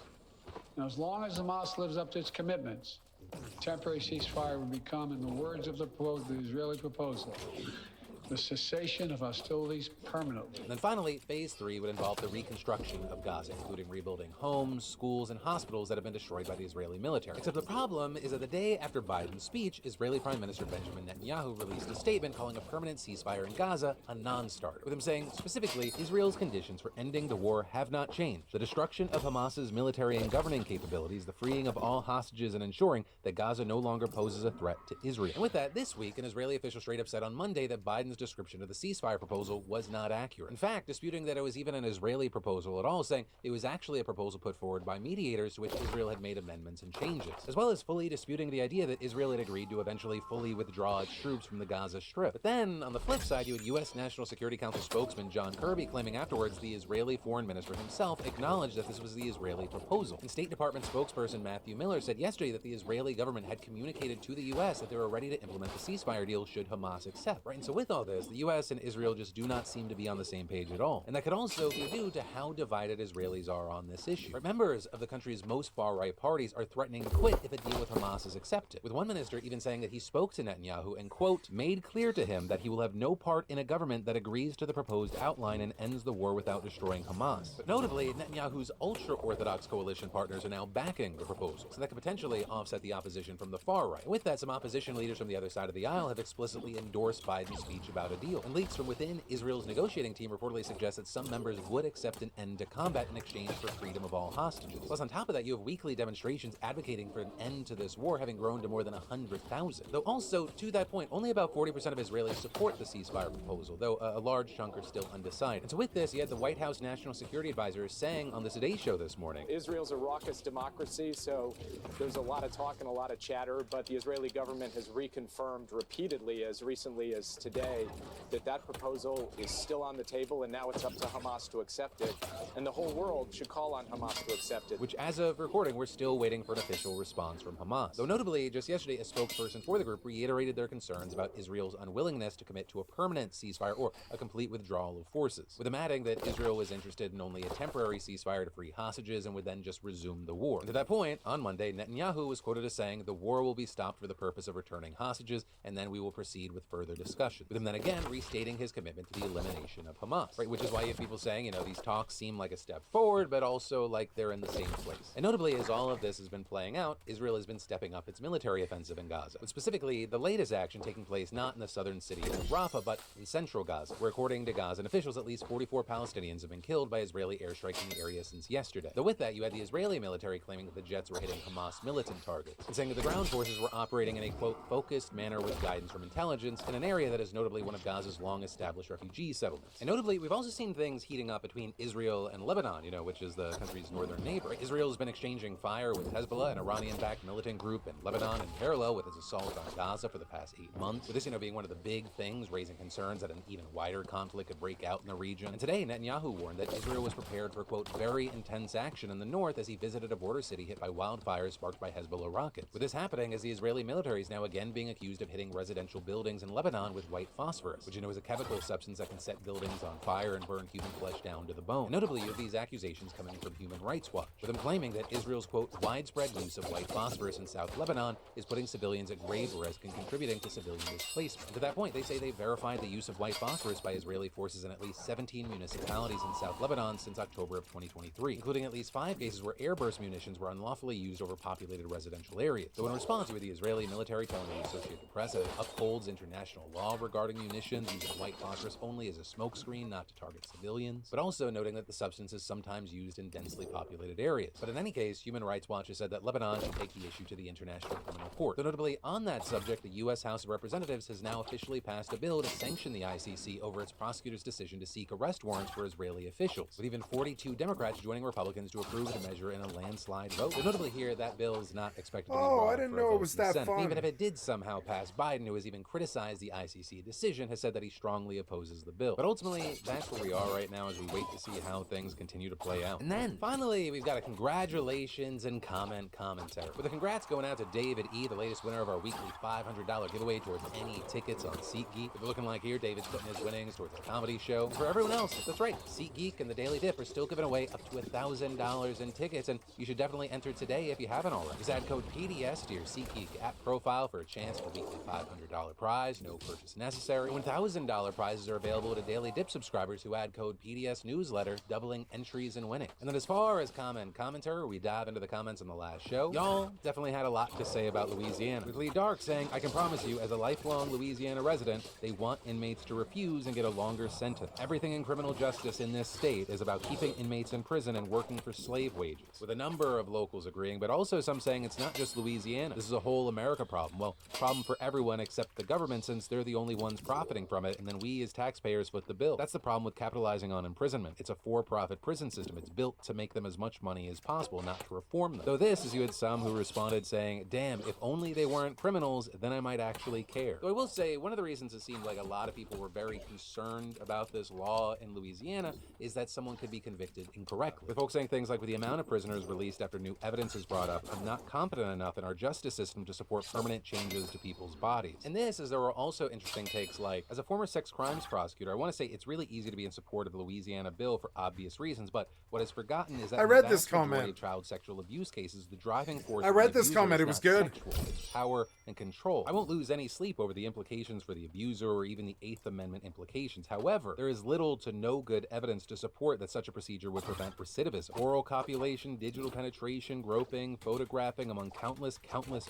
and as long as Hamas lives up to its commitments, a temporary ceasefire would become, in the words of the Israeli proposal, the cessation of hostilities permanently. And then finally, phase 3 would involve the reconstruction of Gaza, including rebuilding homes, schools, and hospitals that have been destroyed by the Israeli military. Except the problem is that the day after Biden's speech, Israeli Prime Minister Benjamin Netanyahu released a statement calling a permanent ceasefire in Gaza a non-starter, with him saying, specifically, Israel's conditions for ending the war have not changed. The destruction of Hamas's military and governing capabilities, the freeing of all hostages, and ensuring that Gaza no longer poses a threat to Israel. And with that, this week, an Israeli official straight up said on Monday that Biden's description of the ceasefire proposal was not accurate. In fact, disputing that it was even an Israeli proposal at all, saying it was actually a proposal put forward by mediators to which Israel had made amendments and changes, as well as fully disputing the idea that Israel had agreed to eventually fully withdraw its troops from the Gaza Strip. But then, on the flip side, you had U.S. National Security Council spokesman John Kirby claiming afterwards the Israeli foreign minister himself acknowledged that this was the Israeli proposal. And State Department spokesperson Matthew Miller said yesterday that the Israeli government had communicated to the U.S. that they were ready to implement the ceasefire deal should Hamas accept. Right, and so with all this, the US and Israel just do not seem to be on the same page at all. And that could also be due to how divided Israelis are on this issue. Right, members of the country's most far-right parties are threatening to quit if a deal with Hamas is accepted, with one minister even saying that he spoke to Netanyahu and, quote, made clear to him that he will have no part in a government that agrees to the proposed outline and ends the war without destroying Hamas. But notably, Netanyahu's ultra-Orthodox coalition partners are now backing the proposal, so that could potentially offset the opposition from the far right. And with that, some opposition leaders from the other side of the aisle have explicitly endorsed Biden's speech about a deal. And leaks from within Israel's negotiating team reportedly suggest that some members would accept an end to combat in exchange for freedom of all hostages. Plus, on top of that, you have weekly demonstrations advocating for an end to this war having grown to more than 100,000. Though also, to that point, only about 40% of Israelis support the ceasefire proposal, though a large chunk are still undecided. And so with this, you had the White House National Security Advisor saying on the Today Show this morning, Israel's a raucous democracy, so there's a lot of talk and a lot of chatter, but the Israeli government has reconfirmed repeatedly, as recently as today, that that proposal is still on the table, and now it's up to Hamas to accept it, and the whole world should call on Hamas to accept it. Which, as of recording, we're still waiting for an official response from Hamas. Though notably, just yesterday, a spokesperson for the group reiterated their concerns about Israel's unwillingness to commit to a permanent ceasefire or a complete withdrawal of forces, with them adding that Israel was interested in only a temporary ceasefire to free hostages and would then just resume the war. And to that point, on Monday, Netanyahu was quoted as saying, the war will be stopped for the purpose of returning hostages, and then we will proceed with further discussion, with him then again restating his commitment to the elimination of Hamas, right? Which is why you have people saying, you know, these talks seem like a step forward, but also like they're in the same place. And notably, as all of this has been playing out, Israel has been stepping up its military offensive in Gaza, but specifically the latest action taking place not in the southern city of Rafah, but in central Gaza, where according to Gazan officials, at least 44 Palestinians have been killed by Israeli airstrikes in the area since yesterday. Though with that, you had the Israeli military claiming that the jets were hitting Hamas militant targets, and saying that the ground forces were operating in a, quote, focused manner with guidance from intelligence in an area that is notably one of Gaza's long-established refugee settlements. And notably, we've also seen things heating up between Israel and Lebanon, you know, which is the country's northern neighbor. Israel's been exchanging fire with Hezbollah, an Iranian-backed militant group in Lebanon, in parallel with its assault on Gaza for the past 8 months, with this, you know, being one of the big things raising concerns that an even wider conflict could break out in the region. And today, Netanyahu warned that Israel was prepared for, quote, very intense action in the north as he visited a border city hit by wildfires sparked by Hezbollah rockets. With this happening as the Israeli military is now again being accused of hitting residential buildings in Lebanon with white phosphorus, which, you know, is a chemical substance that can set buildings on fire and burn human flesh down to the bone. And notably, you have these accusations coming from Human Rights Watch, with them claiming that Israel's, quote, widespread use of white phosphorus in South Lebanon is putting civilians at grave risk and contributing to civilian displacement. And to that point, they say they verified the use of white phosphorus by Israeli forces in at least 17 municipalities in South Lebanon since October of 2023, including at least 5 cases where airburst munitions were unlawfully used over populated residential areas. So in response, with the Israeli military telling the Associated Press that it upholds international law regarding munitions using white phosphorus only as a smokescreen, not to target civilians, but also noting that the substance is sometimes used in densely populated areas. But in any case, Human Rights Watch has said that Lebanon should take the issue to the International Criminal Court. So notably, on that subject, the U.S. House of Representatives has now officially passed a bill to sanction the ICC over its prosecutor's decision to seek arrest warrants for Israeli officials, with even 42 Democrats joining Republicans to approve the measure in a landslide vote. But notably here, that bill is not expected to be brought I didn't for a know vote it was in the that Senate. fun. Even if it did somehow pass, Biden, who has even criticized the ICC decision, has said that he strongly opposes the bill. But ultimately, that's where we are right now as we wait to see how things continue to play out. And then, finally, we've got a congratulations and commentary. With the congrats going out to David E., the latest winner of our weekly $500 giveaway towards any tickets on SeatGeek. If you're looking like here, David's putting his winnings towards a comedy show. And for everyone else, that's right, SeatGeek and the Daily Dip are still giving away up to $1,000 in tickets, and you should definitely enter today if you haven't already. Just add code PDS to your SeatGeek app profile for a chance at a weekly $500 prize, no purchase necessary. $1,000 prizes are available to Daily Dip subscribers who add code PDS newsletter, doubling entries and winning. And then as far as commentary, we dive into the comments on the last show. Y'all definitely had a lot to say about Louisiana. With Lee Dark saying, I can promise you, as a lifelong Louisiana resident, they want inmates to refuse and get a longer sentence. Everything in criminal justice in this state is about keeping inmates in prison and working for slave wages. With a number of locals agreeing, but also some saying it's not just Louisiana. This is a whole America problem. Well, problem for everyone except the government, since they're the only ones profiting from it, and then we as taxpayers foot the bill. That's the problem with capitalizing on imprisonment. It's a for-profit prison system. It's built to make them as much money as possible, not to reform them. Though this is, you had some who responded saying, damn, if only they weren't criminals, then I might actually care. Though I will say, one of the reasons it seemed like a lot of people were very concerned about this law in Louisiana is that someone could be convicted incorrectly. With folks saying things like, with the amount of prisoners released after new evidence is brought up, I'm not confident enough in our justice system to support permanent changes to people's bodies. And this, as there were also interesting takes comments like, as a former sex crimes prosecutor, I want to say it's really easy to be in support of the Louisiana bill for obvious reasons, but what is forgotten is that I read in the this vast majority comment. of child sexual abuse cases, the driving force I of read the this abuser comment. is It was not good. sexual, it's power and control. I won't lose any sleep over the implications for the abuser or even the Eighth Amendment implications. However, there is little to no good evidence to support that such a procedure would prevent recidivism. Oral copulation, digital penetration, groping, photographing, among countless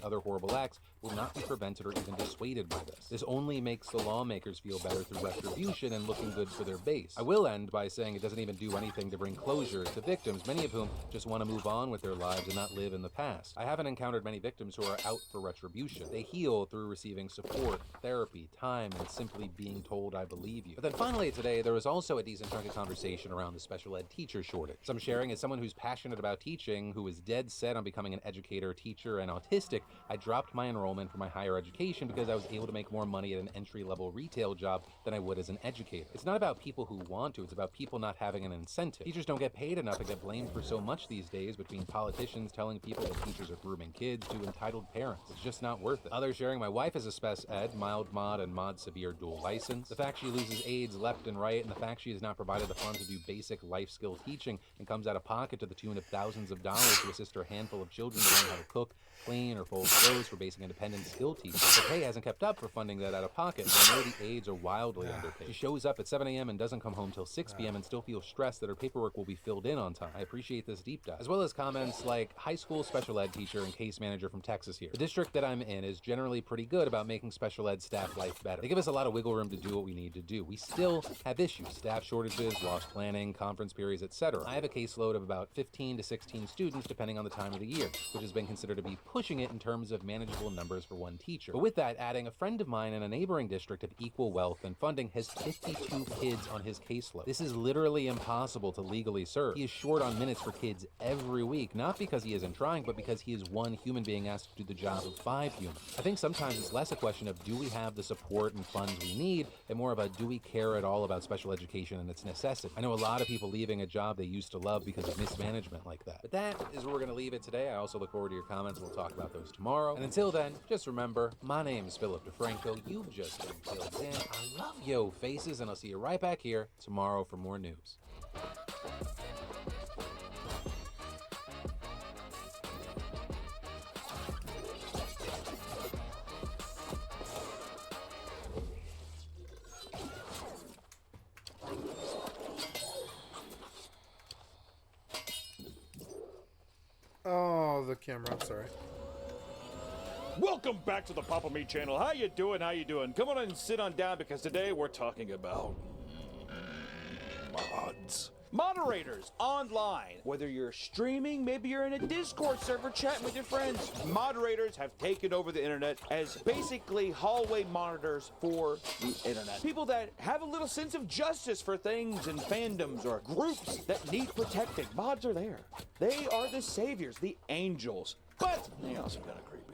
other horrible acts will not be prevented or even dissuaded by this. This only makes the lawmakers feel better through retribution and looking good for their base. I will end by saying it doesn't even do anything to bring closure to victims, many of whom just want to move on with their lives and not live in the past. I haven't encountered many victims who are out for retribution. They heal through receiving support, therapy, time, and simply being told I believe you. But then finally today, there was also a decent chunk of conversation around the special ed teacher shortage. So I'm sharing as someone who's passionate about teaching, who is dead set on becoming an educator, teacher, and autistic, I dropped my enrollment for my higher education because I was able to make more money at an entry-level retail job than I would as an educator. It's not about people who want to, it's about people not having an incentive. Teachers don't get paid enough and get blamed for so much these days, between politicians telling people that teachers are grooming kids to entitled parents. It's just not worth it. Others sharing, my wife is a spec ed, mild mod, and mod severe dual license. The fact she loses aides left and right, and the fact she has not provided the funds to do basic life skill teaching and comes out of pocket to the tune of thousands of dollars to assist her handful of children to learn how to cook, clean, or fold clothes for basic independent skill teaching. Her pay hasn't kept up for funding that out of pocket, and I know the aides are wildly underpaid. She shows up at 7 a.m. and doesn't come home till 6 p.m. and still feels stressed that her paperwork will be filled in on time. I appreciate this deep dive. As well as comments like, high school special ed teacher and case manager from Texas here. The district that I'm in is generally pretty good about making special ed staff life better. They give us a lot of wiggle room to do what we need to do. We still have issues, staff shortages, lost planning, conference periods, etc. I have a caseload of about 15 to 16 students depending on the time of the year, which has been considered to be pushing it in terms of manageable numbers for one teacher. But with that, adding a friend of mine in a neighboring district of equal wealth and funding has 52 kids on his caseload. This is literally impossible to legally serve. He is short on minutes for kids every week, not because he isn't trying, but because he is one human being asked to do the job of 5 humans. I think sometimes it's less a question of do we have the support and funds we need, and more of a do we care at all about special education and its necessity. I know a lot of people leaving a job they used to love because of mismanagement like that. But that is where we're going to leave it today. I also look forward to your comments. We'll talk about those tomorrow. And until then, just remember, my name is Philip DeFranco. You've just been filled in. I love yo faces, and I'll see you right back here tomorrow for more news. Oh, the camera. I'm sorry. Welcome back to the Papa Me channel. How you doing? How you doing? Come on and sit on down because today we're talking about mods. Moderators online. Whether you're streaming, maybe you're in a Discord server chatting with your friends. Moderators have taken over the internet as basically hallway monitors for the internet. People that have a little sense of justice for things and fandoms or groups that need protecting. Mods are there. They are the saviors, the angels. But they also kind of creepy.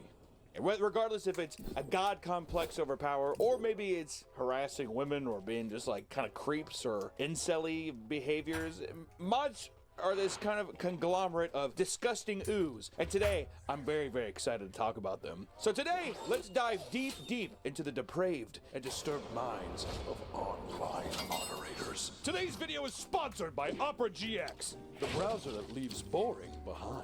Regardless if it's a god complex over power, or maybe it's harassing women or being just like kind of creeps or incel-y behaviors, mods are this kind of conglomerate of disgusting ooze. And today, I'm very, very excited to talk about them. So today, let's dive deep into the depraved and disturbed minds of online moderators. Today's video is sponsored by Opera GX, the browser that leaves boring behind.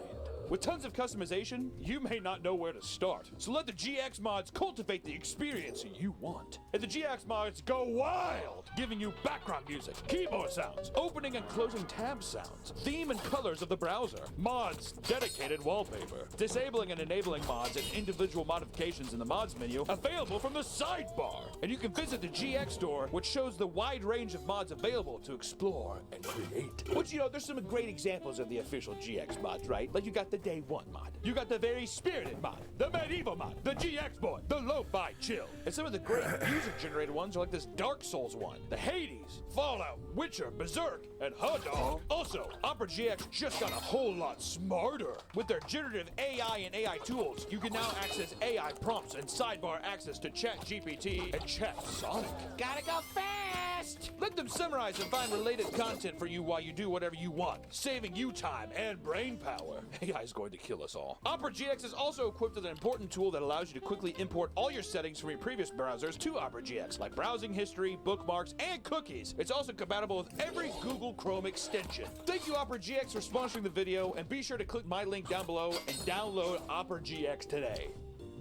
With tons of customization, you may not know where to start. So let the GX mods cultivate the experience you want. And the GX mods go wild, giving you background music, keyboard sounds, opening and closing tab sounds, theme and colors of the browser, mods, dedicated wallpaper, disabling and enabling mods and individual modifications in the mods menu available from the sidebar. And you can visit the GX store, which shows the wide range of mods available to explore and create. Which, you know, there's some great examples of the official GX mods, right? Like you got the Day One mod. You got the very spirited mod, the medieval mod, the GX board, the lo-fi chill. And some of the great user-generated ones are like this Dark Souls one, the Hades, Fallout, Witcher, Berserk, and Huddog. Also, Opera GX just got a whole lot smarter. With their generative AI and AI tools, you can now access AI prompts and sidebar access to ChatGPT and ChatSonic. Gotta go fast! Let them summarize and find related content for you while you do whatever you want, saving you time and brain power. Yeah, is going to kill us all. Opera GX is also equipped with an important tool that allows you to quickly import all your settings from your previous browsers to Opera GX, like browsing history, bookmarks, and cookies. It's also compatible with every Google Chrome extension. Thank you, Opera GX, for sponsoring the video, and be sure to click my link down below and download Opera GX today.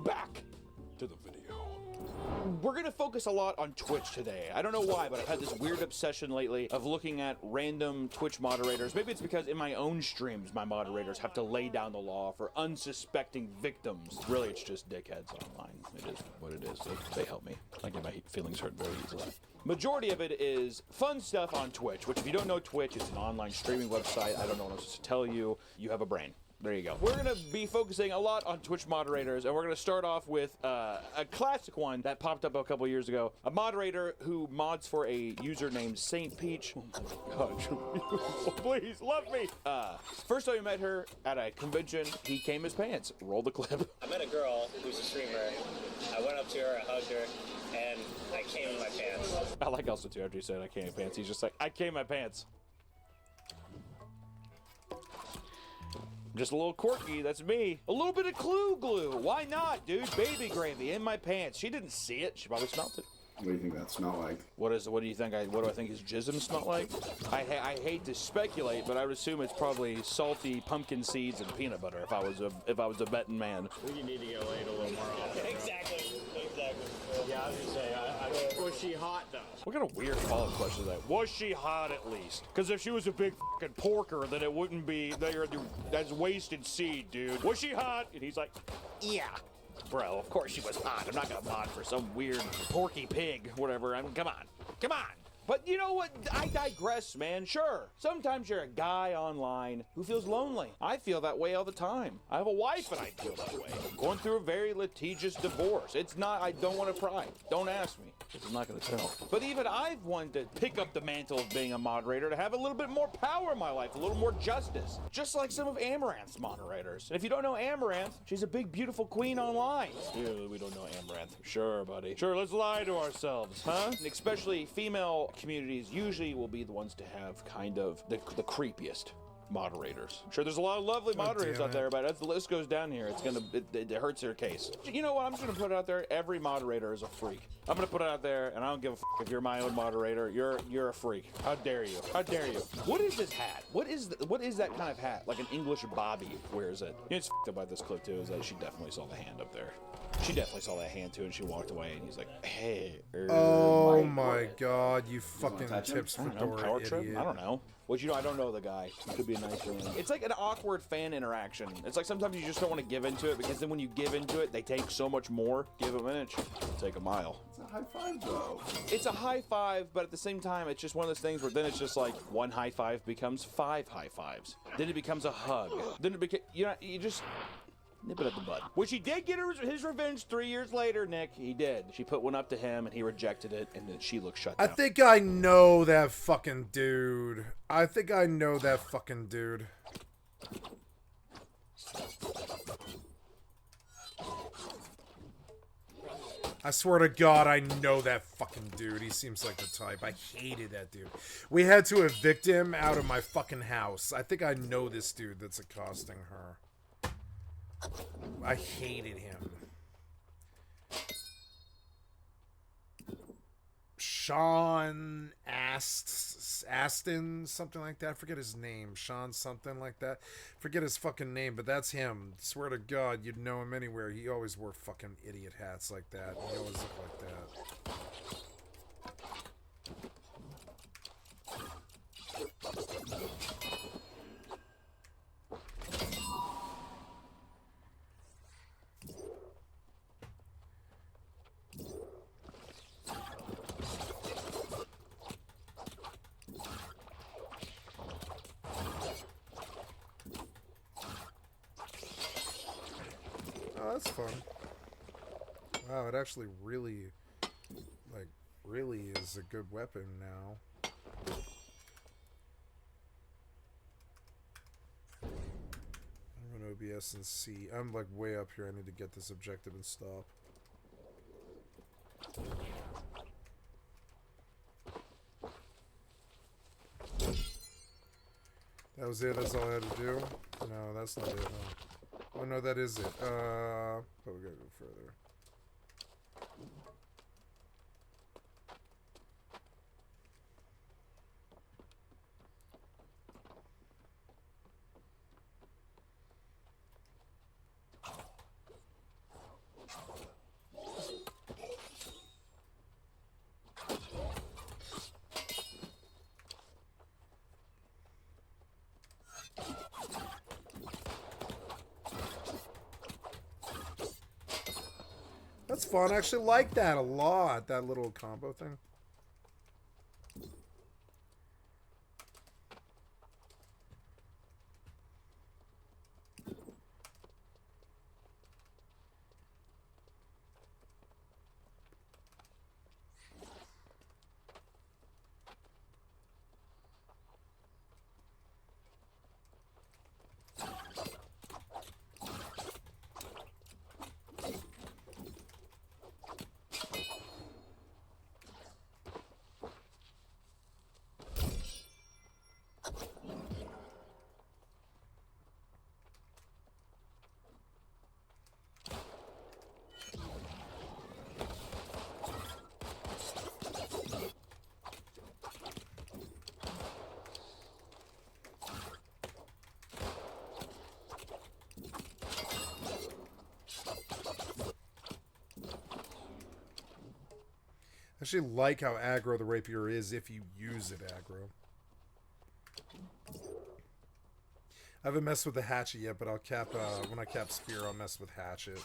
Back to the video. We're gonna focus a lot on Twitch today. I don't know why, but I've had this weird obsession lately of looking at random Twitch moderators. Maybe it's because in my own streams, my moderators have to lay down the law for unsuspecting victims. Really, it's just dickheads online. It is what it is. They help me. I get my feelings hurt very easily. Majority of it is fun stuff on Twitch, which if you don't know Twitch, it's an online streaming website. I don't know what I'm supposed to tell you. You have a brain. There you go. We're going to be focusing a lot on Twitch moderators, and we're going to start off with a classic one that popped up a couple years ago. A moderator who mods for a user named Saint Peach. Oh my gosh. Please, love me. First time I met her at a convention, he came his pants. Roll the clip. I met a girl who's a streamer. I went up to her, I hugged her, and I came in my pants. I like also too, after he said I came in pants, he's just like, I came in my pants. Just a little quirky, that's me. A little bit of clue glue, why not, dude? Baby gravy in my pants. She didn't see it, she probably smelled it. What do you think that smelled like? What do you think? What do I think his jism smell like? I hate to speculate, but I would assume it's probably salty pumpkin seeds and peanut butter. If I was a betting man. We need to get laid a little more often. Exactly. Yeah, I was gonna say, was she hot though? What kind of weird follow-up question is that? Was she hot at least? Because if she was a big fucking porker, then it wouldn't be. That's wasted seed, dude. Was she hot? And he's like, yeah. Bro, of course she was hot. I'm not gonna mod for some weird porky pig, whatever. I mean, come on. But you know what? I digress, man. Sure. Sometimes you're a guy online who feels lonely. I feel that way all the time. I have a wife and I feel that way. I'm going through a very litigious divorce. It's not, I don't want to pry. Don't ask me. I'm not going to tell. But even I've wanted to pick up the mantle of being a moderator to have a little bit more power in my life, a little more justice. Just like some of Amaranth's moderators. And if you don't know Amaranth, she's a big, beautiful queen online. Clearly, we don't know Amaranth. Sure, buddy. Sure, let's lie to ourselves, huh? And especially female communities usually will be the ones to have kind of the creepiest moderators. Sure, there's a lot of lovely moderators out there, but as the list goes down here, it hurts their case. You know what? I'm just gonna put it out there. Every moderator is a freak. I'm gonna put it out there, and I don't give a f if you're my own moderator. You're a freak. How dare you? How dare you? What is this hat? What is that kind of hat? Like an English Bobby wears it. You know what's f about this clip too is that she definitely saw the hand up there. She definitely saw that hand too, and she walked away. And he's like, "Hey." Oh my God! You fucking tips for Dora, idiot. I don't know. Well, you know, I don't know the guy. He could be a nice man. It's like an awkward fan interaction. It's like sometimes you just don't want to give into it because then when you give into it, they take so much more. Give them an inch, take a mile. It's a high five, though. It's a high five, but at the same time, it's just one of those things where then it's just like one high five becomes 5 high fives. Then it becomes a hug. Then it becomes, you just nip it at the bud. Which he did get his revenge 3 years later, Nick. He did. She put one up to him, and he rejected it, and then she looked shut down. I think I know that fucking dude. I swear to God, I know that fucking dude. He seems like the type. I hated that dude. We had to evict him out of my fucking house. I think I know this dude that's accosting her. I hated him. Sean Aston, something like that. I forget his name. Sean something like that. Forget his fucking name, but that's him. Swear to God, you'd know him anywhere. He always wore fucking idiot hats like that. He always looked like that. Oh, that's fun. Wow, it actually really is a good weapon now. I'm on OBS and C. I'm like way up here. I need to get this objective and stop. That was it. That's all I had to do. No, that's not it. No. Oh no, that is it. But we gotta go further. That's fun. I actually like that a lot, that little combo thing. I actually like how aggro the rapier is if you use it aggro. I haven't messed with the hatchet yet, but I'll cap, when I cap spear, I'll mess with hatchet.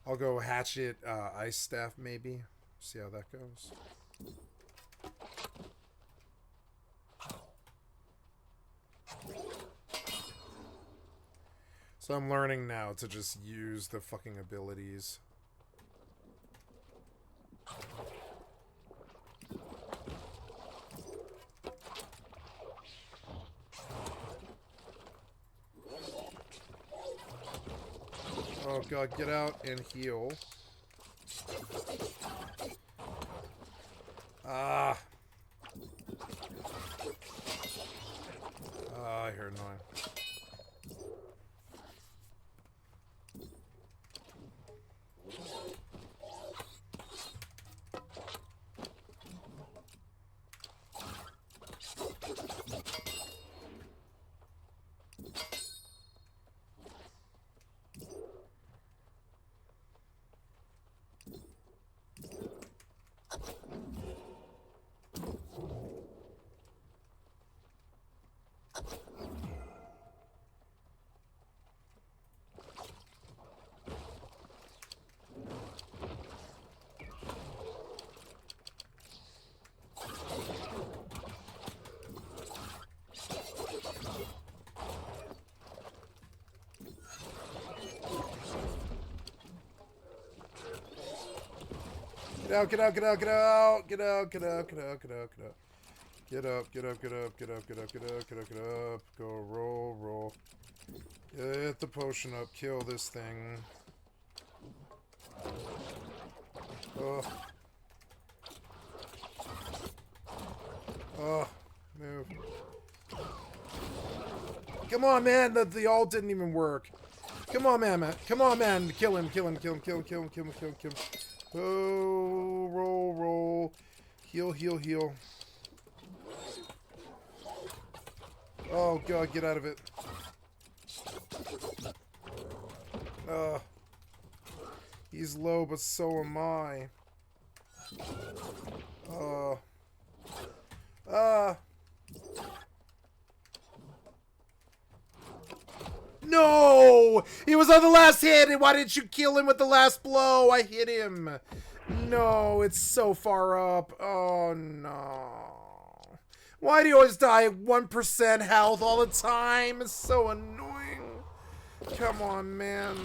I'll go hatchet, ice staff maybe. See how that goes. So I'm learning now to just use the fucking abilities. Oh god, get out and heal. Ah. Ah, you're annoying. Get out, get out, get out, get out, get out, get out, get out, get out, get out. Get up, get up, get up, get up, get up, get up, get up, get up. Go, roll, roll. Get the potion up, kill this thing. Oh. Oh, move. Come on, man, the ult didn't even work. Come on, man. Come on, man. Kill him, kill him, kill him, kill him, kill him, kill him, kill him, kill him. Oh, roll, roll. Heal, heal, heal. Oh, God, get out of it. He's low, but so am I. No! He was on the last hit, and why didn't you kill him with the last blow? I hit him. No, it's so far up. Oh, no. Why do you always die at 1% health all the time? It's so annoying. Come on, man.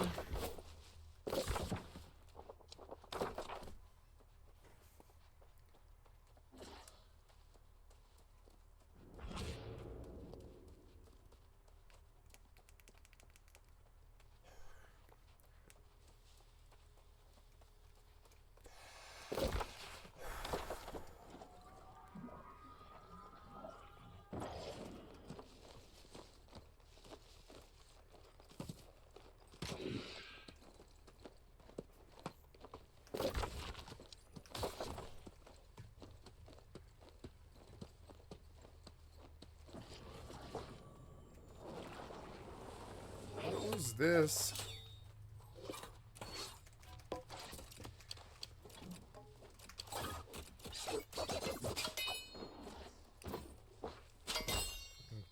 this.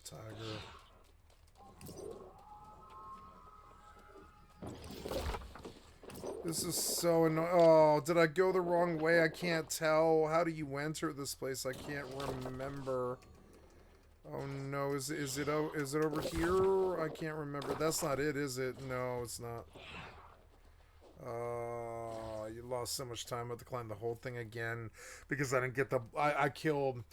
Tiger. This is so annoying. Oh, did I go the wrong way? I can't tell. How do you enter this place? I can't remember. Oh no, is it over here? I can't remember. That's not it, is it? No, it's not. You lost so much time. I have to climb the whole thing again because I didn't get the. I killed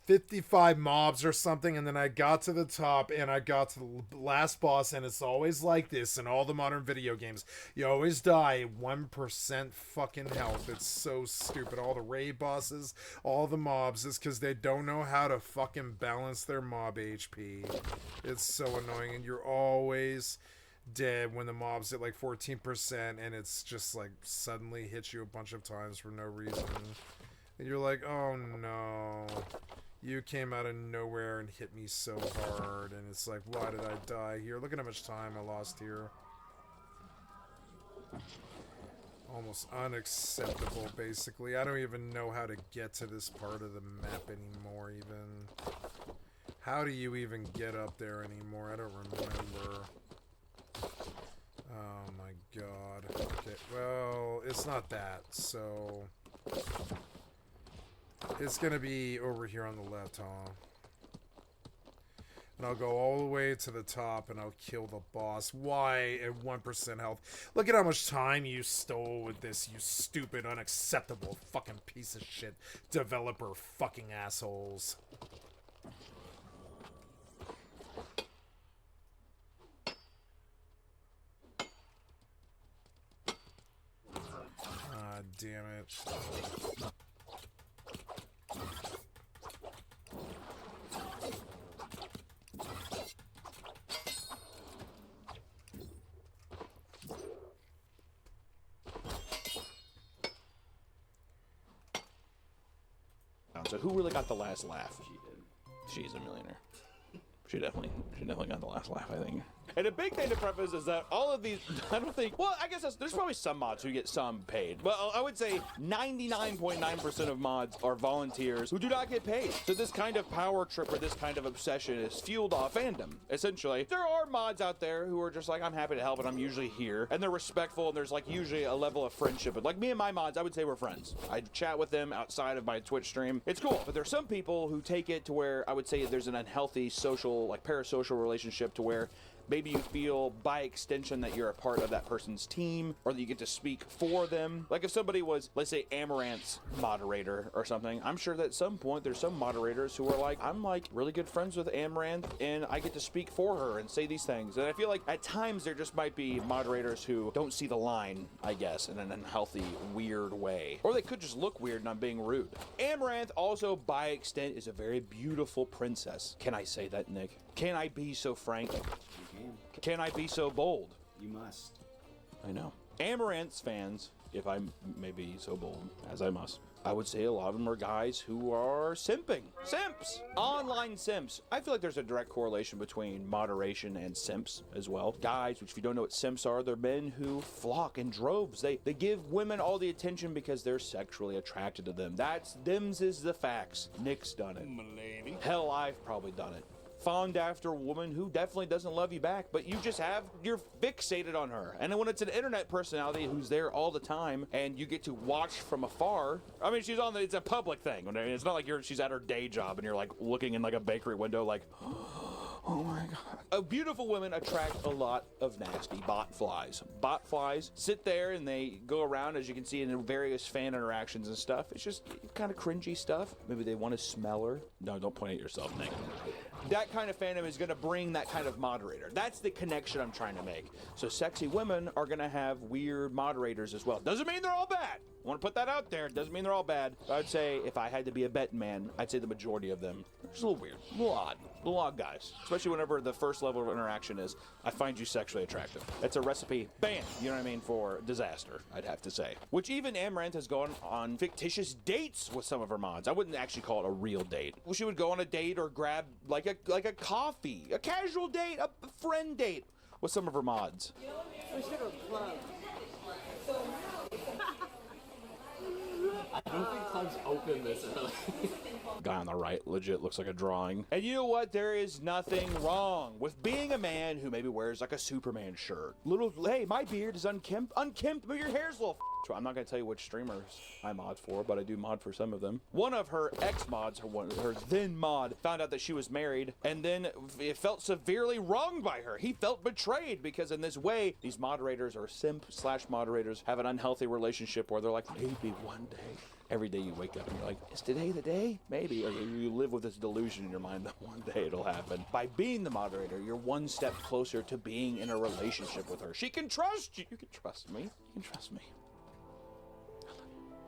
55 mobs or something, and then I got to the top and I got to the last boss, and it's always like this in all the modern video games. You always die 1% fucking health. It's so stupid. All the raid bosses, all the mobs, is because they don't know how to fucking balance their mob HP. It's so annoying, and you're always dead when the mob's at like 14%, and it's just like suddenly hits you a bunch of times for no reason. And you're like, oh no. You came out of nowhere and hit me so hard, and it's like, why did I die here? Look at how much time I lost here. Almost unacceptable, basically. I don't even know how to get to this part of the map anymore, even. How do you even get up there anymore? I don't remember. Oh my god. Okay, well, it's not that, so... It's gonna be over here on the left, huh? And I'll go all the way to the top and I'll kill the boss. Why at 1% health? Look at how much time you stole with this, you stupid, unacceptable fucking piece of shit developer fucking assholes. Ah, damn it. So who really got the last laugh? She did. She's a millionaire. She definitely got the last laugh, I think. And a big thing to preface is that all of these, I don't think, well, I guess there's probably some mods who get some paid. But I would say 99.9% of mods are volunteers who do not get paid. So this kind of power trip or this kind of obsession is fueled off fandom, essentially. There are mods out there who are just like, I'm happy to help and I'm usually here. And they're respectful and there's like usually a level of friendship. But like me and my mods, I would say we're friends. I chat with them outside of my Twitch stream. It's cool. But there's some people who take it to where I would say there's an unhealthy social, like parasocial relationship to where maybe you feel by extension that you're a part of that person's team or that you get to speak for them. Like if somebody was, let's say, Amaranth's moderator or something, I'm sure that at some point there's some moderators who are like, I'm like really good friends with Amaranth and I get to speak for her and say these things. And I feel like at times there just might be moderators who don't see the line, I guess, in an unhealthy, weird way. Or they could just look weird and I'm being rude. Amaranth also, by extent, is a very beautiful princess. Can I say that, Nick? Can I be so frank? Can I be so bold? You must. I know. Amaranth's fans, if I may be so bold as I must, I would say a lot of them are guys who are simping. Simps! Online simps. I feel like there's a direct correlation between moderation and simps as well. Guys, which if you don't know what simps are, they're men who flock in droves. They give women all the attention because they're sexually attracted to them. Them's is the facts. Nick's done it. Hell, I've probably done it. Fond after a woman who definitely doesn't love you back, but you're fixated on her. And then when it's an internet personality who's there all the time and you get to watch from afar, I mean, it's a public thing. I mean, it's not like she's at her day job and you're like looking in like a bakery window like, oh my God. Beautiful women attract a lot of nasty bot flies. Bot flies sit there and they go around, as you can see in various fan interactions and stuff. It's just kind of cringy stuff. Maybe they want to smell her. No, don't point at yourself, Nick. That kind of fandom is going to bring that kind of moderator. That's the connection I'm trying to make. So sexy women are going to have weird moderators as well. Doesn't mean they're all bad. I want to put that out there. Doesn't mean they're all bad. I'd say if I had to be a betting man, I'd say the majority of them are just a little weird, a little odd guys. Especially whenever the first level of interaction is, I find you sexually attractive. That's a recipe, bam, you know what I mean, for disaster, I'd have to say. Which even Amaranth has gone on fictitious dates with some of her mods. I wouldn't actually call it a real date. Well, she would go on a date or grab like a coffee, a casual date, a friend date with some of her mods. We should have clubbed. I don't think clubs open this early. Guy on the right legit looks like a drawing. And you know what? There is nothing wrong with being a man who maybe wears like a Superman shirt. Hey, my beard is unkempt, but your hair's a little I'm not going to tell you which streamers I mod for, but I do mod for some of them. One of her ex-mods, her then mod, found out that she was married, and then it felt severely wronged by her. He felt betrayed because in this way, these moderators or simp/moderators have an unhealthy relationship where they're like, maybe one day. Every day you wake up and you're like, is today the day? Maybe. Or you live with this delusion in your mind that one day it'll happen. By being the moderator, you're one step closer to being in a relationship with her. She can trust you. You can trust me. You can trust me.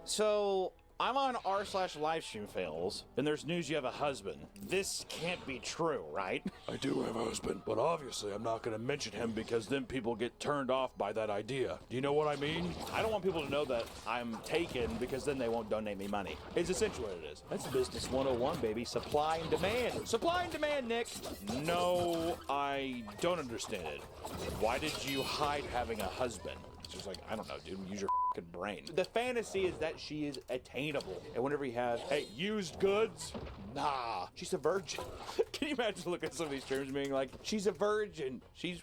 So, I'm on r/livestream fails, and there's news you have a husband. This can't be true, right? I do have a husband, but obviously I'm not going to mention him because then people get turned off by that idea. Do you know what I mean? I don't want people to know that I'm taken because then they won't donate me money. It's essentially what it is. That's business 101, baby. Supply and demand. Supply and demand, Nick. No, I don't understand it. Why did you hide having a husband? It's just like, I don't know, dude. Use your fucking brain. The fantasy is that she is attainable. And whenever you have, hey, used goods? Nah, she's a virgin. Can you imagine looking at some of these streams being like, she's a virgin. She's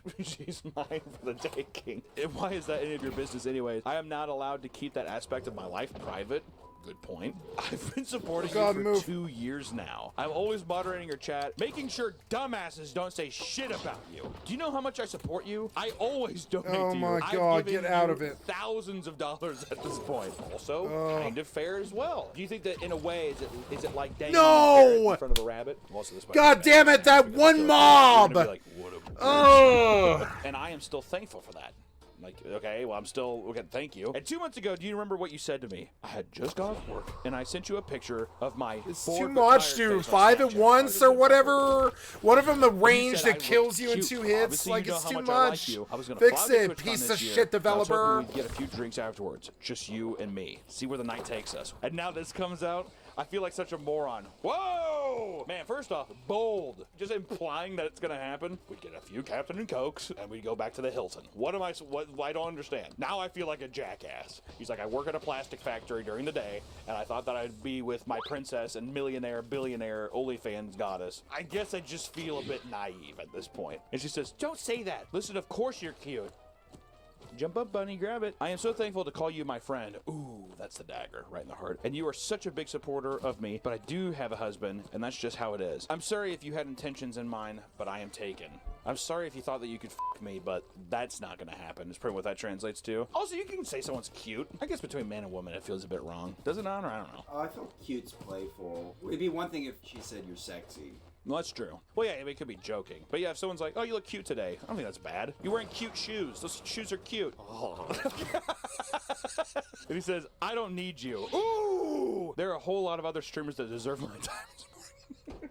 mine for the taking. And why is that any of your business anyways? I am not allowed to keep that aspect of my life private. Good point. I've been supporting you for 2 years now. I'm always moderating your chat, making sure dumbasses don't say shit about you. Do you know how much I support you? I always donate to you. Oh my God, get out of it. Thousands of dollars at this point. Also, kind of fair as well. Do you think that in a way, is it like dangling in front of a rabbit? God damn it, that one mob! Like, and I am still thankful for that. Like, okay, well, I'm still, okay, thank you. And 2 months ago, do you remember what you said to me? I had just got off work, and I sent you a picture of my It's too much, dude. 5 at once or whatever. What if I'm the range that kills you in 2 hits? Like, it's too much. Fix it, piece of shit developer. We'd get a few drinks afterwards. Just you and me. See where the night takes us. And now this comes out. I feel like such a moron. Whoa! Man, first off, bold. Just implying that it's gonna happen. We'd get a few Captain and Cokes, and we'd go back to the Hilton. What I don't understand. Now I feel like a jackass. He's like, I work at a plastic factory during the day, and I thought that I'd be with my princess and millionaire, billionaire, OnlyFans goddess. I guess I just feel a bit naive at this point. And she says, don't say that. Listen, of course you're cute. Jump up, bunny, grab it. I am so thankful to call you my friend. Ooh, that's the dagger right in the heart. And you are such a big supporter of me, but I do have a husband, and that's just how it is. I'm sorry if you had intentions in mind, but I am taken. I'm sorry if you thought that you could f me, but that's not gonna happen. It's pretty what that translates to. Also, you can say someone's cute. I guess between man and woman, it feels a bit wrong. Does it not, or I don't know? Oh, I feel cute's playful. It'd be one thing if she said you're sexy. Well, that's true. Well, yeah, it could be joking. But yeah, if someone's like, oh, you look cute today, I don't think that's bad. You're wearing cute shoes. Those shoes are cute. Oh. And he says, I don't need you. Ooh! There are a whole lot of other streamers that deserve my time.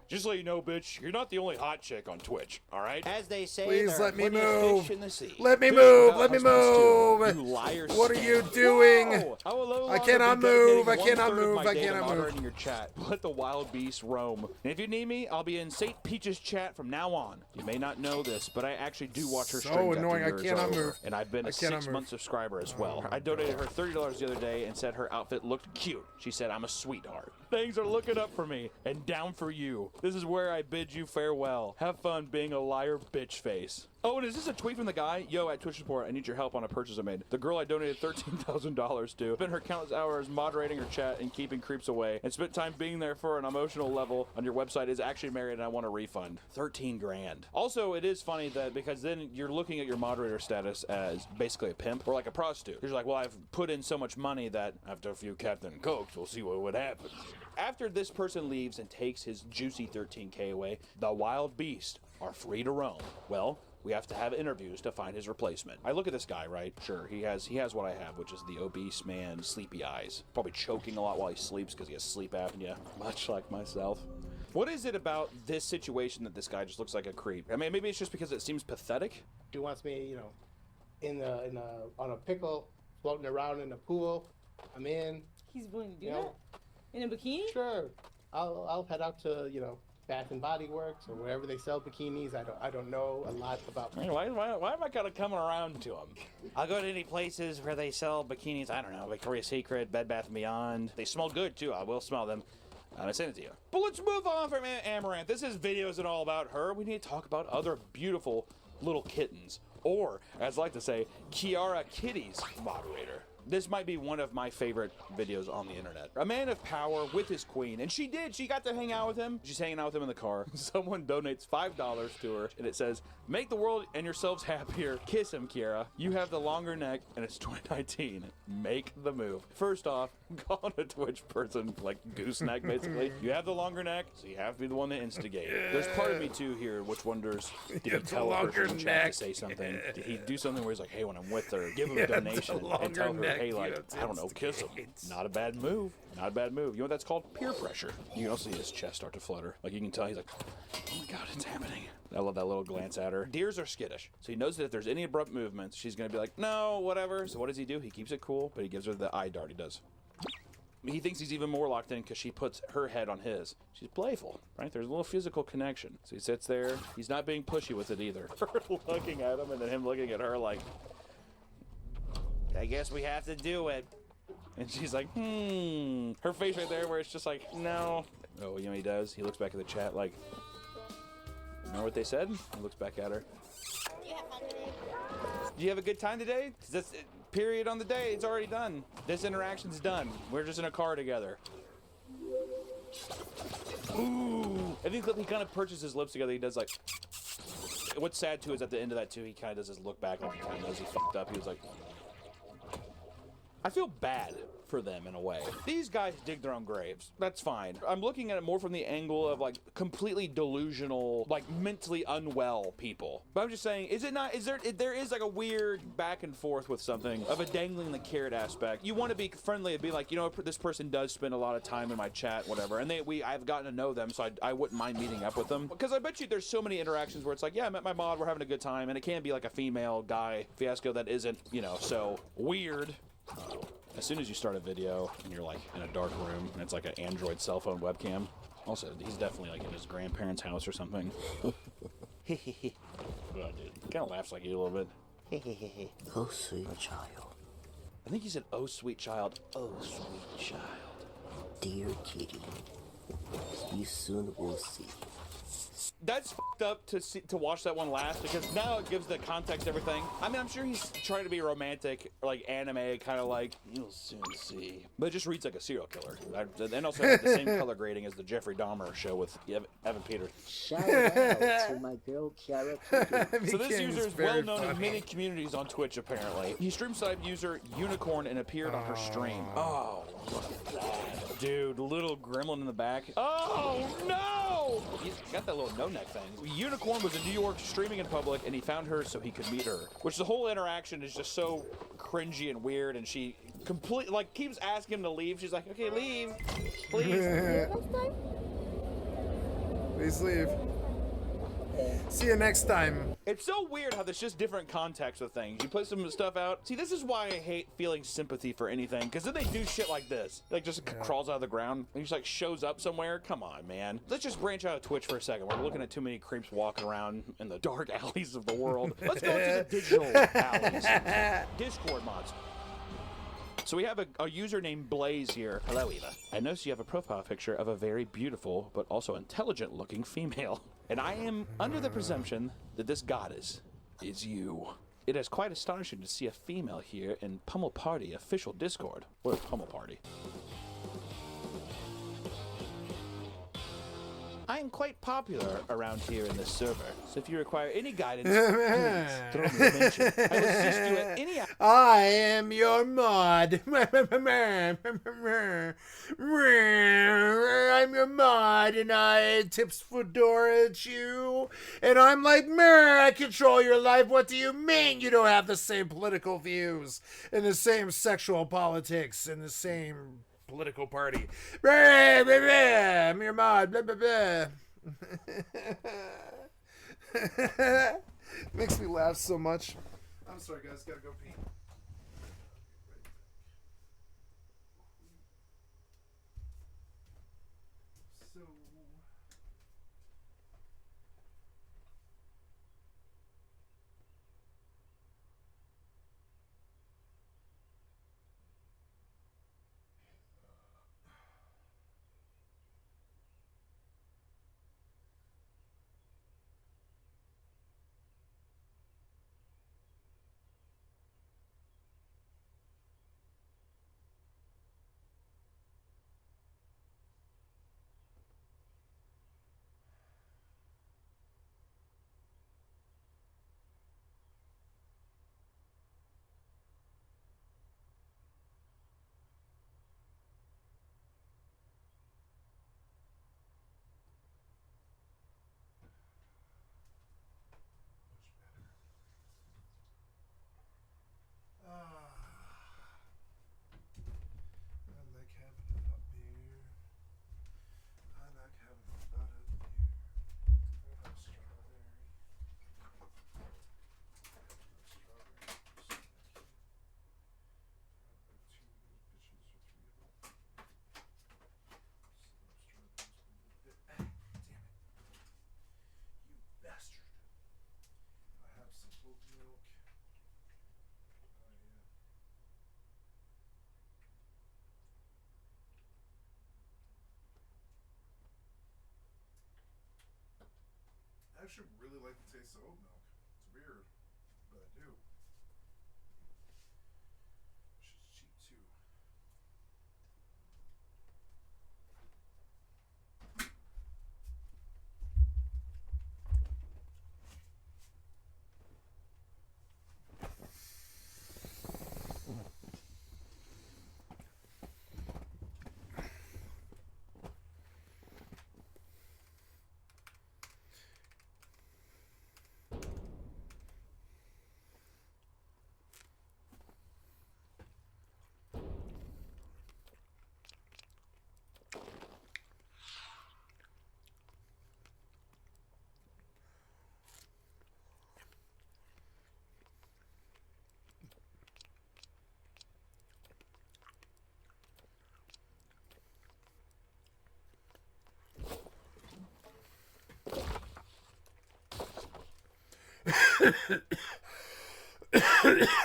Just so you know, bitch, you're not the only hot chick on Twitch, all right? As they say, please let me move. In the sea. Let me move. Let me move. You liar. What are you doing? I cannot move. I cannot move. I cannot move. Your chat. Let the wild beast roam. And if you need me, I'll be in St. Peach's chat from now on. You may not know this, but I actually do watch her streams. So annoying. I cannot move. And I've been a 6-month subscriber as well. I donated her $30 the other day and said her outfit looked cute. She said, I'm a sweetheart. Things are looking up for me and down for you. This is where I bid you farewell. Have fun being a liar bitch face. Oh, and is this a tweet from the guy? Yo, at Twitch support, I need your help on a purchase I made. The girl I donated $13,000 to. Spent her countless hours moderating her chat and keeping creeps away, and spent time being there for an emotional level on your website, is actually married and I want a refund. 13 grand. Also, it is funny that because then you're looking at your moderator status as basically a pimp or like a prostitute. You're like, well, I've put in so much money that after a few Captain Cokes, we'll see what would happen. After this person leaves and takes his juicy 13K away, the wild beasts are free to roam. Well, we have to have interviews to find his replacement. I look at this guy, right? Sure, he has what I have, which is the obese man, sleepy eyes. Probably choking a lot while he sleeps because he has sleep apnea, much like myself. What is it about this situation that this guy just looks like a creep? I mean, maybe it's just because it seems pathetic. He wants me, you know, on a pickle, floating around in the pool. I'm in. He's willing to do that? In a bikini? Sure. I'll head out to, Bath and Body Works or wherever they sell bikinis. I don't know a lot about. Why am I kind of coming around to them? I'll go to any places where they sell bikinis. I don't know, Victoria's Secret, Bed Bath & Beyond. They smell good, too. I will smell them. I send it to you. But let's move on from Amaranth. This is videos and all about her. We need to talk about other beautiful little kittens. Or, as I like to say, Kiara Kitty's moderator. This might be one of my favorite videos on the internet. A man of power with his queen, and she got to hang out with him. She's hanging out with him in the car. Someone donates $5 to her, and it says, "Make the world and yourselves happier. Kiss him, Kiara. You have the longer neck, and it's 2019. Make the move." First off, calling a Twitch person like gooseneck, basically. You have the longer neck, so you have to be the one to instigate. There's part of me too here which wonders, did he tell a person in chat to say something? Did he do something where he's like, hey, when I'm with her, give him a donation and tell her, hey, like, I don't know, kiss him. Not a bad move. Not a bad move. You know what that's called? Peer pressure. You can also see his chest start to flutter. Like, you can tell he's like, oh my god, it's happening. I love that little glance at her. Deers are skittish, so he knows that if there's any abrupt movements, she's gonna be like, no, whatever. So what does he do? He keeps it cool, but he gives her the eye dart. He does. He thinks he's even more locked in because she puts her head on his. She's playful, right? There's a little physical connection. So he sits there. He's not being pushy with it either. Her looking at him and then him looking at her like, I guess we have to do it. And she's like, Her face right there where it's just like, no. Oh, you know what he does? He looks back at the chat like, remember what they said? He looks back at her. Did you have a good time today? That's period on the day. It's already done. This interaction's done. We're just in a car together. Ooh. I think he kind of perches his lips together. He does like. What's sad too is at the end of that too, he kind of does his look back like he kind of knows he fucked up. He was like, I feel bad for them in a way. These guys dig their own graves. That's fine. I'm looking at it more from the angle of like completely delusional, like mentally unwell people. But I'm just saying, is it not, there is like a weird back and forth with something of a dangling the carrot aspect. You want to be friendly and be like, you know, this person does spend a lot of time in my chat, whatever. And I've gotten to know them, so I wouldn't mind meeting up with them. Because I bet you there's so many interactions where it's like, yeah, I met my mod, we're having a good time. And it can be like a female guy fiasco that isn't, you know, so weird. As soon as you start a video and you're like in a dark room and it's like an Android cell phone webcam. Also, he's definitely like in his grandparents' house or something. Oh, dude. He kind of laughs like you a little bit. Oh, sweet child. I think he said, oh, sweet child. Oh, sweet child. Dear kitty, you soon will see. That's fucked up to watch that one last because now it gives the context everything. I mean, I'm sure he's trying to be romantic, like anime, kind of like, you'll soon see. But it just reads like a serial killer. And also has the same color grading as the Jeffrey Dahmer show with Evan Peters. Shout out to my girl, Kiara Kitty. So this user is well known in many communities on Twitch, apparently. He stream side user Unicorn and appeared on her stream. Oh, look at that. Dude, little gremlin in the back. Oh, no! He's got that little no-neck thing. Unicorn was in New York streaming in public, and he found her so he could meet her. Which the whole interaction is just so cringy and weird, and she completely, like, keeps asking him to leave. She's like, okay, leave. Please. Please leave. See you next time. It's so weird how there's just different context with things. You put some stuff out. See, this is why I hate feeling sympathy for anything, because then they do shit like this. Like, just crawls out of the ground and just, like, shows up somewhere. Come on, man. Let's just branch out of Twitch for a second. We're looking at too many creeps walking around in the dark alleys of the world. Let's go to the digital alleys. Discord mods. So we have a user named Blaze here. Hello, Eva. I notice you have a profile picture of a very beautiful, but also intelligent-looking female. And I am under the presumption that this goddess is you. It is quite astonishing to see a female here in Pummel Party official Discord. What is Pummel Party? I am quite popular around here in this server, so if you require any guidance, please throw me a mention. I will assist you at any hour. I am your mod. I'm your mod, and I tips fedora at you, and I'm like, I control your life. What do you mean you don't have the same political views and the same sexual politics and the same political party? I'm your mod. Blah, blah, blah. Makes me laugh so much. I'm sorry, guys. Gotta go pee. So actually really like the taste of oat milk. It's weird, but I do. Shit's cheap too.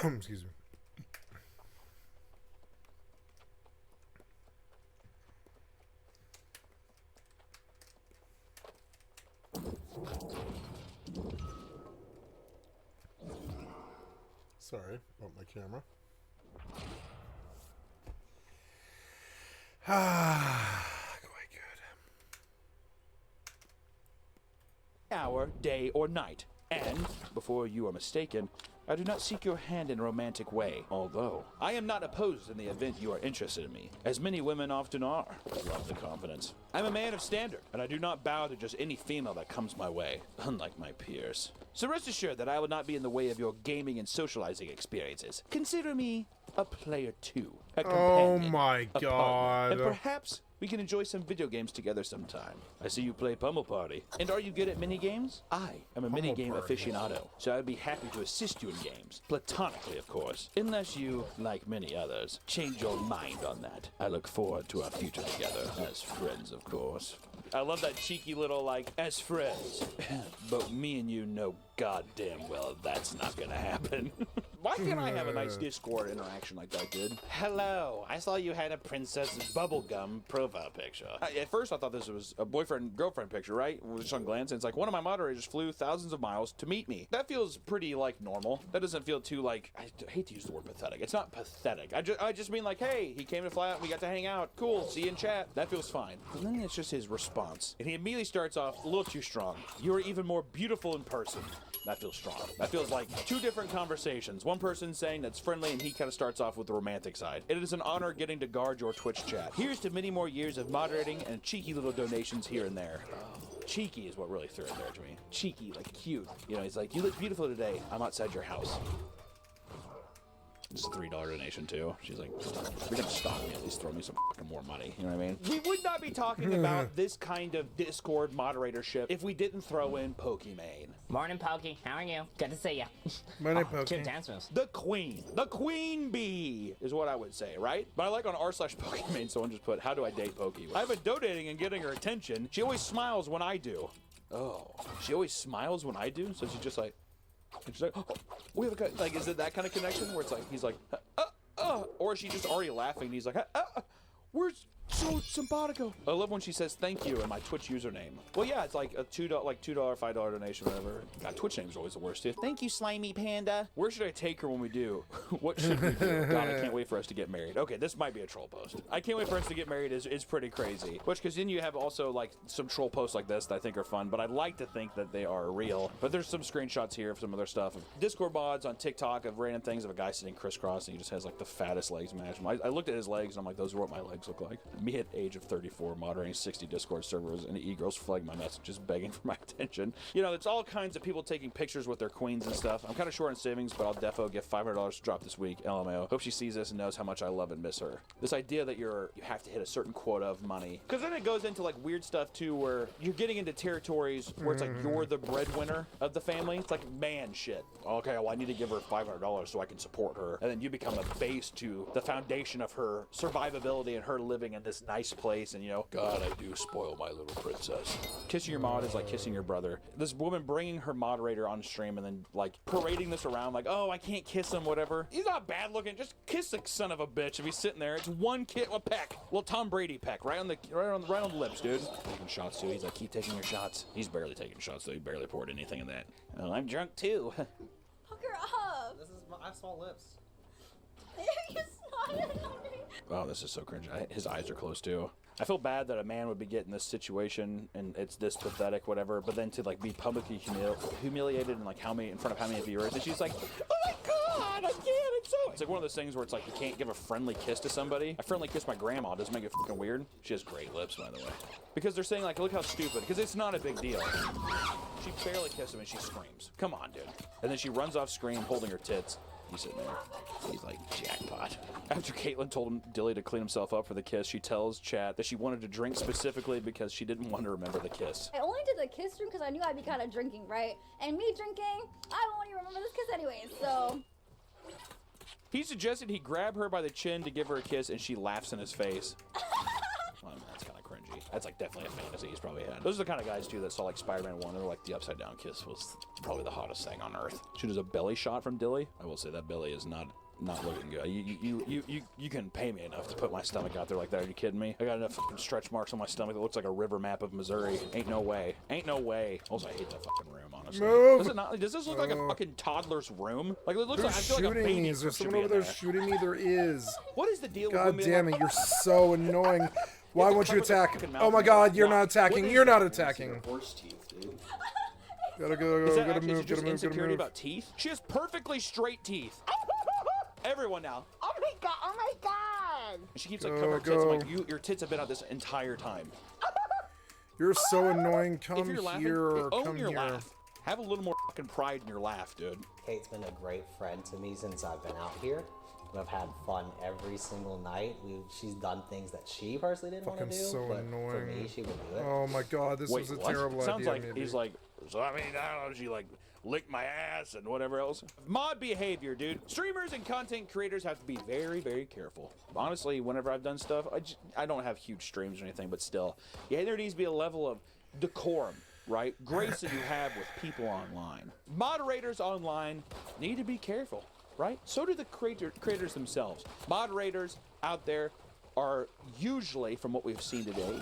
Excuse me. Sorry about my camera. Quite good. Hour, day, or night. And, before you are mistaken, I do not seek your hand in a romantic way, although I am not opposed in the event you are interested in me, as many women often are. Love the confidence. I'm a man of standard, and I do not bow to just any female that comes my way, unlike my peers. So rest assured that I will not be in the way of your gaming and socializing experiences. Consider me a player too, a companion, Oh my a partner, God. and perhaps we can enjoy some video games together sometime. I see you play Pummel Party. And are you good at minigames? I am a minigame aficionado, so I'd be happy to assist you in games. Platonically, of course. Unless you, like many others, change your mind on that. I look forward to our future together, as friends, of course. I love that cheeky little, like, as friends. But me and you know goddamn well that's not gonna happen. Why can't I have a nice Discord interaction like that, dude? Hello, I saw you had a Princess Bubblegum profile picture. At first I thought this was a boyfriend-girlfriend picture, right? Just on glance, and it's like one of my moderators flew thousands of miles to meet me. That feels pretty, like, normal. That doesn't feel too, like, I hate to use the word pathetic. It's not pathetic. I just mean like, hey, he came to fly out, we got to hang out. Cool, see you in chat. That feels fine. But then it's just his response. And he immediately starts off a little too strong. You're even more beautiful in person. That feels strong. That feels like two different conversations. One person saying that's friendly, and he kind of starts off with the romantic side. It is an honor getting to guard your Twitch chat. Here's to many more years of moderating and cheeky little donations here and there. Cheeky is what really threw it there to me. Cheeky, like cute. You know, he's like, you look beautiful today. I'm outside your house. It's a $3 donation too. She's like, if you're gonna stop me, at least throw me some fucking more money. You know what I mean? We would not be talking about this kind of Discord moderatorship if we didn't throw in Pokimane. Morning, Pokey. How are you? Good to see you. Morning, Pokey. Cute dance moves. The queen bee is what I would say, right? But I like on r/Pokimane, someone just put, how do I date Pokey? I've been donating and getting her attention. She always smiles when I do. Oh, she always smiles when I do? So she's just like, and she's like, oh, we have a, like, is it that kind of connection where it's like, he's like, or is she just already laughing and he's like, where's so simpatico? I love when she says thank you in my Twitch username. Well, yeah, it's like a $2, $5 donation, whatever. God, Twitch name's always the worst. Thank you, Slimy Panda. Where should I take her when we do? What should we do? God, I can't wait for us to get married. Okay, this might be a troll post. I can't wait for us to get married is pretty crazy. Which, because then you have also like some troll posts like this that I think are fun, but I'd like to think that they are real. But there's some screenshots here of some other stuff. Discord mods on TikTok of random things of a guy sitting crisscross and he just has like the fattest legs imaginable. I looked at his legs and I'm like, those are what my legs look like. Me at age of 34, moderating 60 Discord servers, and e-girls flag my messages begging for my attention. You know, it's all kinds of people taking pictures with their queens and stuff. I'm kind of short on savings, but I'll defo get $500 to drop this week. LMAO. Hope she sees this and knows how much I love and miss her. This idea that you have to hit a certain quota of money, because then it goes into like weird stuff too, where you're getting into territories where it's like you're the breadwinner of the family. It's like man shit. Okay, well I need to give her $500 so I can support her, and then you become a base to the foundation of her survivability and her living in this nice place, and you know, God, I do spoil my little princess. Kissing your mod is like kissing your brother. This woman bringing her moderator on stream and then like parading this around like, oh, I can't kiss him, whatever. He's not bad looking. Just kiss the son of a bitch if he's sitting there. It's one a peck, little Tom Brady peck, right on the lips, dude. Taking shots too. He's like, keep taking your shots. He's barely taking shots though. He barely poured anything in that. Oh, I'm drunk too. Pucker up. I have small lips. You're snotting. Oh, this is so cringe. His eyes are closed too. I feel bad that a man would be getting this situation and it's this pathetic, whatever. But then to like be publicly humiliated and like in front of how many viewers, and she's like, oh my God, I can't. It's like one of those things where it's like you can't give a friendly kiss to somebody. I friendly kiss my grandma. Doesn't make it fucking weird. She has great lips, by the way. Because they're saying like, look how stupid. Because it's not a big deal. She barely kissed him and she screams. Come on, dude. And then she runs off screen holding her tits. He's sitting there. He's like, jackpot. After Caitlyn told Dilly to clean himself up for the kiss, she tells chat that she wanted to drink specifically because she didn't want to remember the kiss. I only did the kiss room because I knew I'd be kind of drinking, right? And me drinking, I won't even remember this kiss anyways, so. He suggested he grab her by the chin to give her a kiss, and she laughs in his face. Well, that's kind of cringy. That's like definitely a fantasy he's probably had. Those are the kind of guys too that saw like Spider-Man 1. They're like the upside down kiss was probably the hottest thing on earth. She does a belly shot from Dilly. I will say that belly is not looking good. You can pay me enough to put my stomach out there like that. Are you kidding me? I got enough fucking stretch marks on my stomach that looks like a river map of Missouri. Ain't no way. Ain't no way. Also, I hate that fucking room, honestly. Move. Does this look like a fucking toddler's room? Like it looks They're like I feel like a shooting baby. me. Is there someone over there shooting me? There is. What is the deal God with damn it, you're so annoying. Why won't you attack? Oh my God, you're not attacking. You're not attacking. Horse teeth, dude. Gotta go, Is that gotta actually move, just gotta move, insecurity gotta move. about teeth? She has perfectly straight teeth. Everyone now. Oh my God, oh my God. And she keeps like covering her tits. I'm like, your tits have been out this entire time. You're so annoying. Come if you're laughing, here or own come your here. laugh. Have a little more fucking pride in your laugh, dude. Kate's been a great friend to me since I've been out here. We've had fun every single night. She's done things that she personally didn't want to do, so but annoying. for me, she would do it. Oh my God, this Wait, was a what? terrible Sounds idea. like he's like, so I mean, I don't know, she like licked my ass and whatever else. Mod behavior, dude. Streamers and content creators have to be very, very careful. Honestly, whenever I've done stuff, I don't have huge streams or anything, but still, yeah, there needs to be a level of decorum, right? Grace that you have with people online. Moderators online need to be careful, right? So do the creators themselves. Moderators out there are usually, from what we've seen today,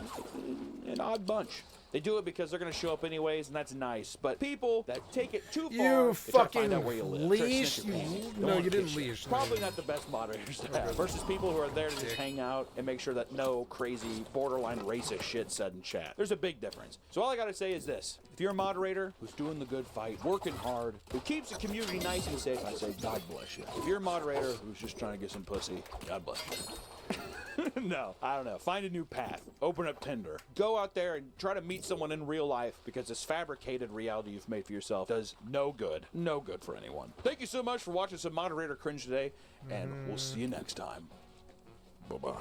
an odd bunch. They do it because they're going to show up anyways, and that's nice. But people that take it too far, You they try to find fucking out where you live. leash? Try to snitch your pants. No, Don't you didn't kiss you. leash. Probably not the best moderators to have. Versus people who are there to just hang out and make sure that no crazy, borderline racist shit said in chat. There's a big difference. So all I got to say is this. If you're a moderator who's doing the good fight, working hard, who keeps the community nice and safe, I say God bless you. If you're a moderator who's just trying to get some pussy, God bless you. No, I don't know. Find a new path. Open up Tinder. Go out there and try to meet someone in real life, because this fabricated reality you've made for yourself does no good. No good for anyone. Thank you so much for watching some moderator cringe today, and we'll see you next time. Bye-bye.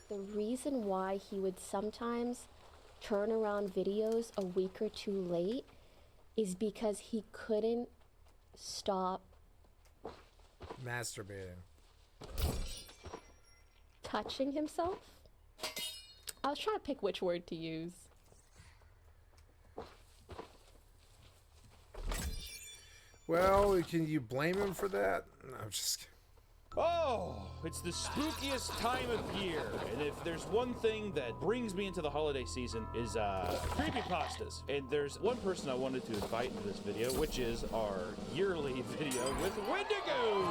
The reason why he would sometimes turn around videos a week or two late is because he couldn't stop masturbating. Touching himself? I was trying to pick which word to use. Well, can you blame him for that? No, I'm just kidding. Oh, it's the spookiest time of year, and if there's one thing that brings me into the holiday season is creepypastas. And there's one person I wanted to invite into this video, which is our yearly video with Wendigo.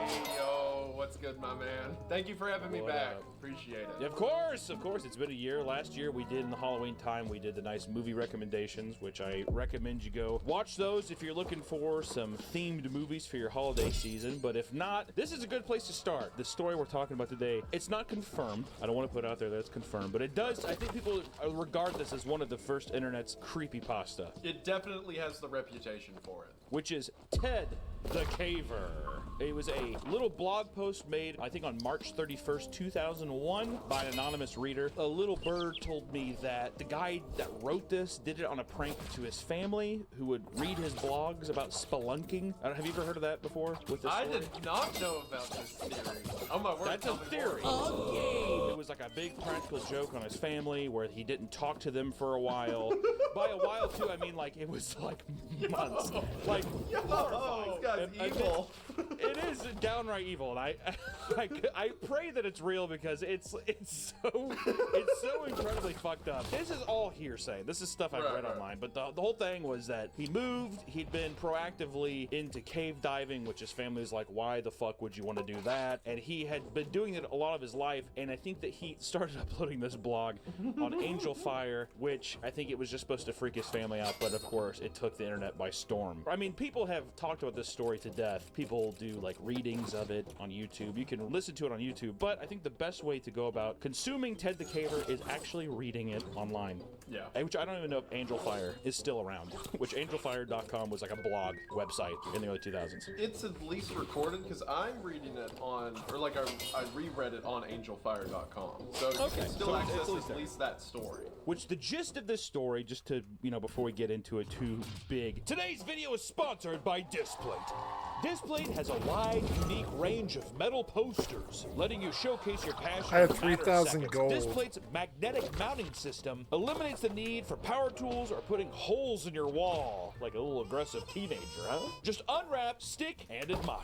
Hey, yo, what's good, my man? Thank you for having me back. Appreciate it. Of course. It's been a year. Last year we did, in the Halloween time, we did the nice movie recommendations, which I recommend you go watch those if you're looking for some themed movies for your holiday season. But if not, this is a good place to start. The story we're talking about today, it's not confirmed. I don't want to put out there that it's confirmed, but it does. I think people regard this as one of the first internet's creepypasta. It definitely has the reputation for it. Which is Ted the Caver. It was a little blog post made, I think, on March 31st, 2001 by an anonymous reader. A little bird told me that the guy that wrote this did it on a prank to his family, who would read his blogs about spelunking. Have you ever heard of that before? With this I story? did not know about this theory. Oh my word. That's a theory. It was like a big practical joke on his family where he didn't talk to them for a while. By a while too, I mean like it was like months. Like This guy's evil. It is downright evil, and I pray that it's real because it's so incredibly fucked up. This is all hearsay. This is stuff I've read online, but the whole thing was that he moved. He'd been proactively into cave diving, which his family's like, why the fuck would you want to do that? And he had been doing it a lot of his life, and I think that he started uploading this blog on Angel Fire, which I think it was just supposed to freak his family out, but of course it took the internet by storm. I mean, people have talked about this story to death. People do like readings of it on YouTube. You can listen to it on YouTube, but I think the best way to go about consuming Ted the Caver is actually reading it online. Yeah. Which I don't even know if Angel Fire is still around, which angelfire.com was like a blog website in the early 2000s. It's at least recorded because I'm reading it on, or like I reread it on angelfire.com. So you can still access at least that story. Which the gist of this story, just to, before we get into it too big, today's video is sponsored by Displate. Displate has a wide, unique range of metal posters, letting you showcase your passion. I have 3,000 gold. Displate's magnetic mounting system eliminates the need for power tools or putting holes in your wall, like a little aggressive teenager, huh? Just unwrap, stick, and admire.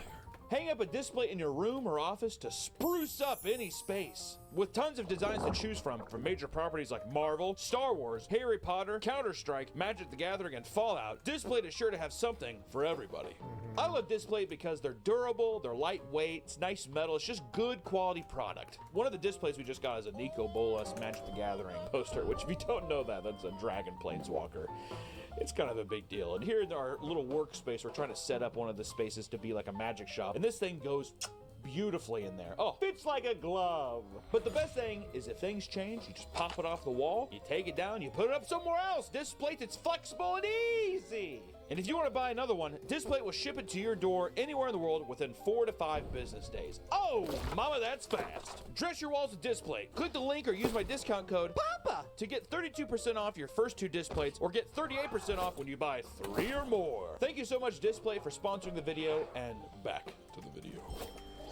Hang up a display in your room or office to spruce up any space. With tons of designs to choose from major properties like Marvel, Star Wars, Harry Potter, Counter-Strike, Magic the Gathering, and Fallout, Displate is sure to have something for everybody. I love Displate because they're durable, they're lightweight, it's nice metal, it's just good quality product. One of the displays we just got is a Nico Bolas Magic the Gathering poster, which if you don't know that's a Dragon Planeswalker. It's kind of a big deal. And here in our little workspace, we're trying to set up one of the spaces to be like a magic shop. And this thing goes beautifully in there. Oh, fits like a glove. But the best thing is if things change, you just pop it off the wall, you take it down, you put it up somewhere else. Displate, it's flexible and easy. And if you want to buy another one, Displate will ship it to your door anywhere in the world within 4 to 5 business days. Oh, mama, that's fast. Dress your walls with Displate. Click the link or use my discount code PAPA to get 32% off your first 2 Displates or get 38% off when you buy 3 or more. Thank you so much, Displate, for sponsoring the video, and back to the video.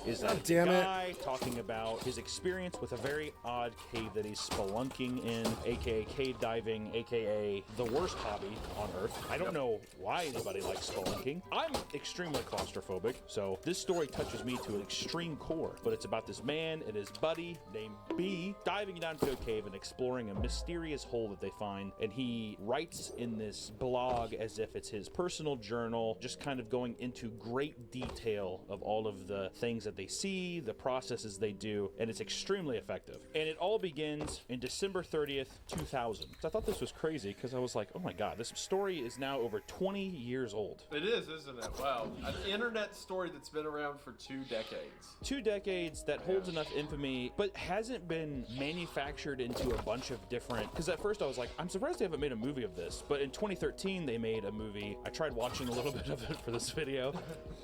Is that guy talking about his experience with a very odd cave that he's spelunking in, aka cave diving, aka the worst hobby on earth. I don't know why anybody likes spelunking. I'm extremely claustrophobic, so this story touches me to an extreme core. But it's about this man and his buddy named B diving down to a cave and exploring a mysterious hole that they find. And he writes in this blog as if it's his personal journal, just kind of going into great detail of all of the things that they see, the processes they do, and it's extremely effective. And it all begins in December 30th, 2000. So I thought this was crazy because I was like, oh my god, this story is now over 20 years old. It is, isn't it? Wow. An internet story that's been around for 2 decades. 2 decades that holds enough infamy, but hasn't been manufactured into a bunch of different... Because at first I was like, I'm surprised they haven't made a movie of this. But in 2013, they made a movie. I tried watching a little bit of it for this video,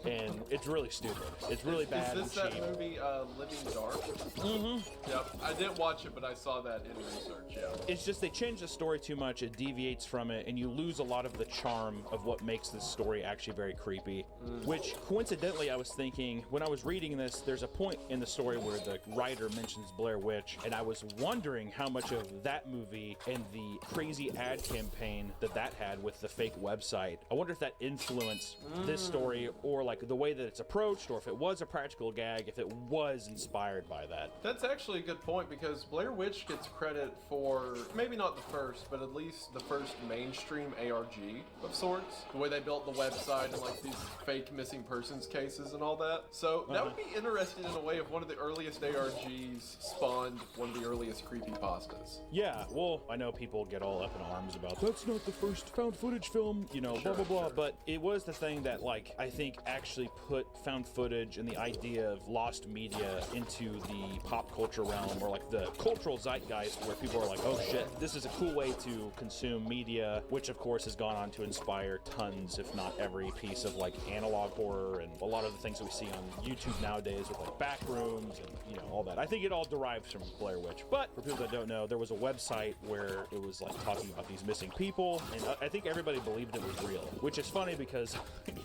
and it's really stupid. It's really bad. Is this that movie, Living Dark? Mm-hmm. Yep. I didn't watch it, but I saw that in research, yeah. It's just they change the story too much, it deviates from it, and you lose a lot of the charm of what makes this story actually very creepy. Which, coincidentally, I was thinking, when I was reading this, there's a point in the story where the writer mentions Blair Witch, and I was wondering how much of that movie and the crazy ad campaign that had with the fake website, I wonder if that influenced this story, or like the way that it's approached, or if it was a practical gag, if it was inspired by that. That's actually a good point because Blair Witch gets credit for maybe not the first, but at least the first mainstream ARG of sorts. The way they built the website and like these fake missing persons cases and all that. So that would be interesting in a way if one of the earliest ARGs spawned one of the earliest creepypastas. Yeah, well, I know people get all up in arms about that's not the first found footage film, blah, blah, blah, but it was the thing that, like, I think actually put found footage and the idea of lost media into the pop culture realm, or like the cultural zeitgeist, where people are like, oh shit, this is a cool way to consume media, which of course has gone on to inspire tons, if not every piece of like analog horror and a lot of the things that we see on YouTube nowadays with like backrooms and all that. I think it all derives from Blair Witch. But for people that don't know, there was a website where it was like talking about these missing people, and I think everybody believed it was real, which is funny because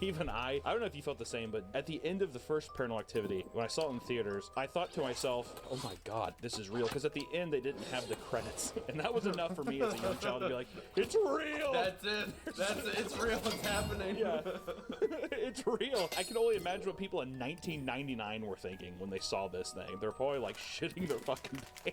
even I don't know if you felt the same, but at the end of the first Paranormal Activity activity. When I saw it in theaters, I thought to myself, oh my god, this is real. Because at the end, they didn't have the credits. And that was enough for me as a young child to be like, it's real! That's it. That's it. It's real. It's happening. Yeah. It's real. I can only imagine what people in 1999 were thinking when they saw this thing. They're probably like shitting their fucking pants.